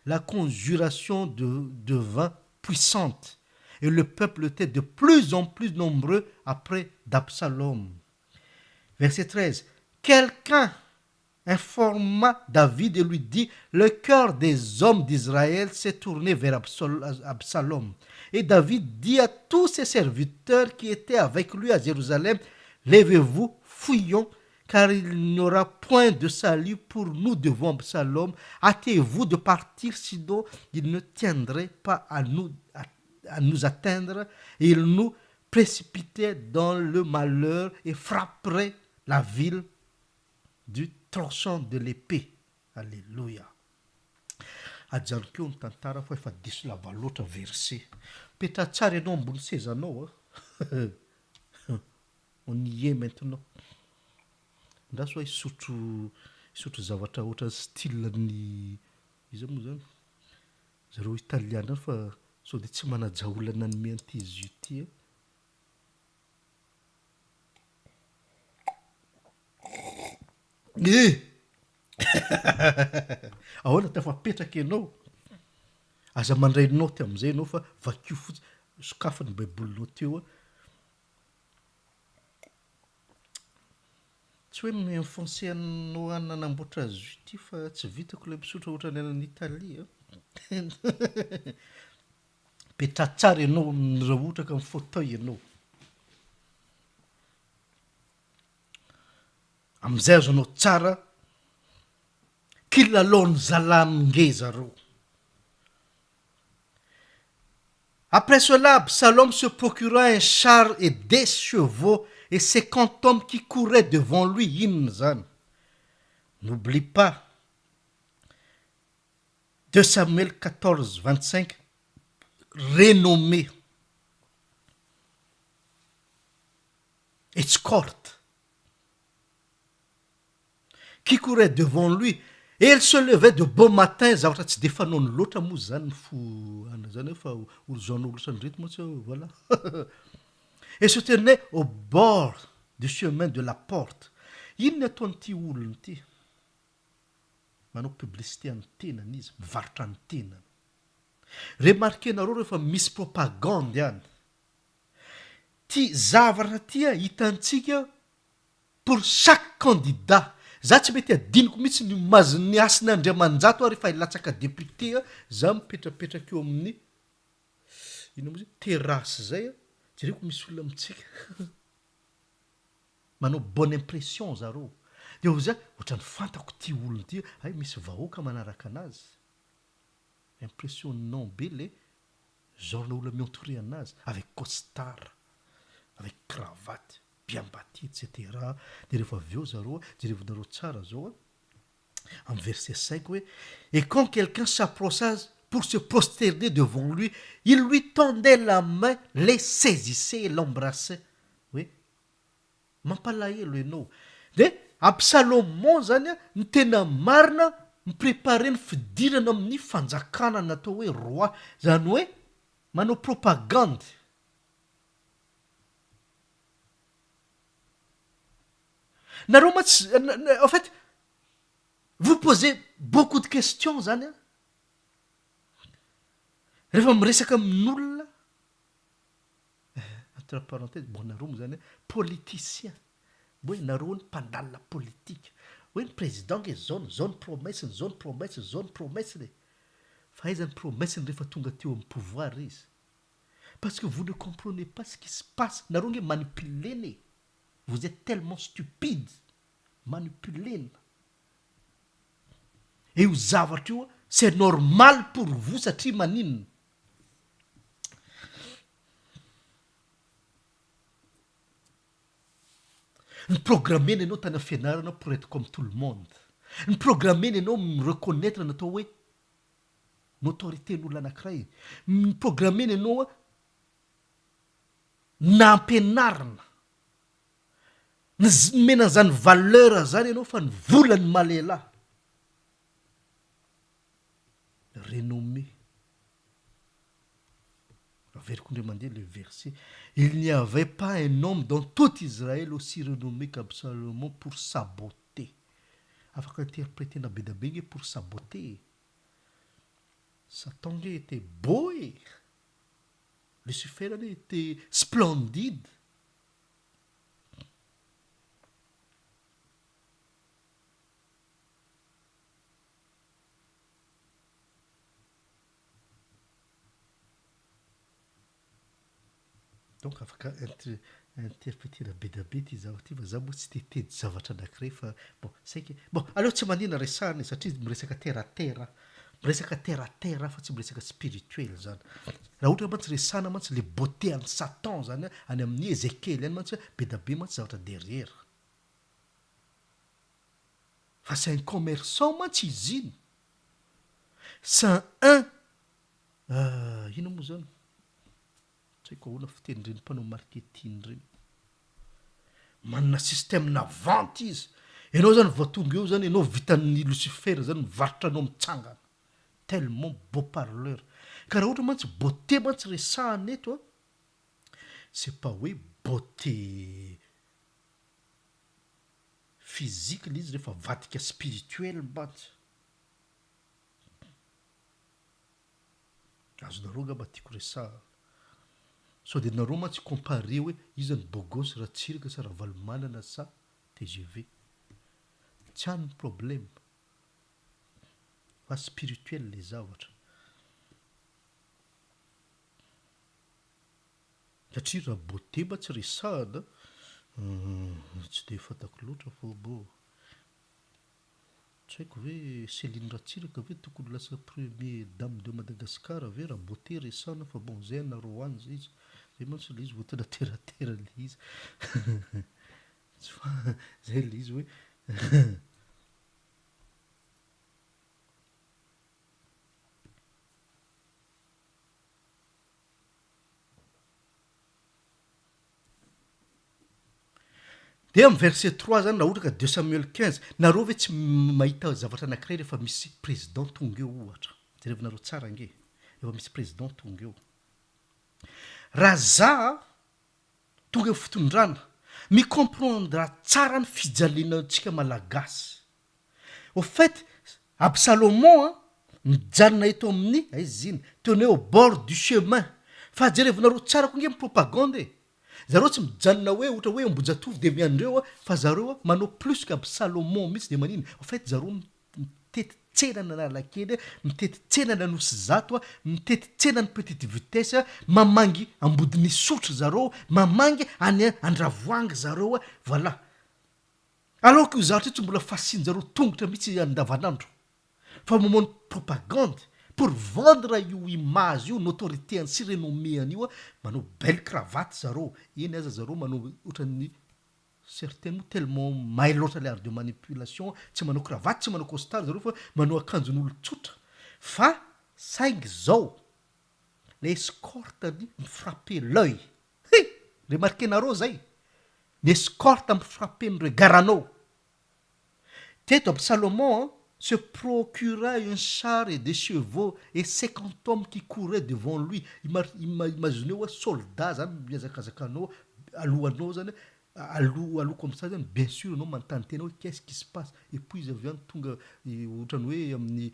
La conjuration devint puissante et le peuple était de plus en plus nombreux après d'Absalom. Verset 13. Quelqu'un informa David et lui dit, le cœur des hommes d'Israël s'est tourné vers Absalom. Et David dit à tous ses serviteurs qui étaient avec lui à Jérusalem, levez-vous, fuyons, car il n'y aura point de salut pour nous devant Absalom. Hâtez-vous de partir, sinon il ne tiendrait pas à nous atteindre, et il nous précipitait dans le malheur et frapperait la ville du tranchant de l'épée. Alléluia. Ajanokeo ny tantara fa efa diso lava loatra verset. Petra tsara ianao ambony sezanao. On y est maintenant. Nda so isotro zavatra ohatra style ny izy moa zany. Zareo italiana fa so dia tsy manajaolana ny mianty izy io ty. Ahoana tafapetraka ianao, aza mandray noty amin'izay ianao fa vakio fotsy sokafany baibolinao teo. Tsy hoe mi-enfoncer anao nanamboatra azy io ty fa tsy vitako ilay misotra ohatra ny an'ny Italia. Petra tsara ianao raha ohatra ka amin'ny fauteuil ianao. Amin'izay azonao tsara kilalaon'ny zalaminge zareo. Après cela, Absalom se procura un char et des chevaux et 50 hommes qui couraient devant lui. N'oublie pas, 2 Samuel 14, 25, renommé escorte, qui courait devant lui. Et elle se levait de bon matin, zavatra tsy defanao loatra moa zany fo zany fa orzanao loatra ny rythme voilà. Et se tenait au bord du chemin de la porte. Inona ataon'ity olona ity? Manao publicité amin'ny tenany izy, mivarotra ny tenany. Remarquenareo rehefa misy propagande ihany. Ty zavatra ty hitantsika pour chaque candidat. Za tsy mety adiniko mihitsy ny mazony asina Andriamanjato rehefa hilatsaka député, za mipetrapetraka eo amin'ny ino moa izy terrasse zay, jereko misy olona amitsika. Manao bonne impression zareo. Dia ho zay ohatrany fantako ty olona ty, ay misy vahoaka manaraka anazy. Impressionnant be le genre olona mi-entouré anazy avec costard, avec cravate, bien bâti, etc. Dia rehefa avy eo zareo jerevinareo tsara zao en verset 5 hoe, et quand quelqu'un s'approcha pour se prosterner devant lui, il lui tendait la main, les saisissait et l'embrassait. Oui, mampalahelo ianao. Dia Absalom zany ny tena marina miprépare ny fidirana amin'ny fanjakana natao hoe roi, zany hoe manao propagande. nareo mantsy en fait vous posez beaucoup de questions zany a rehefa miresaka amin'olona entre parenthèse bon nareo moa zany politicien hoe nareo ny mpandalina politika hoe ny président nge zao ny promesse zao ny promesse zao ny promesse le fa aiza ny promesse rehefa tonga teo amin'ny pouvoir izy parce que vous ne comprenez pas ce qui se passe nareo nge manipuleny vous êtes tellement stupide manipuleny et io zavatra io c'est normal pour vous satria maninona ny programmeny ianao tany fianarana pour être comme tout le monde ny programmeny ianao mireconnaître natao hoe n'autorité-n'olona anankiray ny programmeny ianao nampianarina mena zany valeur zany ianao fa ny volany malela renommé averiko ndre mandeha le verset il n'y avait pas un homme dans tout Israël aussi renommé qu'Absalom pour saboter afaka interprétena be da be nge pour saboter Satan nge était beau Lucifer était splendide donc afaka interprétera be da be ty zavatra ty fa za moa tsy tetedy zavatra anankiray fa bon saiky bon aleo tsy manina resahany satria miresaka terre à terre fa tsy miresaka spirituel zany raha ohatra mantsy resahana mantsy le beauté any Satan zany any amin'ny Ézéchiel any mantsy be da be mantsy zavatra derrière fa c'est un commerçant mantsy izy iny c'est un ino moa zany tsy haiko ahoana fitenyreny mpanao marketing reny manana système na vente izy ianao zany voatonga eo zany ianao vitan'ny Lucifer zany mivarotra anao mitsangana tellement beau parleur ka raha ohatra mantsy beauté mantsy resahany eto c'est pas hoe beauté physique l'izy rehefa vadika spirituel mantsy azonareo ngamba tiako resaha so de nareo mantsy comparé hoe izy zany bogos raha tsiraka sa raha valomanana sa TGV tsy any problème fa spirituel le zavatra satria raha beauté mba tsy resahana tsy de fatako loatra fa bo tsy haiko hoe Céline Ratsiraka ve tokony lasa premier dame de Madagascar ve raha beauté resahana fa bon zay nareo any zay izy zay mantsy le izy vo tena terratera le izy tsy fa zay le izy hoe de amin'ny verset 3 zany raha ohatra ka 2 Samuel 15 nareo ve tsy mahita zavatra anankiray rehefa misy président tonga eo ohatra jerevinareo tsara nge rehefa misy président tonga eo raha za tonga eo fitondrana micomprendre tsara ny fijalenantsika malagasy au fait Absalomon mijanona eto amin'ny aizy iny tenait au bord du chemin fa jerevinareo tsara koa nge mipropagande zareo tsy mijanona hoe ohatra hoe Ambojatoro de miandreo fa zareo manao plus qu'Absalomon mihitsy de maniny en fait zareo mitety tsenana Analakely mitety tsenana Nosy Zato mitety tsenana petite vitesse mamangy ambodiny sotro zareo mamangy any Andravoahangy zareo voilà alors que zavatra tsy mbola fasianjareo tongotra mihitsy andavanandro fa momone propagande pour vendre io image io notorité ansi renommé an'io manao belle cravate zareo eny aza zareo manao ohatrany certainement tellement mahay loatra le art de manipulation tsy manao cravate tsy manao costard zareo fa manao akanjon'olo tsotra fa saingy zao le escorte mifrappe l'œil remarquenareo zay ny escorte mifrappen'ireo garanao teto Absalomon se procura un char et des chevaux et 50 hommes qui couraient devant lui. Imaginez un soldat, zany miazakazakanao alohanao zany aloha comme ça zany bien sûr anao manontany tena hoe qu'est-ce qui se passe et puis avy any tonga ohatrany hoe amin'ny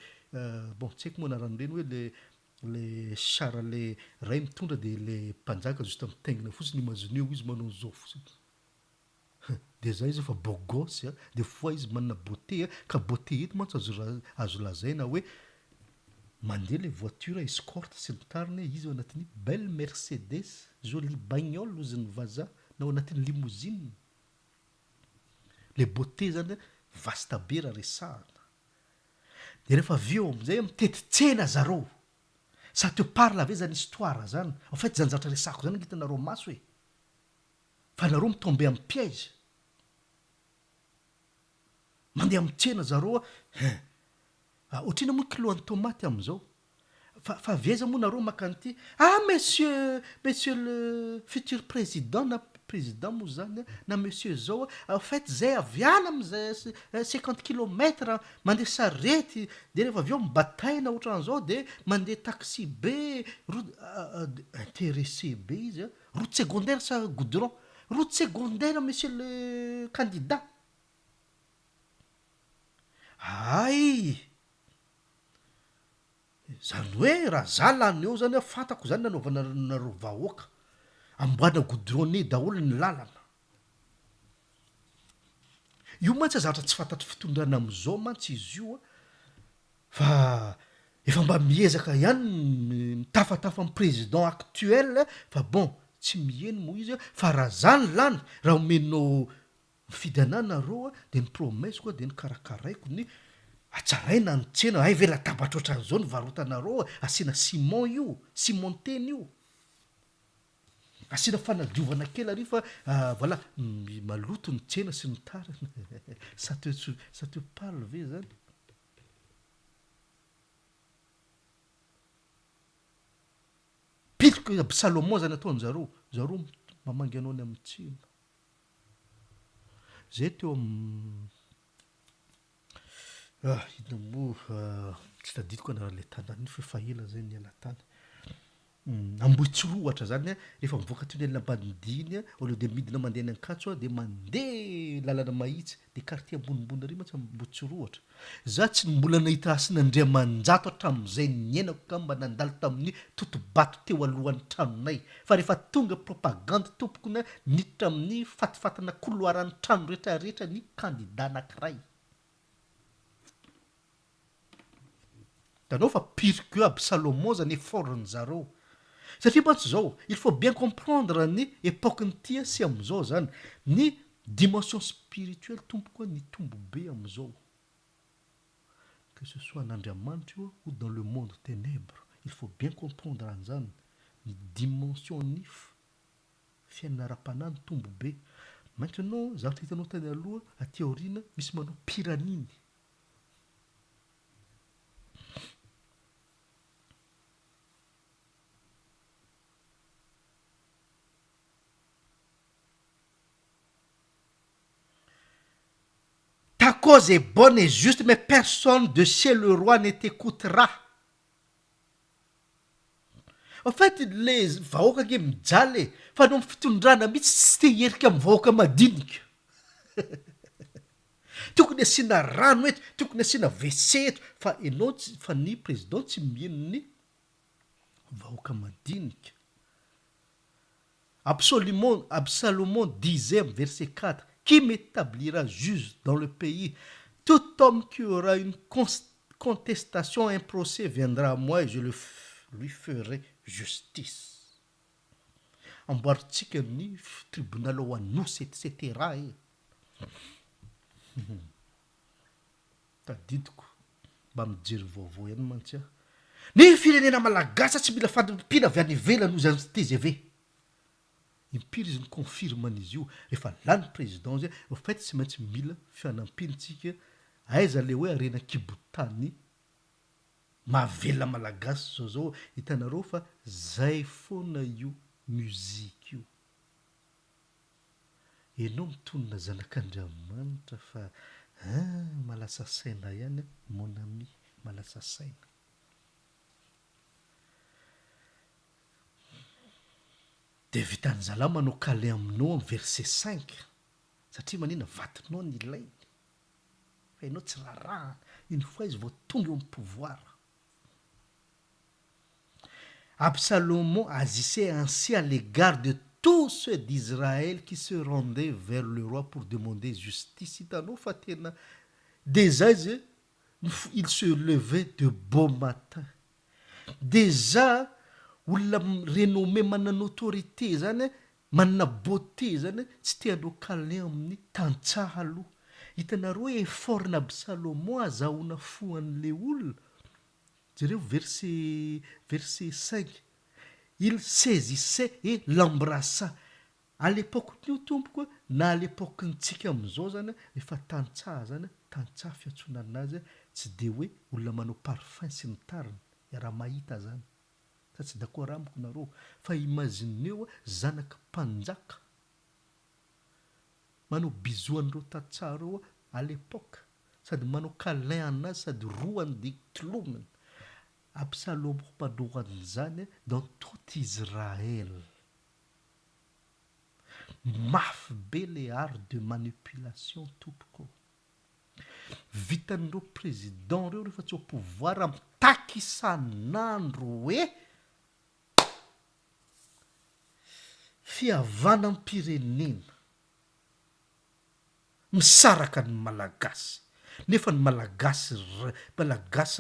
bon tsy haiko moa anaran'ireny hoe le sara le ray mitondra de le mpanjaka juste mitaingina fotsiny imagine eo izy manao zao fotsiny de zay izy efa beau gosse a de fois izy manana beauté a ka beauté eto mantsy azo lazaina hoe mandeha le voiture escorte sy ny tariny izy ao anatin'ny belle Mercedes jolie bagnole ozy ny vazaha na ao anatin'ny limousine le beauté zany vasta be raha resahana de rehefa avy eo amizay mitety tsena zareo ça te parle ave zany histoire zany en fait zany zavatra resahako zany hitanareo maso e fa nareo mitombe amin'ny piège mandeha amin'ny tsena zareo ohatrina moa kiloan'ny tomaty am'izao fa aveza moa nareo makanty monsieur le futur président na président moa zany na monsieur zao en fait zay aviana am'zay 50 kilomètres mandeha sarety de rehefa avy eo mibataina ohatran'izao de mandeha taxi be intéressé be izy route secondaire sa goudron route secondaire monsieur le candidat ay zany hoe raha za lany eo zany fantako zany nanaovanareo vahoaka amboana goudronné daholo ny lalana io mantsy zavatra tsy fantatry fitondrana am'izao mantsy izy io fa efa mba miezaka ihany mitafatafa amin'ny président actuel fa bon tsy miheno moa izy fa raha zany lany raha omenao mifidy anahy nareo de ny promesse koa de ny karakaraiko ny atsaraina ny tsena ay ve latabatra ohatran'izao ny varotanareo asiana ciment io cimenteny io asiana fanadiovana kely ary fa voilà maloto ny tsena sy ny tariny ça te parle ve zany piloko Salomon zany ataony zareo mamangy anao ny amin'ny tsena zay teo ino moa tsy tadidiko anarany le tanàny fa efa ela zay ny ela tany Ambohitsiroa ohatra zany rehefa mivoaka tunnel ambanidiiny au lieu de midina mandeha any Ankatso de mandeha lalana mahitsy de quartier ambonimbony ary mantsy Ambohitsiroa ohatra za tsy mbola nahita Asin'Andriamanjato hatramin'izay niainako ka mba nandalo tamin'ny totobato teo alohan'ny tranonay fa rehefa tonga propagande tompoko na niditra amin'ny fatifatana couloiran'ny trano rehetrarehetra ny candidat anankiray tanao fa pirque aby Salomon zany effortny zareo satria mantsy zao il faut bien comprendre ny époque ny sy am'izao zany ny dimension spirituelle tompoko ny tombo be am'izao que ce soit n'Andriamanitra ou dans le monde ténèbre il faut bien comprendre an'zany ny dimension ny fiainana ara-panahy ny tombo be maintenant zavatra hitanao tany aloha aty aoriana misy manao piraniny ta cause est bonne et juste, mais personne de chez le roi ne t'écoutera. En fait, les vahoaka ge mijaly fa no fitondrana mihitsy tsy te hierika amin'ny vahoaka madinika. Tokony asiana rano eto, tokony asiana WC eto, fa enao fa ny président tsy mieno ny vahoaka madinika. Absalomon disait, verset 4, qui m'établira juge dans le pays? Tout homme qui aura une contestation, un procès viendra à moi et je lui ferai justice. Amboaritsika ny tribunal ao anosy etc. Tadidiko mba mijery vaovao ihany mantsy aho. Ny firenena malagasy tsy mila fandimpiana avy any ivelany ozy azy TGV. Impiry izy ny confirman'izy io efa lany président zay en fait tsy maintsy mila fianampiantsika aiza le hoe arena kibotany mahavelona malagasy zao hitanareo fa zay foana io muzika io enao mitonona zanak'Andriamanitra fa malasa saina ihany mon ami malasa saina. De vitan'ny zala manao kale aminao verset 5 satria manina vatinao ny ilainy fa ianao tsy raharaha une fois izy vao tonga eo amin'ny pouvoir. Absalom agissait ainsi à l'égard de tous ceux d'Israël qui se rendaient vers le roi pour demander justice. Hitanao fa tena déjà izy il se levait de bon matin. Déjà olona renommé manana autorité zany manana beauté zany tsy te hanao câlin amin'ny tantsaha aloha. Hitanareo hoe effortna Absalomo azahoana fo an'le olona. Jereo verset 5. Il saisissait et l'embrassa. À l'époque nio tompoko na à l'époque ntsika am'izao zany efa tantsaha zany tantsaha fiantsonana anazy tsy de hoe olona manao parfum sy ny tariny raha mahita zany sa tsy d'accord amiko nareo fa imagineo zanaka mpanjaka manao bizoan'ireo tantsaha reo à l'époque sady manao câlin anazy sady roany de kilominy. Absalomo mpandohan'izany dans tout Israël. Mafy be le art de manipulation tompoko. Vitan'ireo président reo rehefa tsy au pouvoir amitaky isan'andro hoe fihavana am-pirenena misaraka ny malagasy nefa ny malagasy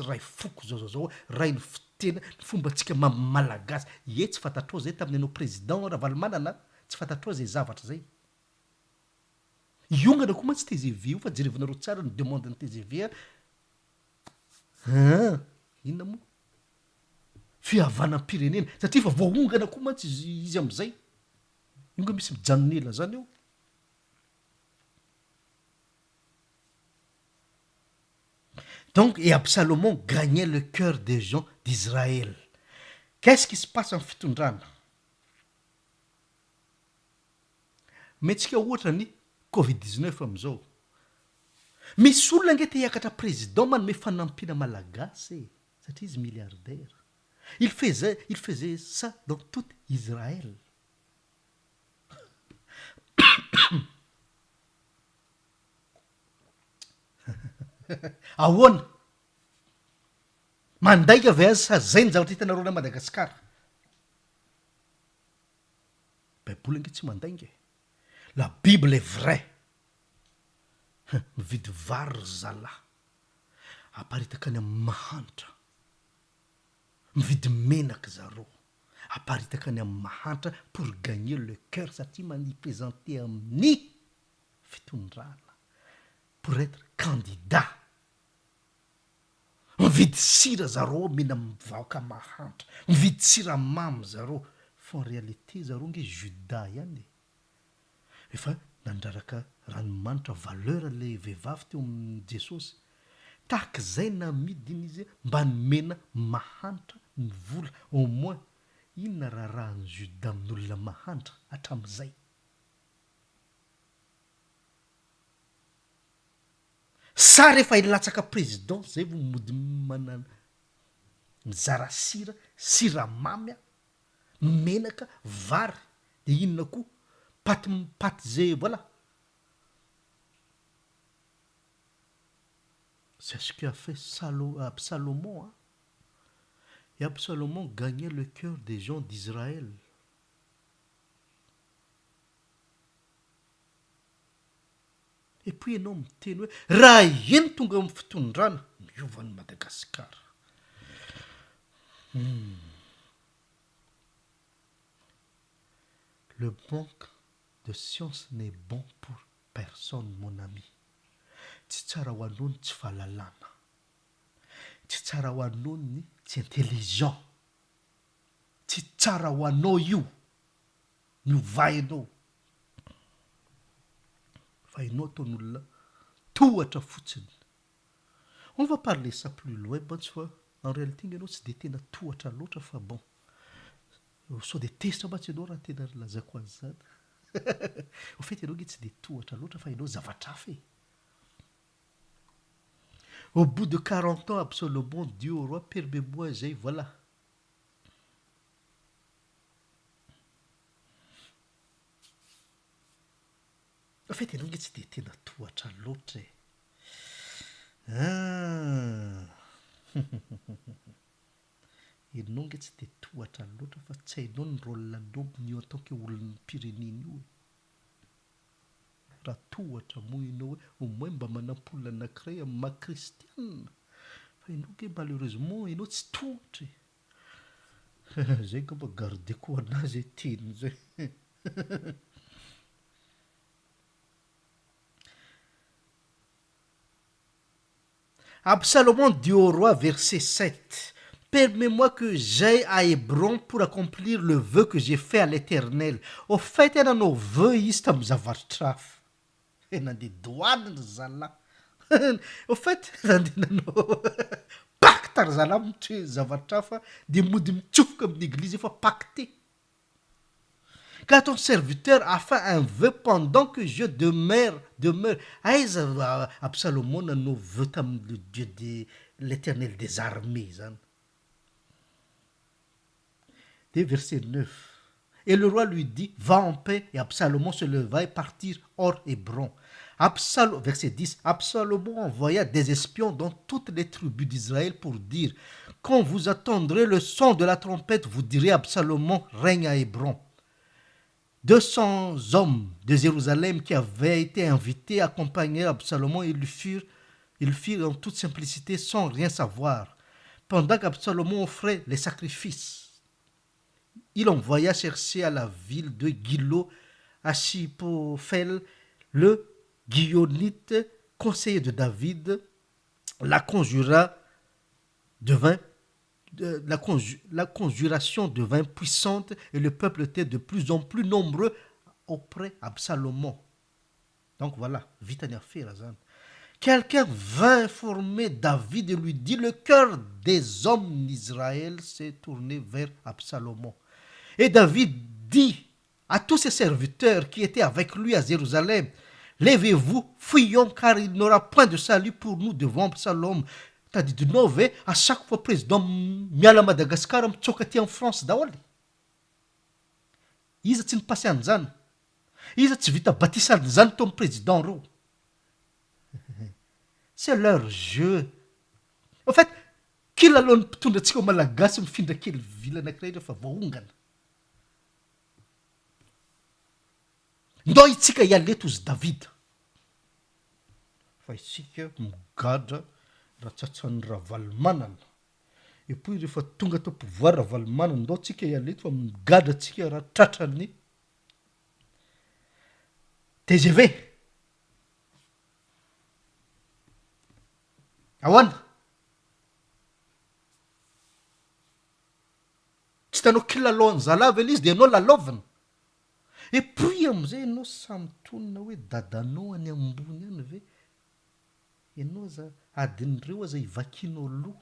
ray foko zao ray ny fitena ny fombatsika malagasy ie tsy fantatrao zay tamin'ny anao président Ravalomanana tsy fantatrao zay zavatra zay iongana koa mantsy TGV io fa jerevanareo tsara ny demande ny TGV inona moa fihavana am-pirenena satria fa voaongana koa mantsy izy am'izay inga misy mijanonela zany eo. Donc, et Absalom gagnait le cœur des gens d'Israël. Qu'est-ce qui se passe en fitondrana? Metsika ohatra ny Covid-19 am'izao. Misy olona nge te hiakatra président manome fanampina malagasy satria izy milliardaire. Il faisait ça dans tout Israël. Ahoana mandaika ve azy sa zay ny zavatra hitanareo na Madagasikara? Baiboly nge tsy mandainga. La Bible est vraie. Mividy vary zalahy aparitaka any amin'ny mahantra. Mividy menaka zareo aparitaka any amin'ny mahantra pour gagner le cœur satria manipresenter amin'ny fitondrana pour être candidat. Mividy sira zareo mena mivaoka mahantra, mividy siramamy zareo fa en réalité zareo nge juda ihany efa nandraraka ranomanitra valeur le vehivavy teo amin'ny Jesosy tahaka zay namidiny izy mba nomena mahantra ny vola au moins inona raharahan'ny juda amin'olona mahantra hatram'izay. Sa rehefa ilatsaka président zay vo mody manana mizara sira siramamy menaka vary de inona koa paty zay voilà. C'est ce qu'a fait Absalom. Hein? Et Absalom gagnait le cœur des gens d'Israël. Et puis ianao miteny hoe raha eny tonga amin'ny fitondrana miovan'ny Madagasikara. Le manque de science n'est bon pour personne, mon ami. Tsy tsara ho anao ny tsy fahalalana. Tsy tsara ho anao ny tsy intelligent. Tsy tsara ho anao io. Miovainao. Fa ianao ataon'olona tohatra fotsiny. On va parler ça plus loin, bon, en réalité ianao tsy de tena tohatra loatra fa bon. So de testa mantsy ianao raha tena lazako azy zany. Au fait ianao nge tsy de tohatra loatra fa ianao zavatra hafa e. Au bout de 40 ans, Absalom dit au roi, permets-moi, j'ai, voilà. fait ianao nge tsy de tena tohatra loatra e. Ah. Ianao nge tsy de tohatra loatra fa tsy hainao ny rôle lobiny io en tant que olon'ny pirenena io. Raha tohatra moa ianao hoe au moins mba manampoly anankiray amin'ny maha kristianina, fa ianao nge malheureusement ianao tsy tohatra e. Zay ngamba gardeko anazy e teny zay. Absalomon dit au roi, verset 7, permets-moi que j'aille à Hébron pour accomplir le vœu que j'ai fait à l'Éternel. Au fait, tena nos vœux izy tamin'ny zavatra hafa. Nandeha doanina ry zalahy. Au fait, nandeha nanao pacte ry zalahy mitra hoe zavatra hafa de mody mitsofoka amin'ny église efa pacté. Car ton serviteur a fait un vœu pendant que je demeure. Aiza Absalomon nanao vœu tamin'ny le Dieu de l'Éternel des armées zany. Dès verset 9. Et le roi lui dit, va en paix. Et Absalomon se leva et partit hors Hébron. Verset 10. Absalomon envoya des espions dans toutes les tribus d'Israël pour dire, quand vous attendrez le son de la trompette, vous direz, Absalomon règne à Hébron. 200 hommes de Jérusalem qui avaient été invités accompagnaient Absalomon et ils le firent en toute simplicité sans rien savoir. Pendant qu'Absalomon offrait les sacrifices, il envoya chercher à la ville de Gilo Achipophel, le Guillonite, conseiller de David, la conjuration devint puissante et le peuple était de plus en plus nombreux auprès d'Absalomon. Donc voilà, vite en affaire. Quelqu'un vint informer David et lui dit, le cœur des hommes d'Israël s'est tourné vers Absalomon. Et David dit à tous ses serviteurs qui étaient avec lui à Jérusalem, levez-vous, fuyons, car il n'aura point de salut pour nous devant Absalom. Tadidinao ve à chaque fois président miala Madagascar mitsoka aty amin'ny France daholo. Iza tsy nipasy an'izany? Iza tsy vita batisan'izany to amin'ny président reo? C'est leur jeu. En fait, kilalao ny mpitondra antsika malagasy mifindra kely vila anankiray rehefa vaongana. Ndao itsika ialeto ozy David. Fa isika migadra raha tsatsan'ny Ravalomanana. Et puis rehefa tonga tao pouvoir Ravalomanana, ndao tsika ialeto fa migadra tsika raha tratran'ny TGV. Ahoana? Tsy tanao kilalao an'zalahy ve izy dia ianao lalaovina. Et puis am'izay ianao samy tonona hoe dadanao any ambony any ve? Ianao za adin'ireo aza hivakianao loha.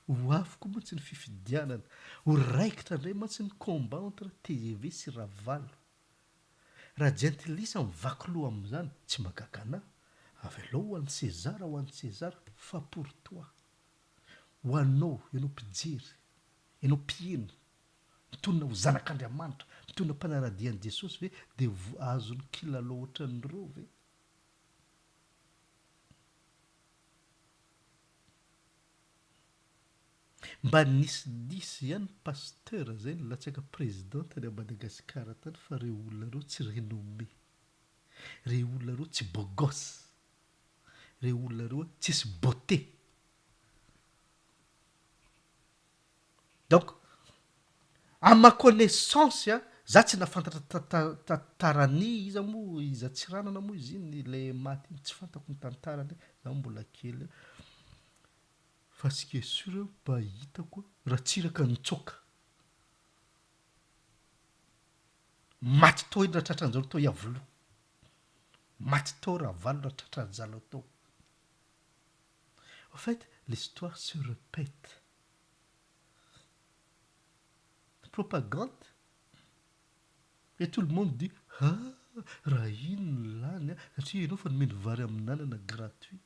Ho afoko moa tsy ny fifidianana. Ho raikitra indray mantsy ny combat entre TGV sy Ravalo. Raha gentilisa mivaky loha amin'izany, tsy mahagaga anahy. Avy alao ho an'ny César, fa pour toi. Ho anao, ianao mpijery, ianao mpihina, mitonona ho zanak'Andriamanitra, mitonona mpanaradian'i Jesosy ve dia azony kilalao ohatran'ireo ve? Mba nisy ihany pasteur zay nilatsaka président tany à Madagascar tany fa reo olona reo tsy renommé. Reo olona reo tsy beau gosse. Reo olona reo tsisy beauté. Donc, à ma connaissance, za tsy nafantatra tarany iza moa iza tsy ranana moa izy iny le maty tsy fantako ny tantarany za mbola kely. Fa ce qui est sûr mba hitako raha tsiraka nitsoka. Maty tao iny raha tratran'izao tao iavoloha. Maty tao Ravalo raha tratran'izao tao. En fait, l'histoire se répète. Propagande. Et tout le monde dit, ah, raha iny lany satria ianao fa nomeny vary amin'anana gratuit.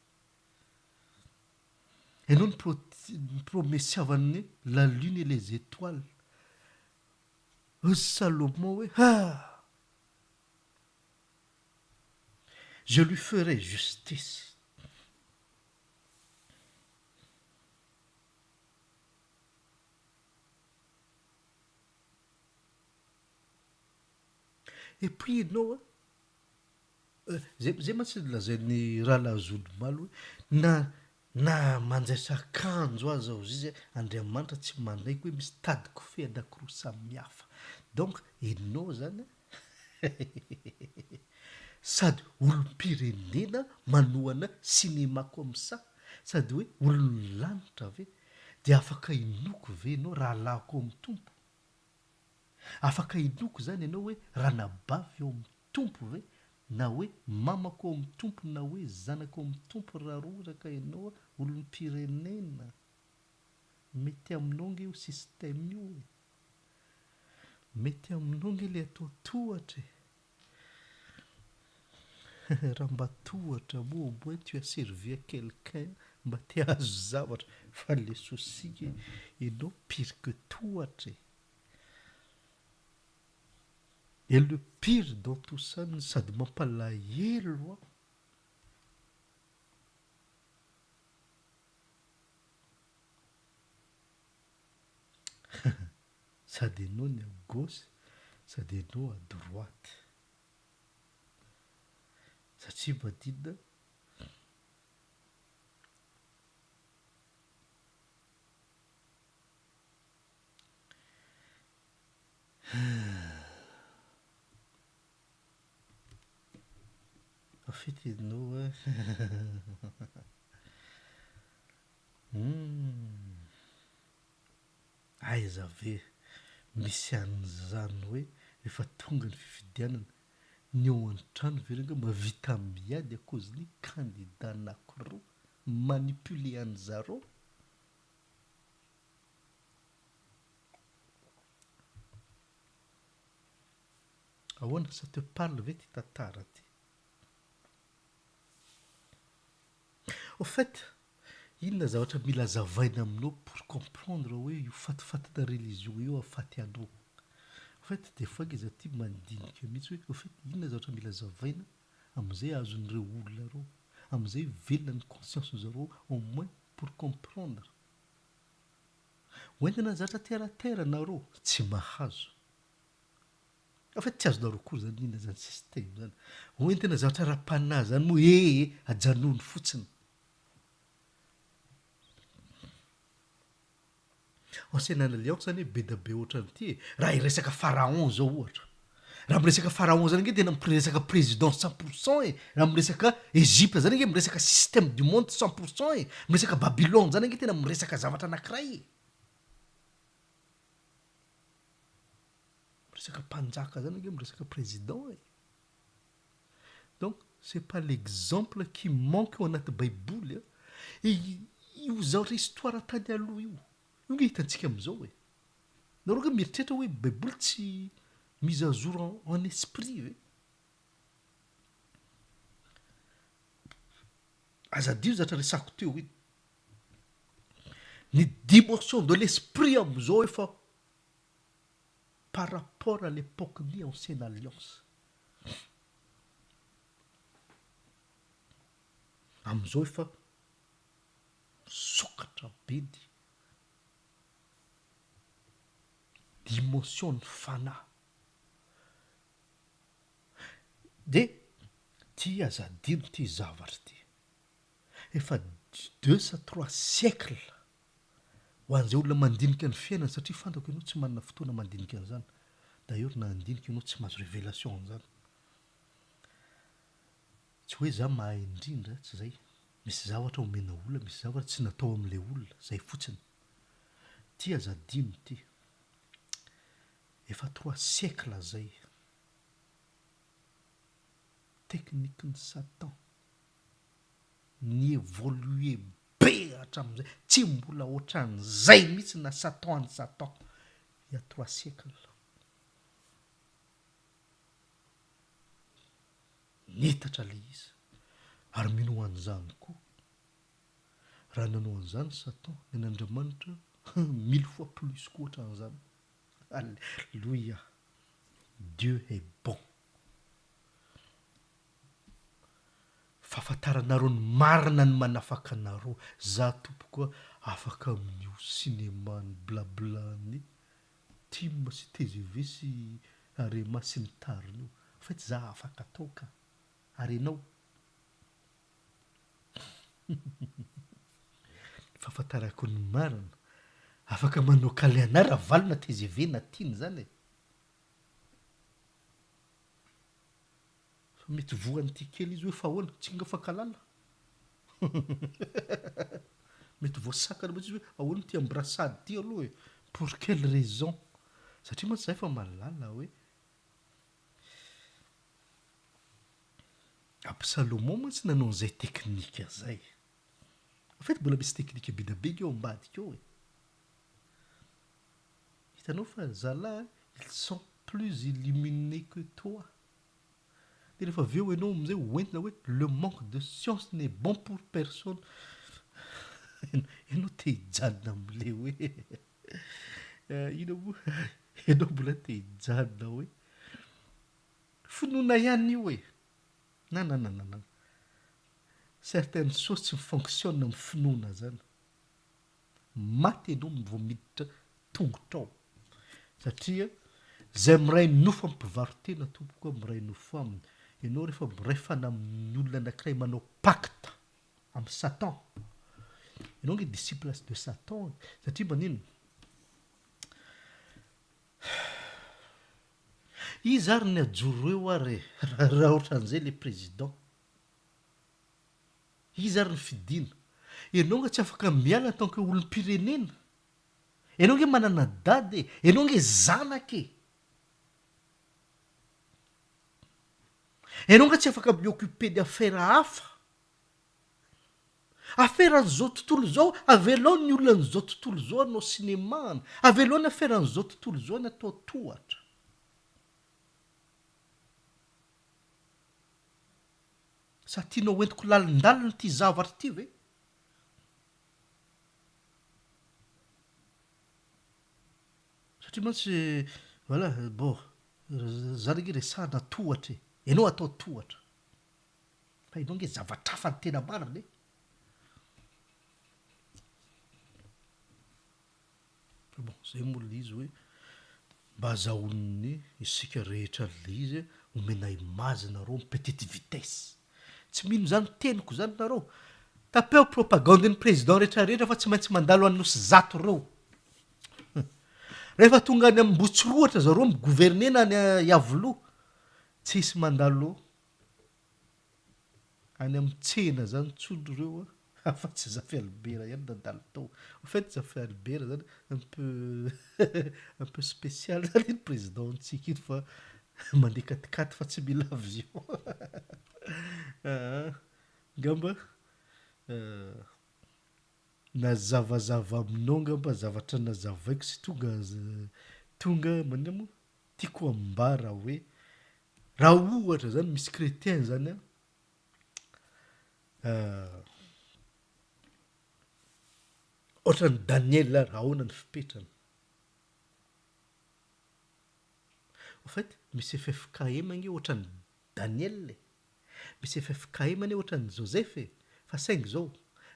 Ianao ny promesiavan'ny la lune et les étoiles. Salomon hoe je lui ferai justice. Et puis ianao zay mantsy lazainy rahalazoly malo hoe na manjaitra akanjo aza ao izy Andriamanitra tsy manaiky hoe misy tadiko fe anankiroa samihafa. Donc ianao zany sady olom-pirenena manohana sinema comme ça, sady hoe olony lanitra ve de afaka inoko ve ianao rahalahiko amin'ny tompo, afaka inoko zany ianao hoe ranabavy eo amin'ny tompo ve, na hoe mamako eo amin'ny tompo, na hoe zanako eo amin'ny tompo raha roraka ianao olom-pirenena. Mety aminao nge io système io e, mety aminao nge le atao tohatra e. Raha mba tohatra moa au moins tu as servi à quelqu'un, mba te hazo zavatra, fa le souci ianao pire que tohatra e. Et le pire dans tout ça sady mampalahelo sady ianao ny à gauche sady ianao à droite, satria vadina afety ianao aiza ve misy an'izany hoe efa tonga ny fifidianana ny eo an-trano veranga mavita miady akozin'ny kandida anankiroa manipule an'zareo. Ahoana ça te parle ve ty tantara ty? Au fait inona zavatra mila zavaina aminao pour comprendre hoe io fatifatina religion io afaty anao. Au fait des fois izy aty mandinika mihitsy hoe au fait inona zavatra mila zavaina am'izay azon'ireo olona reo, am'izay velona ny conscience zareo au moins pour comprendre. Hoentina zavatra terre nareo tsy mahazo. En fait tsy azonareo kory zany inona zany système zany. Hoentina zavatra ra-panahy zany moa ajanony fotsiny. Ancienne alliance zany be da be ohatran'ity raha iresaka pharaon zao ohatra. Raha miresaka pharaon zany nge tena miresaka président 100% e. Raha miresaka Égypte zany nge miresaka système du monde 100% e. Miresaka Babylone zany nge tena miresaka zavatra anankiray e. Miresaka mpanjaka zany nge miresaka président e. Donc c'est pas l'exemple qui manque ao anaty baiboly io zavatra histoire tany aloha io nge hitantsika am'izao e. Nareo nge mieritreritra hoe baiboly tsy mise à jour en esprit ve? Azadio zatra resako teo iny ny dimension de l'esprit am'izao efa par rapport à l'époque ny ancienne alliance. Am'izao efa sokatra be ny dimension ny fanahy. De ty azadino ty zavatra ty efa 2 à 3 siècle ho an'izay olona mandinika ny fiainana satria fantako ianao tsy manana fotoana mandinika an'izany. D'ailleurs na andinika ianao tsy mahazo révélation an'izany. Tsy hoe za mahay indrindra tsy zay. Misy zavatra omena olona, misy zavatra tsy natao am'le olona, zay fotsiny. Ty azadino ty efa 3 siècle zay tekniky ny Satan ny évoluer be hatram'izay tsy mbola ohatran'izay mihitsy na Satan il y a 3 siècles. Nitatra le izy ary mino an'izany koa raha nanao an'izany Satan ny an'Andriamanitra 1000 fois plus koa ohatran'izany. Alléluia. Dieu est bon. Fahafantaranareo ny marina ny manafaka anareo. Za tompoko afaka amin'io cinéma ny blablany Tim sy TGV sy Arema sy ny tariny io. En fait za afaka atao ka. Ary ianao fahafantarako ny marina afaka manao kaliana raha valona TGV na tiany zany e. Fa mety voan'ity kely izy hoe fa ahoana tsinga fankalala. Mety voasakana mihitsy hoe ahoana ty ambrasady ty aloha e. Pour quelle raison? Satria mantsy zay fa malala hoe Absalomon mantsy nanao an'izay teknika zay. En fait mbola misy teknika be dia be eo ambadika eo e. Hitanao fa zalahy ils sont plus illuminés que toi. De rehefa avy eo ianao am'izay hoentina hoe le manque de science n'est bon pour personne. Ianao te hijanona am'le hoe ino moa ianao mbola te hijanona hoe finoana ihany io e. Non. Certaines choses tsy mifonctionne amin'ny finoana zany. Maty ianao vao miditra tongotra ao. Satria zay miray nofo amin'ny mpivarotena tompoko miray nofo aminy. Ianao rehefa miray fana amin'ny olona anankiray manao pacte amin'ny Satan. Ianao nge disciple de Satan. Satria manino? Izy ary ny ajoro eo ary raha ohatran'izay le président. Izy ary ny fidina. Ianao nga tsy afaka miala en tant que olom-pirenena. Ianao nge manana dady e. Ianao nge zanaka e. Ianao nga tsy afaka mioccuper de affaire hafa. Affaire an'izao tontolo zao avelao ny olona an'izao tontolo zao anao cinéma. Avelao ny affaire an'izao tontolo zao ny atao tohatra. Sa tianao hoentiko lalindalina ty zavatra ty ve? Satria mantsy voilà bon zany nge resahana tohatra e. Ianao atao tohatra. Fa ianao nge zavatra hafa ny tena marina e. Fa bon zay moa le izy hoe mba azahoany isika rehetra le izy omena image nareo amin'ny petite vitesse. Tsy mino zany teniko zany nareo. Tapeo propagande ny président rehetra fa tsy maintsy mandalo an'nosy zato reo. Rehefa tonga any amin'ny Botsirohatra zareo migouverner na any Iavoloha tsy hisy mandalo any amin'ny tsena zany tsondro reo fa tsy Zafy Albert ihany nandalo tao. En fait Zafy Albert zany un peu spécial zany ny président antsika iny fa mandeha katikaty fa tsy mila avion. Ngamba nazavazava aminao ngamba zavatra nazavaiko sy tonga manina moa tiako ambara hoe raha ohatra zany misy chrétien zany ohatran'ny Daniel raha ahoana ny fipetrany. En fait misy FFKM nge ohatran'ny Daniel. Misy FFKM ane ohatran'ny Joseph e. Fa saingy zao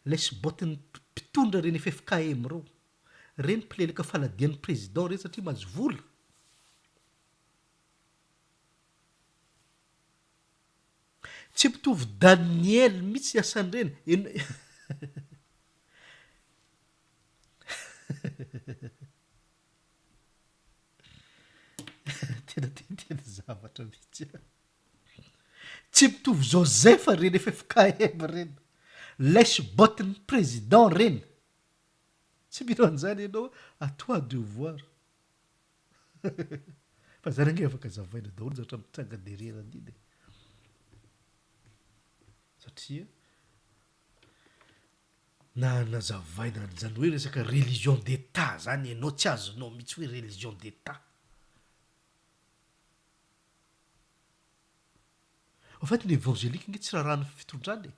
lesy botin'ny mpitondra reny FFKM reo. Reny mpilelaka faladian'ny président reny satria mahazo vola. Tsy mitovy Daniel mihitsy asan'ireny. Tena zavatra mihitsy. Tsy mitovy Joseph reny FFKM reny. Lesy botin'ny président reny. Tsy mino an'izany ianao à toi de voir. Fa zany ange afaka zavaina daholo zavatra mitranga derrière an'iny. Satria na nazavaina zany hoe resaka religion d'état zany ianao tsy azonao mihitsy hoe religion d'état. En fait l'évangélique nge tsy raha ny fitondrany.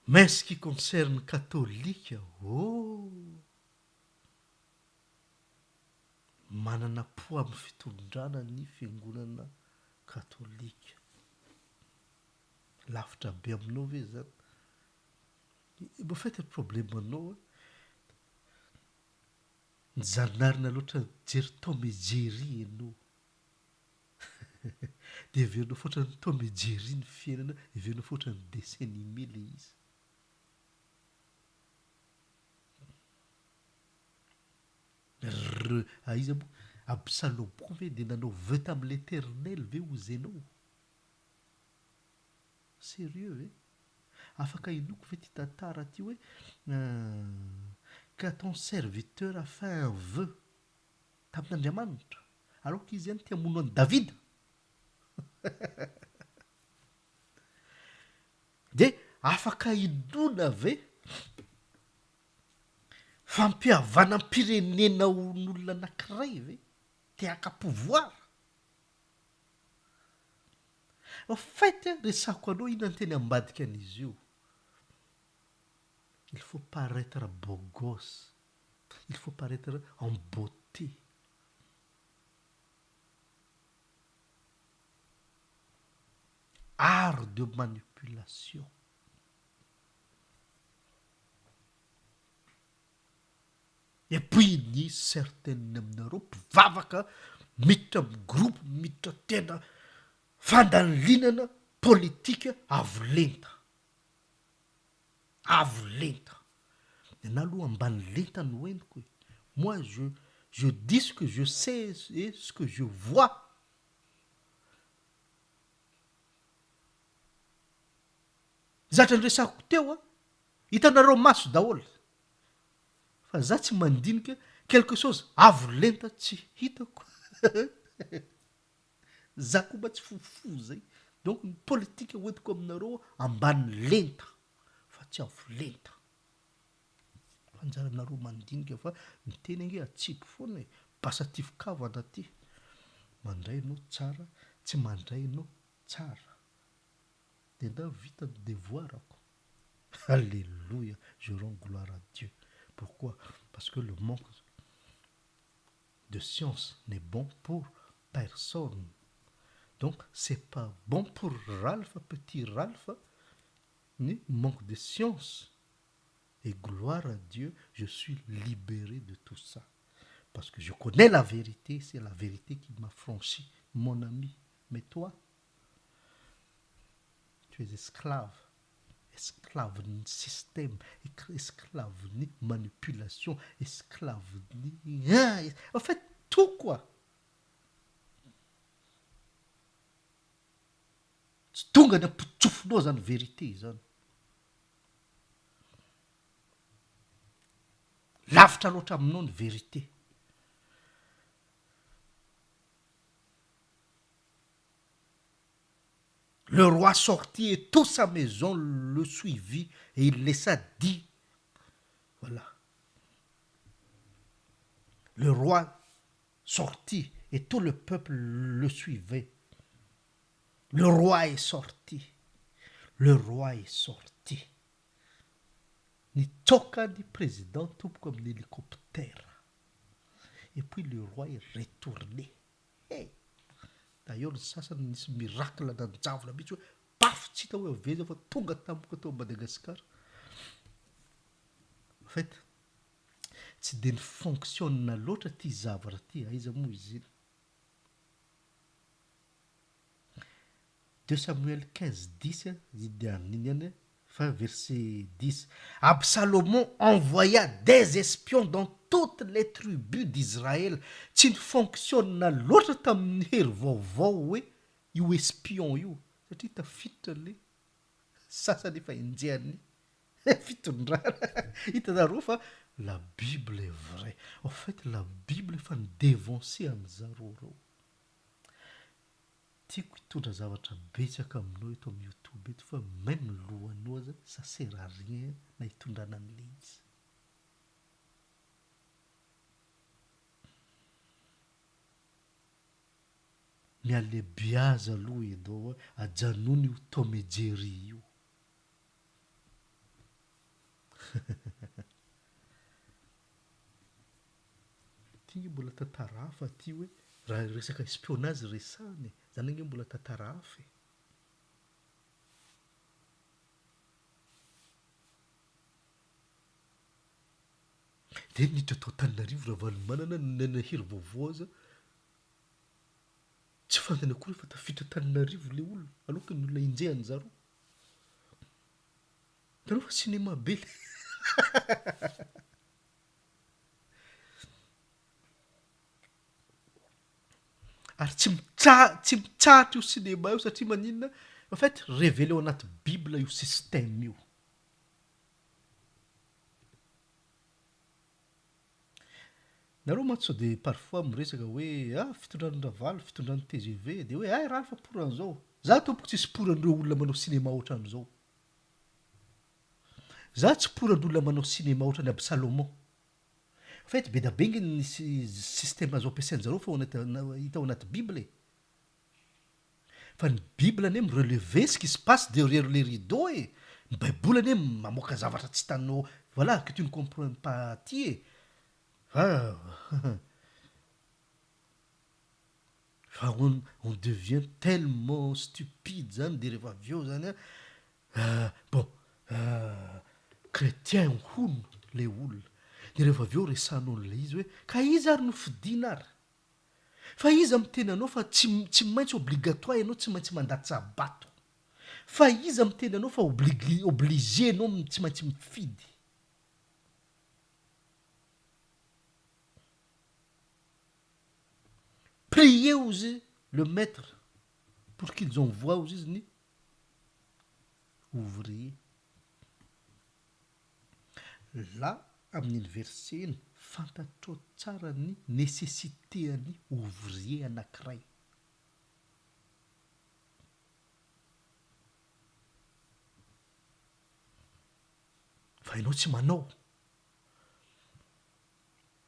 Mais ce qui concerne catholique, oh manana poa amin'ny fitondrana ny fiangonana katolika. Lavitra be aminao ve zany? En fait problemanao ny zanonarina loatra jery Tom et Jerry ianao. De heverinao fotrany Tom et Jerry ny fiainana, heverinao fotrany dessin animé le izy. Iza moa Absalom ve de nanao vœu tamin'ny l'Éternel ve ozy ianao? Sérieux ve? Afaka inoko ve ty tantara ty hoe que ton serviteur a fait un vœu tamin'Andriamanitra alors qu'izy ihany ty hamono an'i Davida. De afaka inona ve fampihavanam-pirenena n'olona anankiray ve te haka-pouvoir? En fait resako anao ina ny teny ambadika an'izy io. Il faut paraître beau gosse, il faut paraître en beauté. Art de manipulation. Et puis ny certaine aminareo mpivavaka miditra amin'ny groupe, miditra tena fandalinana politika avolenta. Avolenta. Na aloha ambany lenta no entiko. Moi je dis ce que je sais et ce que je vois. Zatra nyresako teo hitanareo maso daholo. Fa za tsy mandinika quelque chose avolenta tsy hitako. Za koa mba tsy fofo zay. Donc ny politika hoentiko aminareo ambany lenta fa tsy avolenta. Fanjaranareo mandinika fa ny teny ange atsipo foana e. Basa ty fikavana ty. Mandray anao tsara, tsy mandray anao tsara. De nda vita ny devoirako. Alléluia, je rends gloire à Dieu. Pourquoi? Parce que le manque de science n'est bon pour personne. Donc, c'est pas bon pour Ralph, petit Ralph, ni manque de science. Et gloire à Dieu, je suis libéré de tout ça. Parce que je connais la vérité, c'est la vérité qui m'a franchi, mon ami. Mais toi, tu es esclave. Esclave ni système, esclave ni manipulation, esclave ni... En fait, tout quoi. Tonga na pitsofonao zany vérité zany. Lavitra loatra aminao ny vérité. Le roi sortit et toute sa maison le suivit et il laissa dire. Voilà. Le roi sortit et tout le peuple le suivait. Le roi est sorti. Le roi est sorti. Nitoka ni président tout comme l'hélicoptère. Et puis le roi est retourné. Hey. D'ailleurs, ny sasany nisy miracle nanjavona mihitsy hoe paf tsy hita hoe aveza fa tonga tampoka tao Madagasikara. En fait, tsy de ny fonctionne loatra ty zavatra ty, aiza moa izy iny. 2 Samuel 15:10, verset 10. Absalom envoya des espions dans toutes les tribus d'Israël. Tsy ny fonctionne loatra tamin'ny hery vaovao hoe io espion io. Satria tafiditra le sasany efa injehany fitondrana. Hitanareo fa la Bible est vraie. En fait, la Bible efa nidévancé an'zareo reo. Tiako hitondra zavatra betsaka aminao eto amin'ny YouTube eto fa même lohanao aza ça sert à rien na hitondrana an'le izy. Mialebiaza aloha ianao ajanony io Tom et Jerry io. Ty iny mbola tantara hafa ty hoe raha resaka espionnage resahany zany iny mbola tantara hafa e. De niditra tao Tananarivo Ravalomanana nanahery vaovao aza tsy fantany akory fa tafiditra Tananarivo le olona aloka ny olona injehany zareo. Tanao fa cinéma be le ary tsy mitsahatra io cinéma io satria maninona en fait révélé ao anaty Bible io système io. Nareo mantsy sao de parfois miresaka hoe fitondran'ny Ravaly, fitondran'ny TGV de hoe raha fa poran'izao. Za tompoko tsisy poran'ireo olona manao cinéma ohatran'izao. Za tsy poran'olona manao cinéma ohatran'ny Absalomon. En fait be da bengy ny système azo ampiasain'jareo fa hita ao anaty Bible e. Fa ny Bible anie mirelever ce qui se passe derrière les rideaux e. Ny Baiboly anie mamoaka zavatra tsy hitanao, voilà que tu ne comprends pas ty e. On devient tellement stupide zany de rehefa avy eo zany bon chrétien hono le olona de rehefa avy eo resanao le izy hoe ka izy ary no fidiana ary fa izy amin'ny teny anao fa tsy maintsy obligatoire ianao tsy maintsy mandaty sabato fa izy amin'ny teny anao fa obligé ianao tsy maintsy mifidy. Priez ozy le maître pour qu'ils envoient aux izy ny ouvrier. Là amin'iny verset iny fantatrao tsara ny nécessité-any ouvrier anankiray. Fa ianao tsy manao.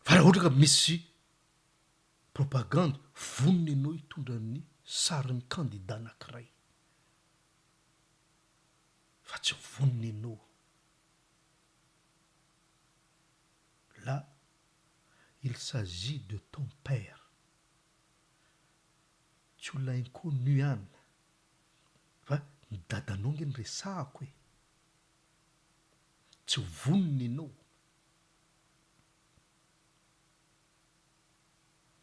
Fa raha ohatra ka misy propagande vonona ianao hitondra ny sarin'ny candidat anankiray. Fa tsy vonona ianao. Là, il s'agit de ton père. Tsy olona inconnu ihany. Fa ny dadanao nge ny resahako e. Tsy vonona ianao.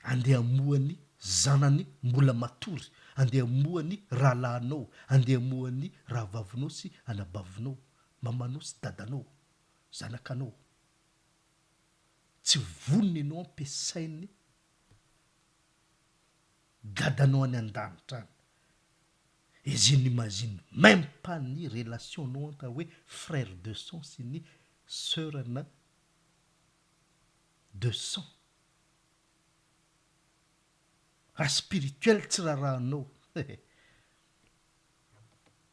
Andeha hamohany zanany mbola matory, andeha hamohany rahalahinao, andeha hamohany rahavavinao sy anabavinao, mamanao sy dadanao, zanakanao. Tsy vonona ianao ampiasainy dadanao any an-danitra any. Et je n'imagine même pas ny relationnao anta hoe frère de sang sy ny sœur ana de sang. Raha spirituel tsy rarahanao.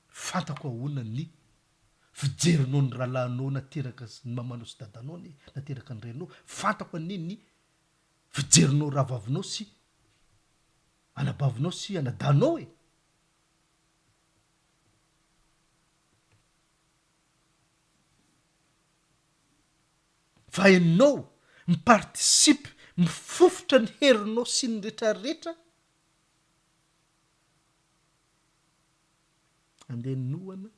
Fantako ahoana ny fijerinao ny rahalahinao nateraka ny mamanao sy dadanao ny nateraka ny renao. Fantako anie ny fijerinao rahavavinao sy anabavinao sy anadanao e. Fa ianao mipartisipe mifofotra ny herinao sy ny rehetrarehetra andeha nohana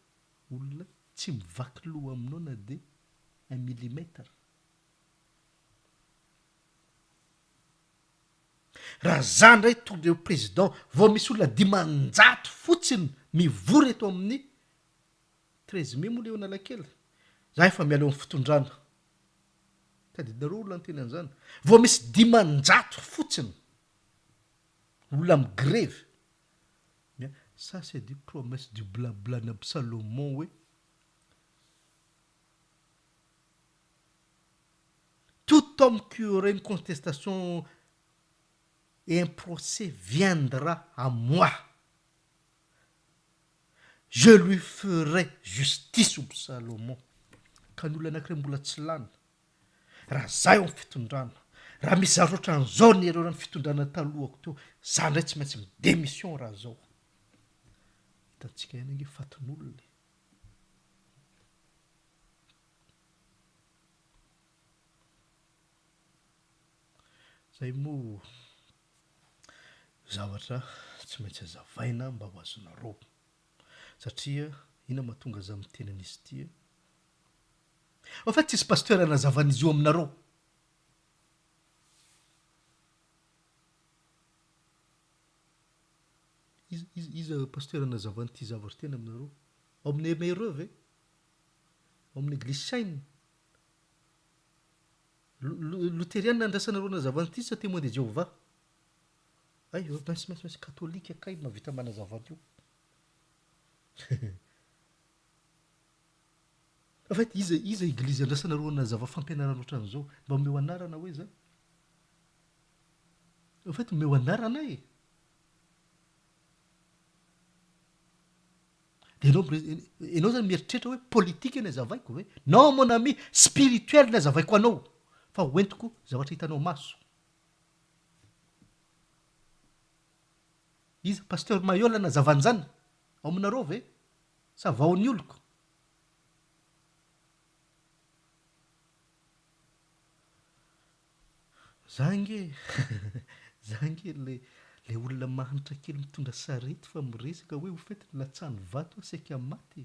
olona tsy mivaky loha aminao na de 1 millimetre. Raha zany ndray tonga eo président vao misy olona 500 fotsiny mivory eto amin'ny 13 mai moa le eo Analakely. Za efa miala eo amin'ny fitondrana. Tadidinareo olona ny teny an'izany. Vao misy 500 fotsiny olona amin'ny grève. Bien, ça c'est des promesses du blabla n'Absalomon oui. Tout homme qui aurait une contestation et un procès viendra à moi. Je lui ferai justice au Salomon. Ka ny olona anankiray mbola tsy lany. Raha za eo amin'ny fitondrana. Raha misy zavatra ohatran'izao ny erreur ny fitondrana talohako teo. Za ndray tsy maintsy midémission raha zao. Hitantsika ihany ange fatin'olona. Zay moa zavatra tsy maintsy azavaina mba ho azonareo satria ina mahatonga za mitenan'izy ity en fait tsisy pasteur nazavanizy io aminareo iza pasteur nazavany ity zavatra tena aminareo ao amin'ny Hébreu ve ao amin'ny église saine Luthérienne andrasanareo nazavany ity sa témoin de Jéhovah ay maintsy katolika akay mahavita manazavany io en fait iza église andrasanareo nazava fampianarana ohatran'izao mba omeo anarana hoe za en fait omeo anarana e de enao zany mieritreritra hoe politika ny azavaiko ve non mon ami spirituel ny azavaiko anao fa hoentiko zavatra hitanao maso iza pasteur Mayola nazavan'izany ao aminareo ve sa vaon'ny oloko zange zange le olona mahantra kely mitondra sarety fa miresaka hoe ho fety latsany vato saika maty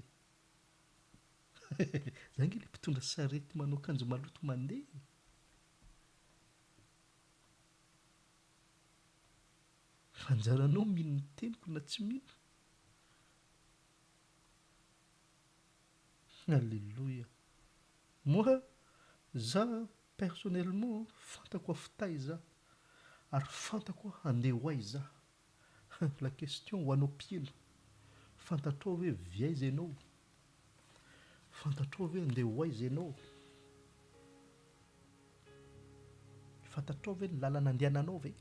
zange le mpitondra sarety manao akanjo maloto mandeha fanjaranao mino ny teniko na tsy mino alléluia moi za personnellement fantako afitay za ary fantako andeha ho ay za la question ho anao mpieno fantatrao hoe viaiza ianao fantatrao hoe andeha ho aiza ianao fantatrao hoe ny lalana andehananao ve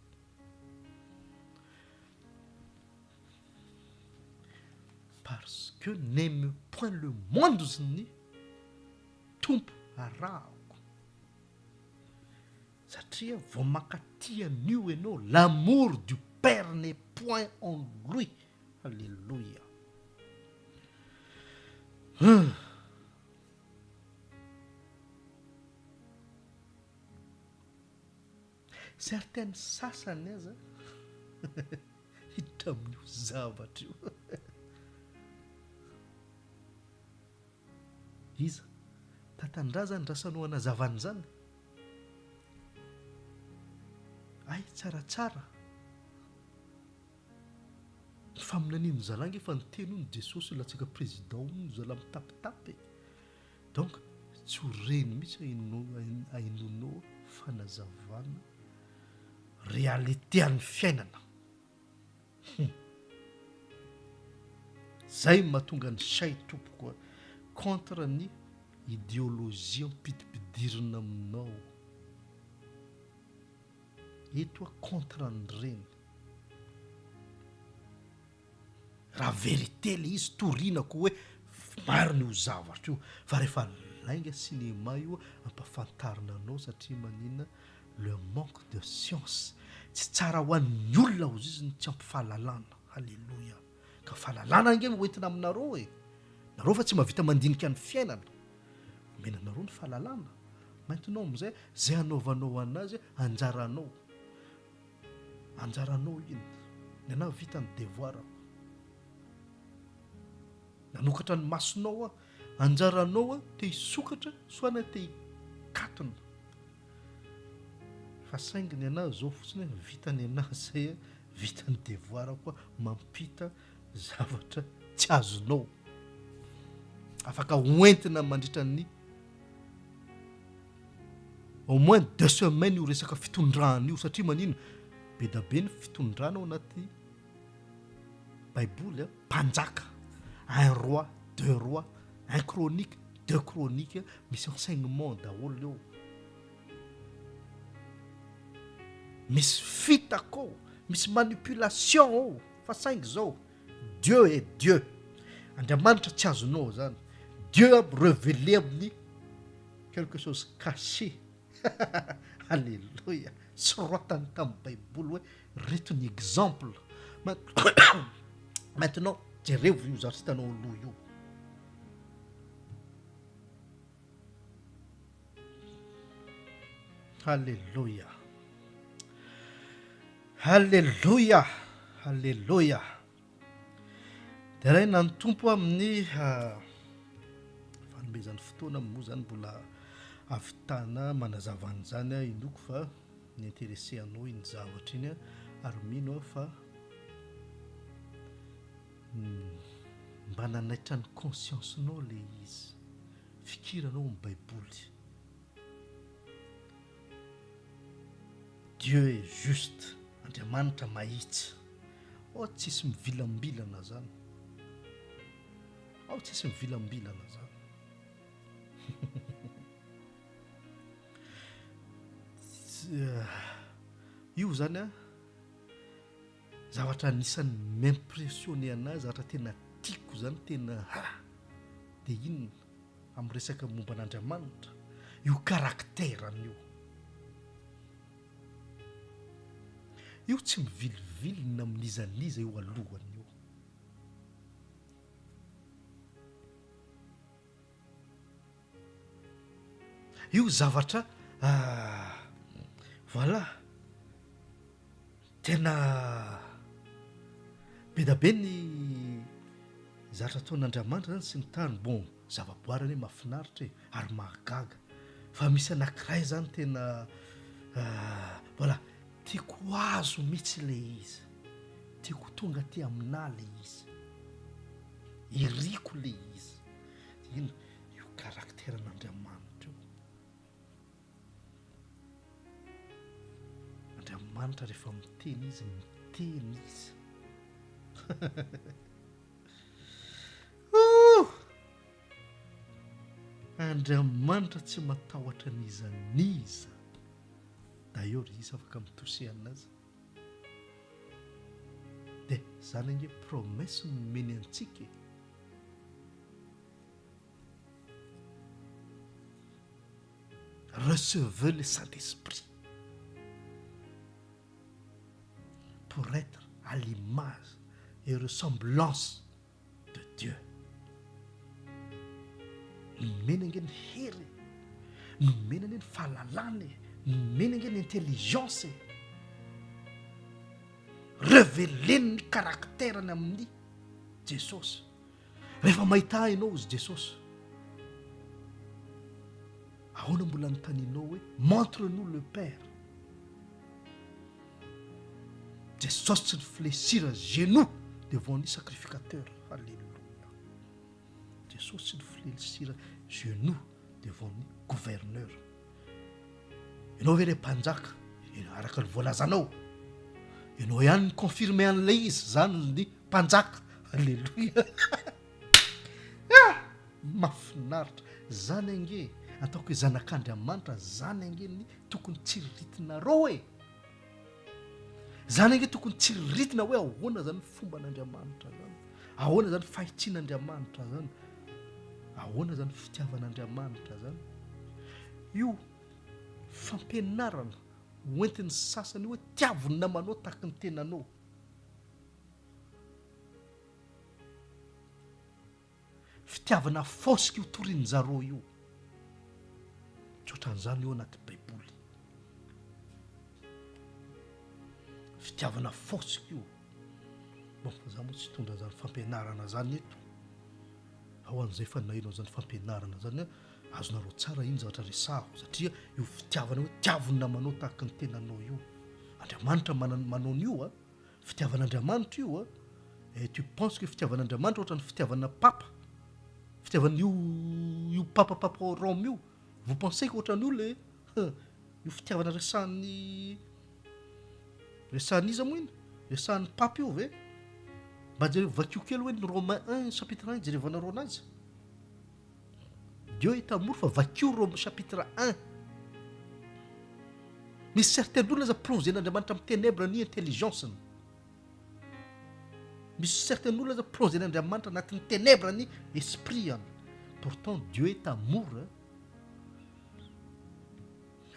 parce que n'aime point le monde zany tompo arahako satria vao makaty an'io ianao l'amour du père n'est point en lui alléluia certaines sasany aza hiditra amin'io zavatra io iza tatandrazany rasanao anazavany zany ay tsaratsara faminanino zalangy efa niteny ony Jesosy latsaka président ony zala mitapitapy donc tsy ho reny mihitsy ainonao fanazavana réalité an'ny fiainana zay mahatonga ny say tompoko contre ny idéologie mpidipidirina aminao eto a contre an'ireny raha vérité le izy torinako hoe mariny ho zavatra io fa rehefa lainga cinéma io ampafantarina anao satria manina le manque de science tsy tsara ho an'ny olona ozy izy ny tsy ampifahalalana alléluia ka fahalalana nge hoentina aminareo e nareo fa tsy mahavita mandinika ny fiainana menanareo ny fahalalana maintenant amizay zay anaovanao anazy anjaranao iny ny ana vita ny devoirako nanokatra ny masonao a anjaranao a te hisokatra soana te hikatona fa sainginy ana zao fotsiny vitany ana zay vitany devoirako mampita zavatra tsy azonao afaka hoentina mandritra ny au moins 2 semaines io resaka fitondrana io satria manino be da be ny fitondrana ao anaty baiboly mpanjaka 1 roi 2 roi 1 chronique 2 chronique misy enseignement daholo eo misy fitako misy manipulation ao fa saingy zao Dieu est Dieu Andriamanitra tsy azonao zany Dieu a révélé amin'ny quelque chose caché alléluia soratany tamin'ny baiboly hoe reto ny exemple maintenant jerevo io zavatra hitanao aloha io alléluia Halleloia, halleloia. Dia ray na ny tompo amin'ny fanomezan'ny fotoana moa zany mbola avitana manazava an'izany inoko fa ny intéressé anao iny zavatra iny ary mino aho fa mba nanaitra ny conscience-nao le izy, fikiranao amin'ny baiboly. Dieu est juste, Andriamanitra mahitsy. Ao tsisy mivilambilana zany, ao tsisy mivilambilana zany. Io zany zavatra anisan'ny m'impressionné anazy, zavatra tena tiako zany, tena dia inona amin'ny resaka momba an'Andriamanitra, io karakterany io. Io tsy mivilivilina amin'izaniza io alohany io. Io zavatra voilà, tena be da be ny zavatra ataon'Andriamanitra zany sy ny tany. Bon, zavaboarany mahafinaritra ary mahagaga, fa misy anankiray zany tena voilà, tiako azo mihitsy le izy, tiako tonga aty aminahy le izy, iriko le izy. Ino io karakteran'Andriamanitra io. Andriamanitra rehefa miteny izy, miteny izy. Andriamanitra tsy matahotra n'izaniza. D'ailleurs izy afaka mitosehana azy. Dia zany ange promesse nomeny antsika. Recevez le Saint-Esprit pour être à l'image et ressemblance de Dieu. Nomena ange ny hery, nomena ange ny fahalalany, nomena ange ny intelligence, reveleny ny karakterany amin'ny Jesosy. Rehefa mahita ianao izy Jesosy, ahoana mbola notaninao hoe montre-nous le Père. Jesosy tsy niflesira genou devant ny sacrificateur. Alléluia. Jesosy tsy niflesira genou devant ny gouverneur. Ianao ve le mpanjaka, araka ny voalazanao, ianao ihany ny confirme an'le izy, zany ny mpanjaka. Alléluia. Mahafinaritra zany ange, ataoko hoe zanak'Andriamanitra, zany ange ny tokony tsiriritinareo e. Zany ange tokony tsiriritina hoe ahoana zany fomba n'Andriamanitra zany, ahoana zany fahitsin'Andriamanitra zany, ahoana zany fitiavan'Andriamanitra zany. Io fampianarana hoentin'ny sasany hoe tiavony namanao tahaka ny tenanao. Fitiavana fosika io torian'zareo io. Tsoatran'izany io anaty baiboly. Fitiavana fosika io. Bon, za moa tsy tondra zany fampianarana zany eto. Ao an'izay fa nahinao zany fampianarana zany, azonareo tsara iny zavatra resahako, satria io fitiavana hoe tiavony namanao tahaka ny tenanao io. Andriamanitra manao an'io fitiavan'Andriamanitra io et tu penses que fitiavan'Andriamanitra ohatran'ny fitiavana papa, fitiavan'io papa Rome io. Vous pensez que ohatran'io le io fitiavana resahan'ny iza moa iny, resahan'ny papa io ve? Mba jereo vakio kely hoe ny Romain 1 chapitre 1 jerevanareo anazy. Dieu est amour, fa vakio Rome chapitre 1. Misy certains olona aza plongen'Andriamanitra amin'ny ténèbre ny intelligence-ny. Misy certains olona aza plongen'Andriamanitra anatin'ny ténèbre ny esprit-any. Pourtant Dieu est amour.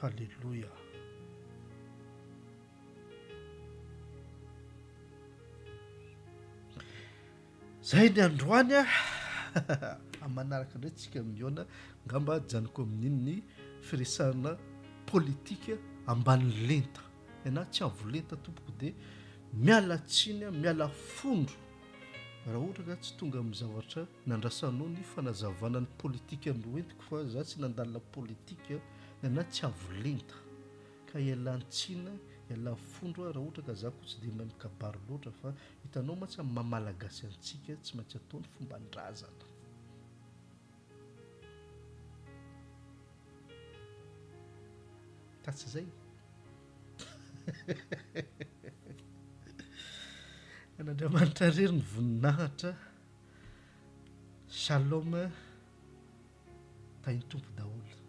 Alléluia. Zay ny androany amanaraka indray tsika miona ngamba janoko amin'iny ny firesahana politika ambany lenta ianao tsy avolenta tompoko dia miala tsiny a miala fondro raha ohatra ka tsy tonga amin'ny zavatra nandrasanao ny fanazavana ny politika no entiko fa za tsy nandalina politika ianao tsy avolenta ka ialan-tsina ialan'ny fondro a raha ohatra ka za koa tsy dia mamikabary loatra fa hitanao mantsy amin'ny mahamalagasy antsika tsy maintsy ataony fomban-drazana ka tsy zay an'Andriamanitra rery ny voninahitra shalom tahiny tompo daholo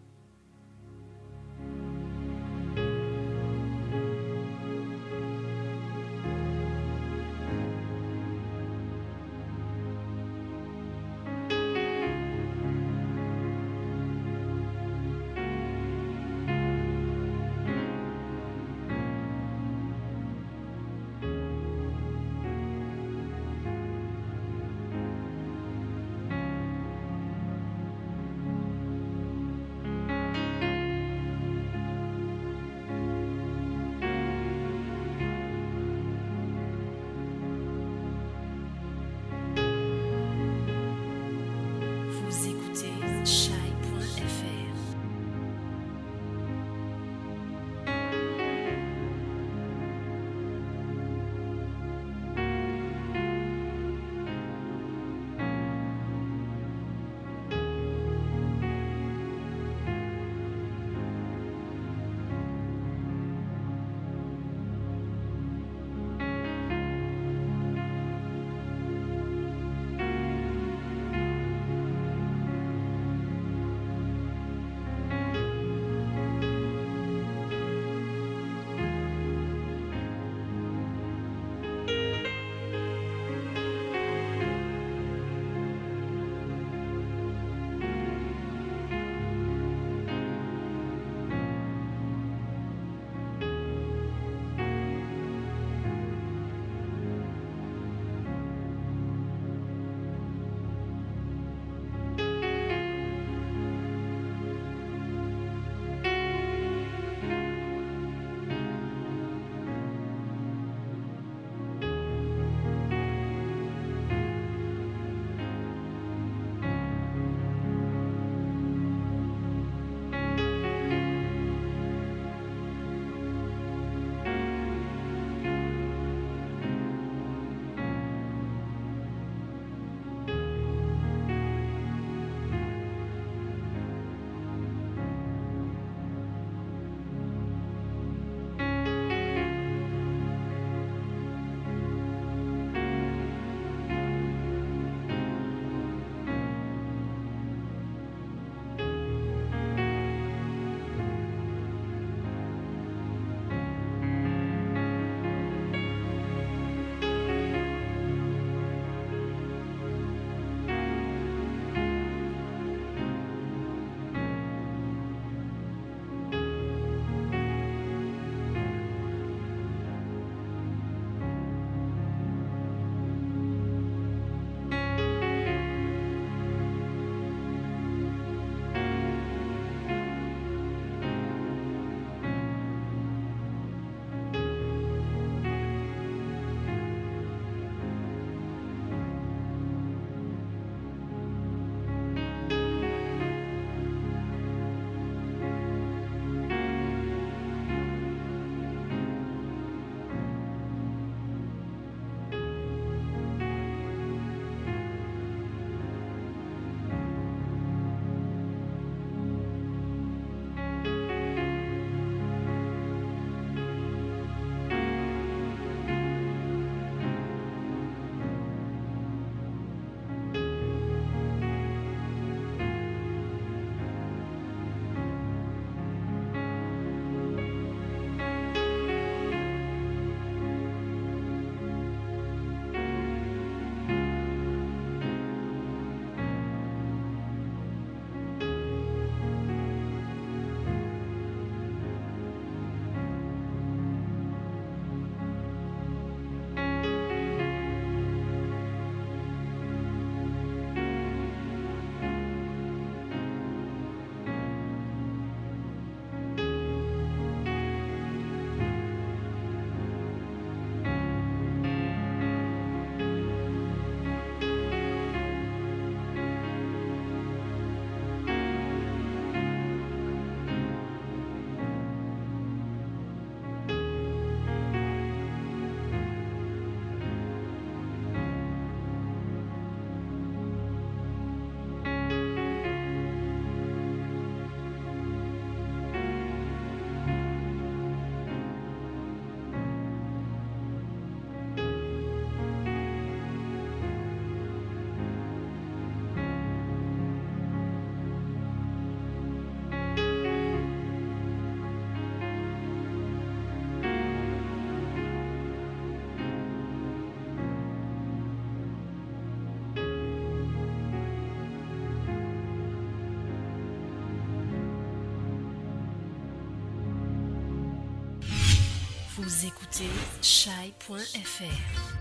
Vous écoutez chai.fr.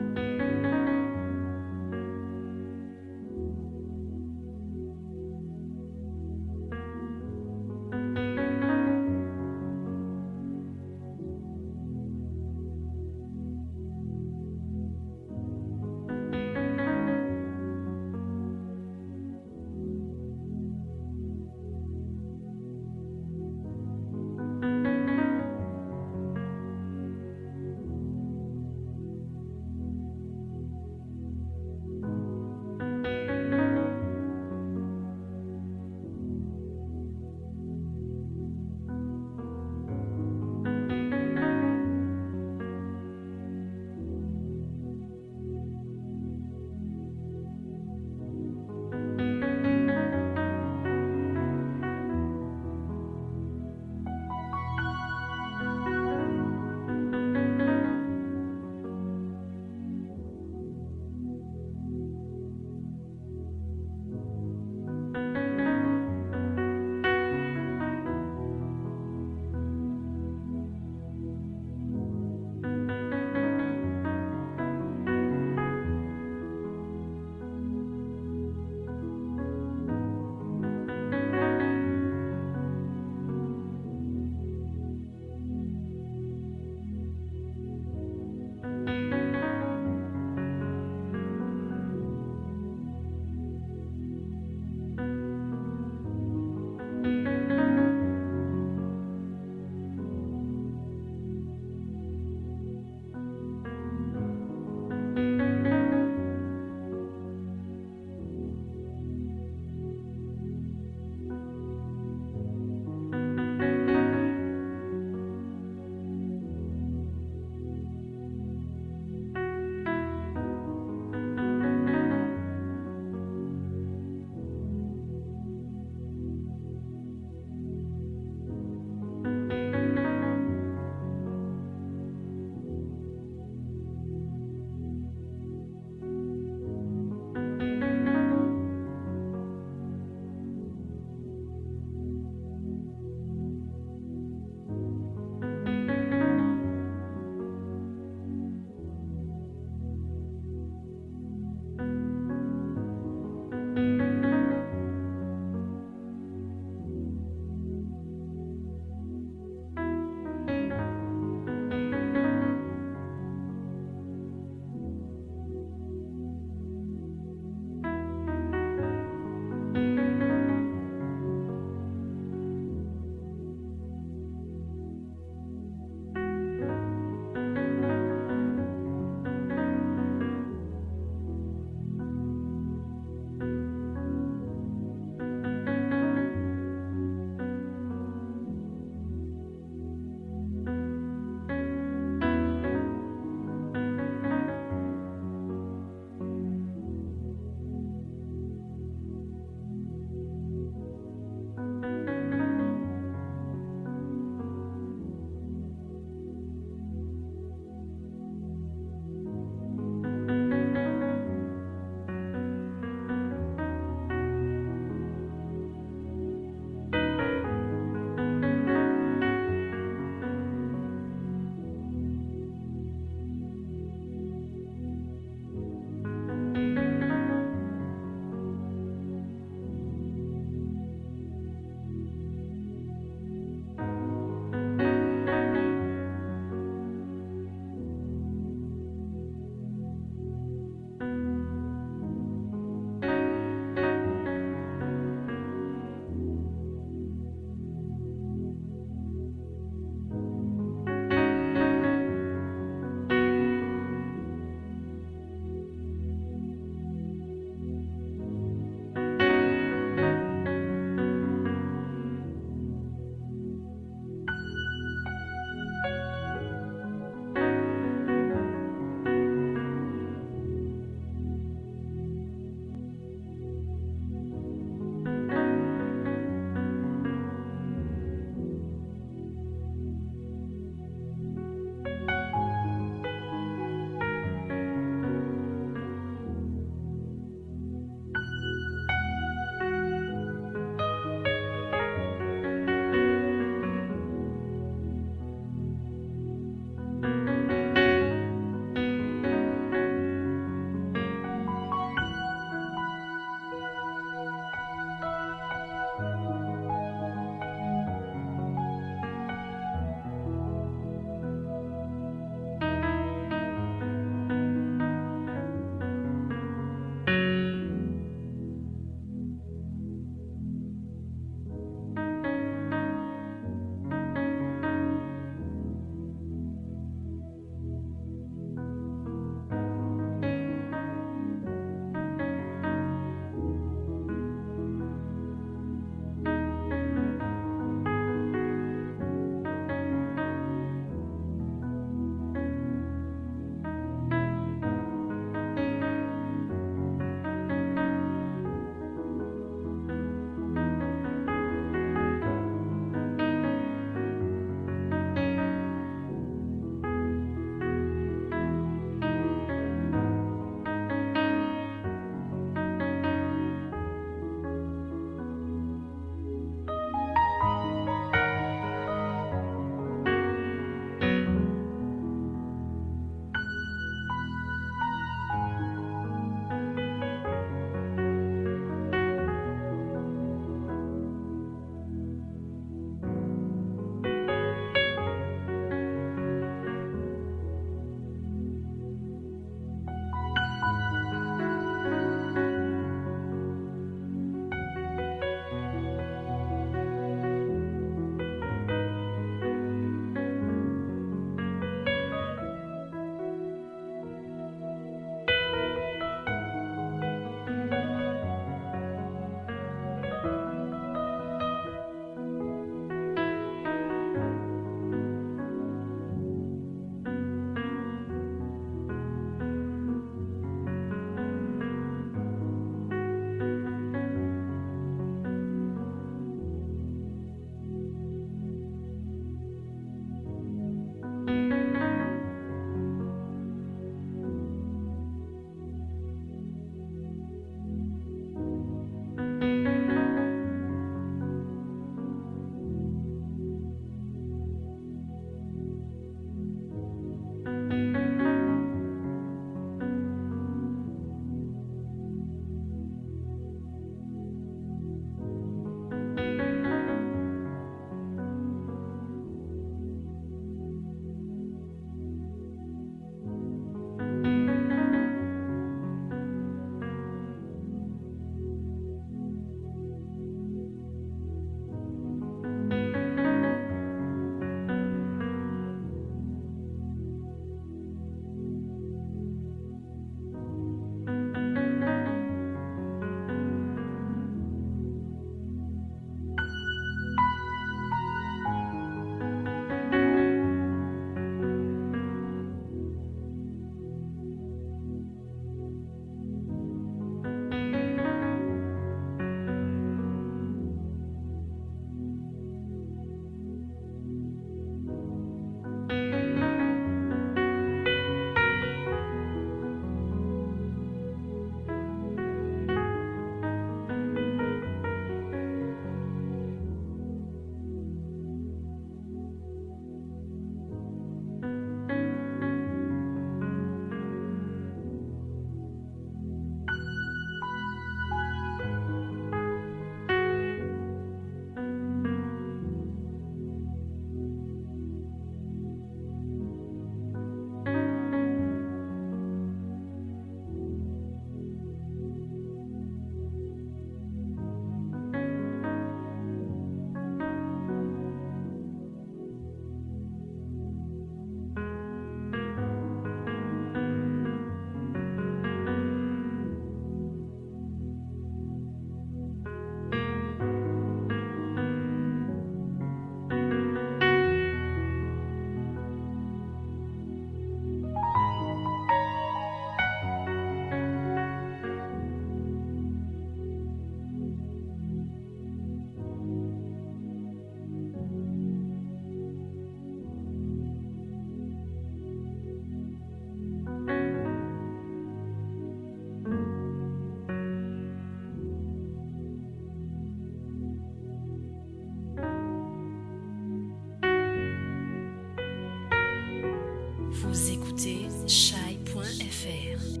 Vous écoutez chai.fr.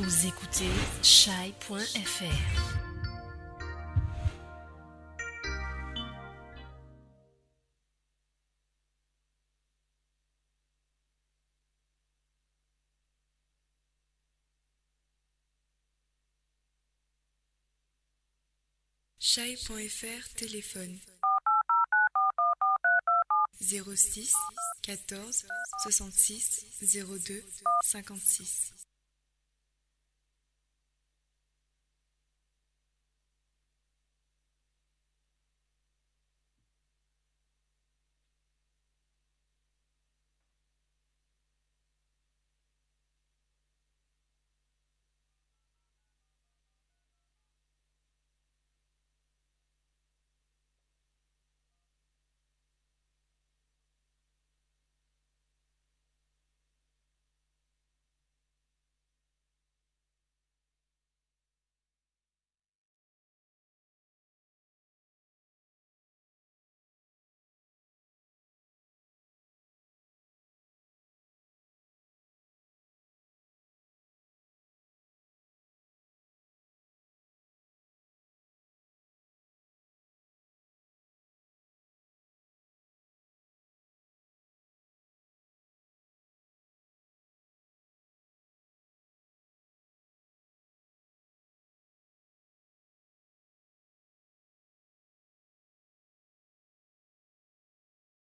Vous écoutez chai.fr. Chai.fr téléphone 06 14 66 02 56.